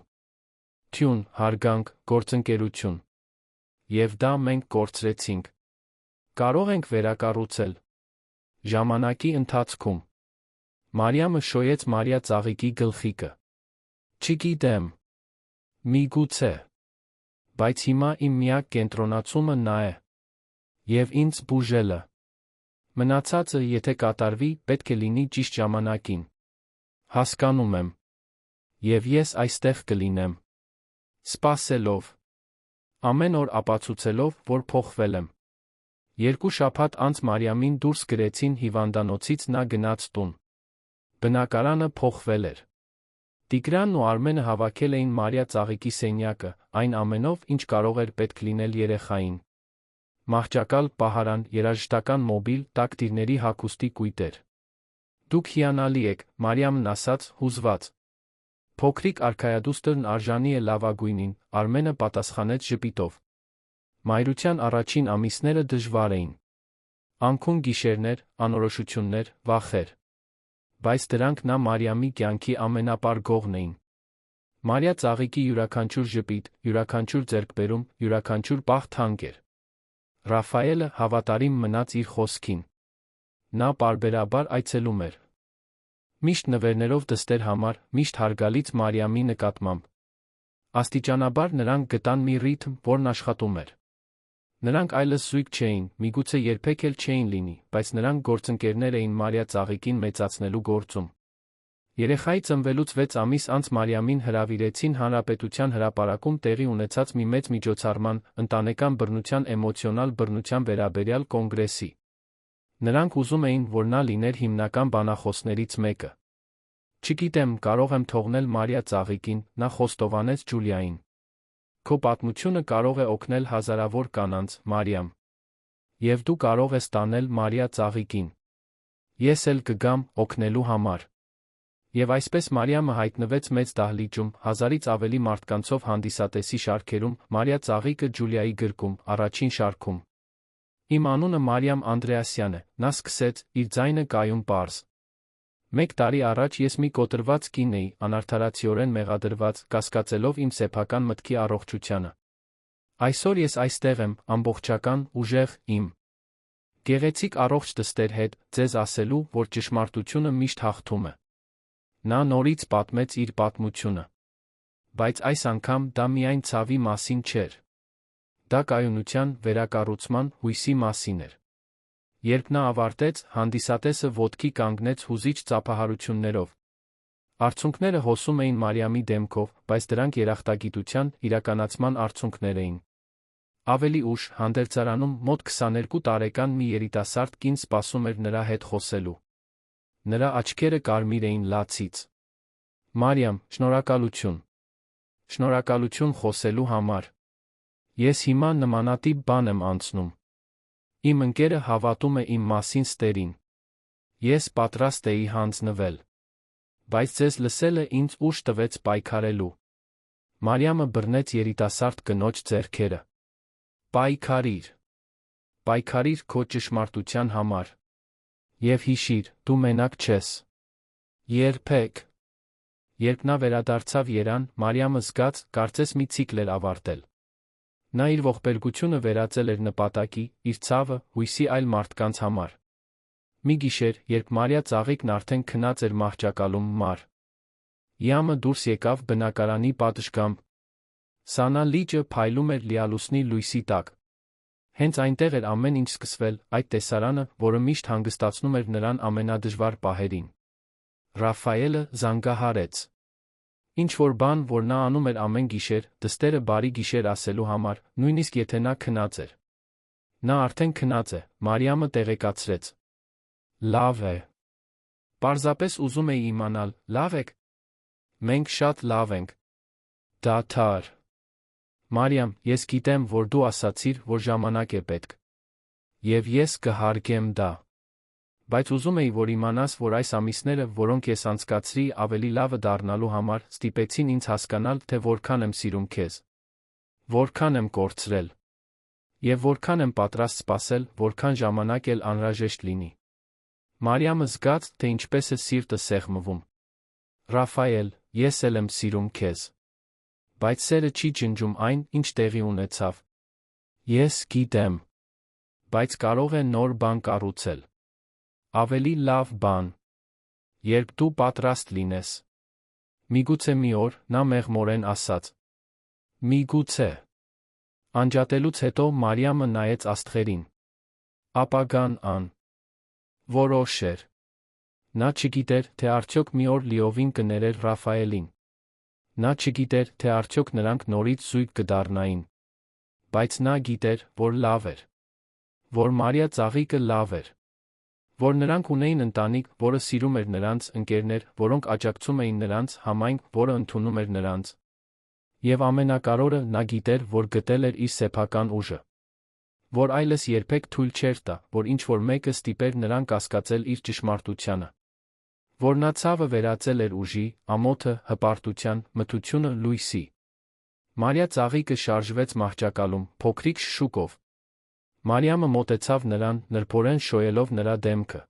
Թյուն, հարգանք, գործընկերություն։ Եվ դա մենք կորցրեցինք։ Կարող ենք վերակառուցել։ Ժամանակի ընթացքում։ Մարիամը շոյեց Մարիա ծաղիկի գլխիկը։ Չգիտեմ։ Միգուցե։ Բայց հիմա իմ միակ կենտրոնացումը նա է։ Եվ ինձ բուժելը։ Մնացածը, եթե կատարվի, պետք է լինի ճիշտ ժամանակին։ Հասկանում եմ։ Եվ ես այստեղ կլինեմ։ Սպասելով։ Ամեն օր ապացուցելով, որ փոխվել եմ։ 2 շաբաթ անց Մարիամին դուրս գրեցին հիվանդանոցից, նա գնաց տուն։ Բնակարանը փոխվել էր։ Տիգրանն ու Արմենը հավաքել էին Մարիա ծաղիկի սենյակը, այն ամենով, ինչ կարող էր պետք լինել երեխային։ Մահճակալ, պահարան, երաժշտական մոբիլ, տակտիրների հագուստի կույտեր։ Դուք հիանալի եք, Մարիամն ասաց, հուզված։ Փոքրիկ արքայադուստրն արժանի է լավագույնին, Արմենը պատասխանեց ժպիտով։ Մայրության առաջին ամիսները դժվար էին։ Անքուն գիշերներ, անորոշություններ, վախեր։ Բայց դրանք նա Մարիամի կյանքի ամենապարգողն էին։ Մարիա ծաղիկի յուրաքանչյուր ժպիտ, յուրաքանչյուր ձեռքբերում, յուրաքանչյուր պահ թանկ էր։ Ռաֆայելը հավատարիմ մնաց իր խոսքին։ Նա պարբերաբար այցելում էր։ Միշտ նվերներով դստեր համար, միշտ հարգալից Մարիամի նկատմամբ։ Աստիճանաբար նրանք գտան մի ռիթմ, որն աշխատում էր։ Նրանք այլս զույգ չէին, միգուցե երբեք էլ չէին լինի, բայց նրանք գործընկերներ էին Մարիա ծաղիկին մեծացնելու գործում։ Երեխայի ծնվելուց 6 ամիս անց Մարիամին հրավիրեցին Հանրապետության հրապարակում տեղի ունեցած մի մեծ միջոցառման, ընտանեկան բռնության էմոցիոնալ բռնության վերաբերյալ կոնգրեսի։ Նրանք ուզում էին, որ նա լիներ հիմնական բանախոսներից մեկը։ Չգիտեմ, կարող եմ թողնել Մարիա ծաղիկին, նա խոստովանեց Ջուլիային։ Քո պատմությունը կարող է օգնել հազարավոր կանանց, Մարիամ։ Եվ դու կարող ես տանել Մարիա ծաղիկին։ Ես էլ կգամ, օգնելու համար։ Եվ այսպես Մարիամը հայտնվեց մեծ դահլիճում, 1000-ից ավելի մարդկանցով հանդիսատեսի շարքերում, Մարիա ծաղիկը Ջուլիայի գրկում, առաջին շարքում։ Իմ անունը Մարիամ Անդրեասյան է, նա սկսեց, իր ձայնը կայուն պարզ։ 1 տարի առաջ ես մի կոտրված կին էի, անարդարացիորեն մեղադրված, կասկածելով իմ սեփական մտքի առողջությանը։ Այսօր ես այստեղ եմ, ամբողջական, ուժեղ, իմ գեղեցիկ առողջ դստեր հետ, ձեզ ասելու, որ ճշմարտությունը միշտ հաղթում է։ Նա նորից պատմեց իր պատմությունը։ Բայց այս անգամ դա միայն ցավի մասին չէր։ Դա կայունության, վերակառուցման, հույսի մասին էր։ Երբ նա ավարտեց, հանդիսատեսը ոտքի կանգնեց հուզիչ ծափահարություններով։ Արցունքները հոսում էին Մարիամի դեմքով, բայց դրանք երախտագիտության, իրականացման արցունքներ էին։ Ավելի ուշ, հանդերձարանում, մոտ 22 տարեկան մի երիտասարդ կին սպասում էր նրա հետ խոսելու։ Նրա աչքերը կարմիր էին լացից։ Մարիամ, շնորհակալություն։ Շնորհակալություն խոսելու համար։ Ես հիմա նմանատիպ բան եմ անցնում։ Իմ ընկերը հավատում է իմ մասին ստերին։ Ես պատրաստ էի հանձնվել։ Բայց ձեզ լսելը ինձ ուժ տվեց պայքարելու։ Մարիամը բռնեց երիտասարդ կնոջ ձեռքերը։ Պայքարիր։ Պայքարիր քո ճշմարտության համար։ Եվ հիշիր, դու մենակ չես։ Երբեք։ Երբ նա վերադարձավ երան, Մարիամը զգաց, կարծես մի ցիկլ էր ավարտել։ Նա իր ողբերգությունը վերածել էր նպատակի, իր ցավը, հույսի այլ մարդկանց համար։ Մի գիշեր, երբ Մարիա ծաղիկն արդեն քնած էր մահճակալում, Ямը դուրս եկավ բնակարանի պատշգամբ։ Սանա լիճը փայլում էր լիալուսնի լույսի տակ։ Հենց այնտեղ էր ամեն ինչ սկսվել, այդ տեսարանը, որը միշտ հանգստացնում էր նրան ամենադժվար պահերին։ Ռաֆայելը զանգահարեց։ Ինչ-որ բան, որ նա անում էր ամեն գիշեր, դստերը բարի գիշեր ասելու համար, նույնիսկ եթե նա քնած էր։ Նա արդեն քնած է, Մարիամը տեղեկացրեց։ Լավ է։ Պարզապես ուզում էի իմանալ, լավ եք։ Մենք շատ լավ ենք։ Դադար։ Մարիամ, ես գիտեմ, որ դու ասացիր, որ ժամանակ է պետք։ Եվ ես կհարգեմ դա։ Բայց ուզում էի, որ իմանաս, որ այս ամիսները, որոնք ես անցկացրի ավելի լավը դառնալու համար, ստիպեցին ինձ հասկանալ, թե որքան եմ սիրում քեզ։ Որքան եմ կորցրել։ Եվ որքան եմ պատրաստ սպասել, որքան ժամանակ էլ անհրաժեշտ լինի։ Մարիամը զգաց, թե ինչպես է սիրտը սեղմվում։ Ռաֆայել, ես էլ եմ սիրում քեզ։ Բայց սերը չի ջնջում այն, ինչ տեղի ունեցավ։ Ես գիտեմ։ Բայց կարող է նոր բան կառուցել։ Ավելի լավ բան։ Երբ դու պատրաստ լինես։ Միգուցե մի օր, նա մեղմորեն ասաց։ Միգուցե։ Անջատելուց հետո Մարիամը նայեց աստղերին։ Ապագան որոշ էր։ Նա չգիտեր, թե արդյոք մի օր լիովին կներեր Ռաֆայելին։ Նա չգիտեր, թե արդյոք նրանք նորից զույգ կդառնային։ Բայց նա գիտեր, որ լավ էր։ Որ Մարիա ծաղիկը լավ էր։ Որ նրանք ունեին ընտանիք, որը սիրում էր նրանց, ընկերներ, որոնք աջակցում էին նրանց, համայնք, որը ընդունում էր նրանց։ Եվ ամենակարևորը, նա գիտեր, որ գտել էր իր սեփական ուժը։ Որ այլս երբեք թույլ չէր տա, որ ինչ-որ մեկը ստիպեր նրան կասկածել իր ճշմարտությանը։ Որ նա ցավը վերածել էր ուժի, ամոթը, հպարտության, մթությունը լույսի։ Մարիա ծաղիկը շարժվեց մահճակալում, փոքրիկ շշուկով։ Մարիամը մոտեցավ նրան, նրբորեն շոյելով նրա դեմքը։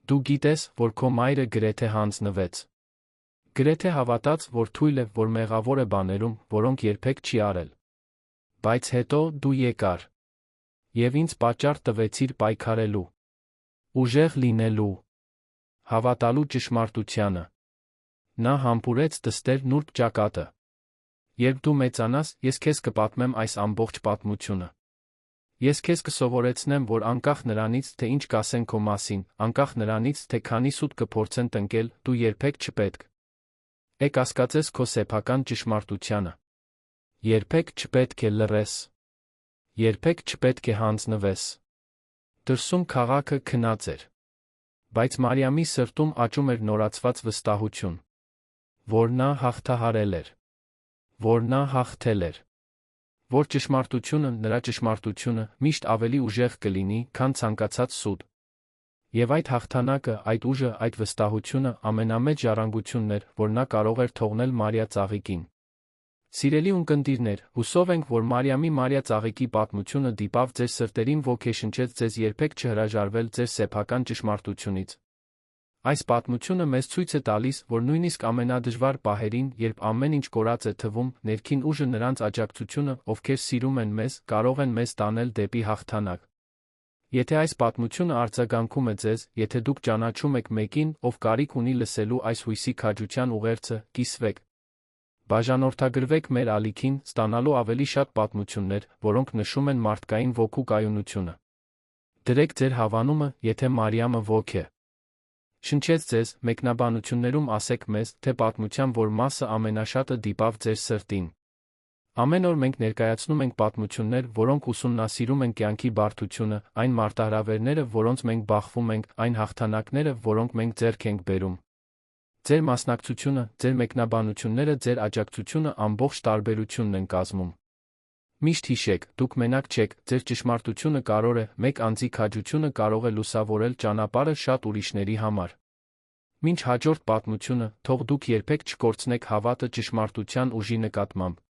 Դու գիտես, որ քո մայրը գրեթե հանձնվեց։ Գրեթե հավատաց, որ թույլ է, որ մեղավոր է բաներում, որոնք երբեք չի արել։ Բայց հետո դու եկար։ Եվ ինձ պատճառ տվեցիր պայքարելու։ Ուժեղ լինելու։ Հավատալու ճշմարտությանը։ Նա համբուրեց դստեր նուրբ ճակատը։ Երբ դու մեծանաս, ես քեզ կպատմեմ այս ամբողջ պատմությունը։ Ես քեզ կսովորեցնեմ, որ անկախ նրանից, թե ինչ կասեն քո մասին, անկախ նրանից, թե քանի սուտ կփորձեն տնկել, դու երբեք չպետք է կասկածես քո սեփական ճշմարտությանը։ Երբեք չպետք է լռես։ Երբեք չպետք է հանձնվես։ Դրսում քաղաքը քնած էր։ Բայց Մարիամի սրտում աճում էր նորացված վստահություն, որ նա հաղթահարել էր, որ նա հաղթել էր, որ ճշմարտությունը, նրա ճշմարտությունը միշտ ավելի ուժեղ կլինի, քան ցանկացած սուտ։ Եվ այդ հաղթանակը, այդ ուժը, այդ վստահությունը ամենամեծ ժառանգությունն էր, որ նա կարող էր թողնել Մարիա ծաղիկին։ Սիրելի ունկնդիրներ, հուսով ենք, որ Մարիա ծաղիկի պատմությունը դիպավ ձեր սրտերին, ոգեշնչեց ձեզ երբեք չհրաժարվել ձեր սեփական ճշմարտությունից։ Այս պատմությունը մեզ ցույց է տալիս, որ նույնիսկ ամենադժվար պահերին, երբ ամեն ինչ կորած է թվում, ներքին ուժը, նրանց աջակցությունը, ովքեր սիրում են մեզ, կարող են մեզ տանել դեպի հաղթանակ։ Եթե այս պատմությունը արձագանքում է ձեզ, եթե դուք ճանաչում եք մեկին, ով կարիք ունի լսելու այս հույսի քաջության ուղերձը, կիսվեք։ Բաժանորդագրվեք մեր ալիքին, ստանալու ավելի շատ պատմություններ, որոնք նշում են մարդկային ոգու կայունությունը։ Դրեք ձեր հավանումը, եթե Մարիամը ոգ է։ Շնչեց ձեզ, մեկնաբանություններում ասեք մեզ, թե պատմության որ մասը ամենաշատը դիպավ ձեր սրտին։ Ամեն օր մենք ներկայացնում ենք պատմություններ, որոնք ուսումնասիրում են կյանքի բարդությունը, այն մարտահրավերները, որոնց մենք բախվում ենք, այն հաղթանակները, որոնք մենք ձեռք ենք բերում։ Ձեր մասնակցությունը, ձեր մեկնաբանությունները, ձեր աջակցությունը ամբողջ տարբերությունն են կազմում։ Միշտ հիշեք, դուք մենակ չեք, ձեր ճշմարտությունը կարող է, մեկ անձի քաջությունը կարող է լուսավորել ճանապարհը շատ ուրիշների համար։ Մինչ հաջորդ պատմությունը, թող դուք երբեք չկորցնեք հավատը ճշմարտության ուժի նկատմամբ։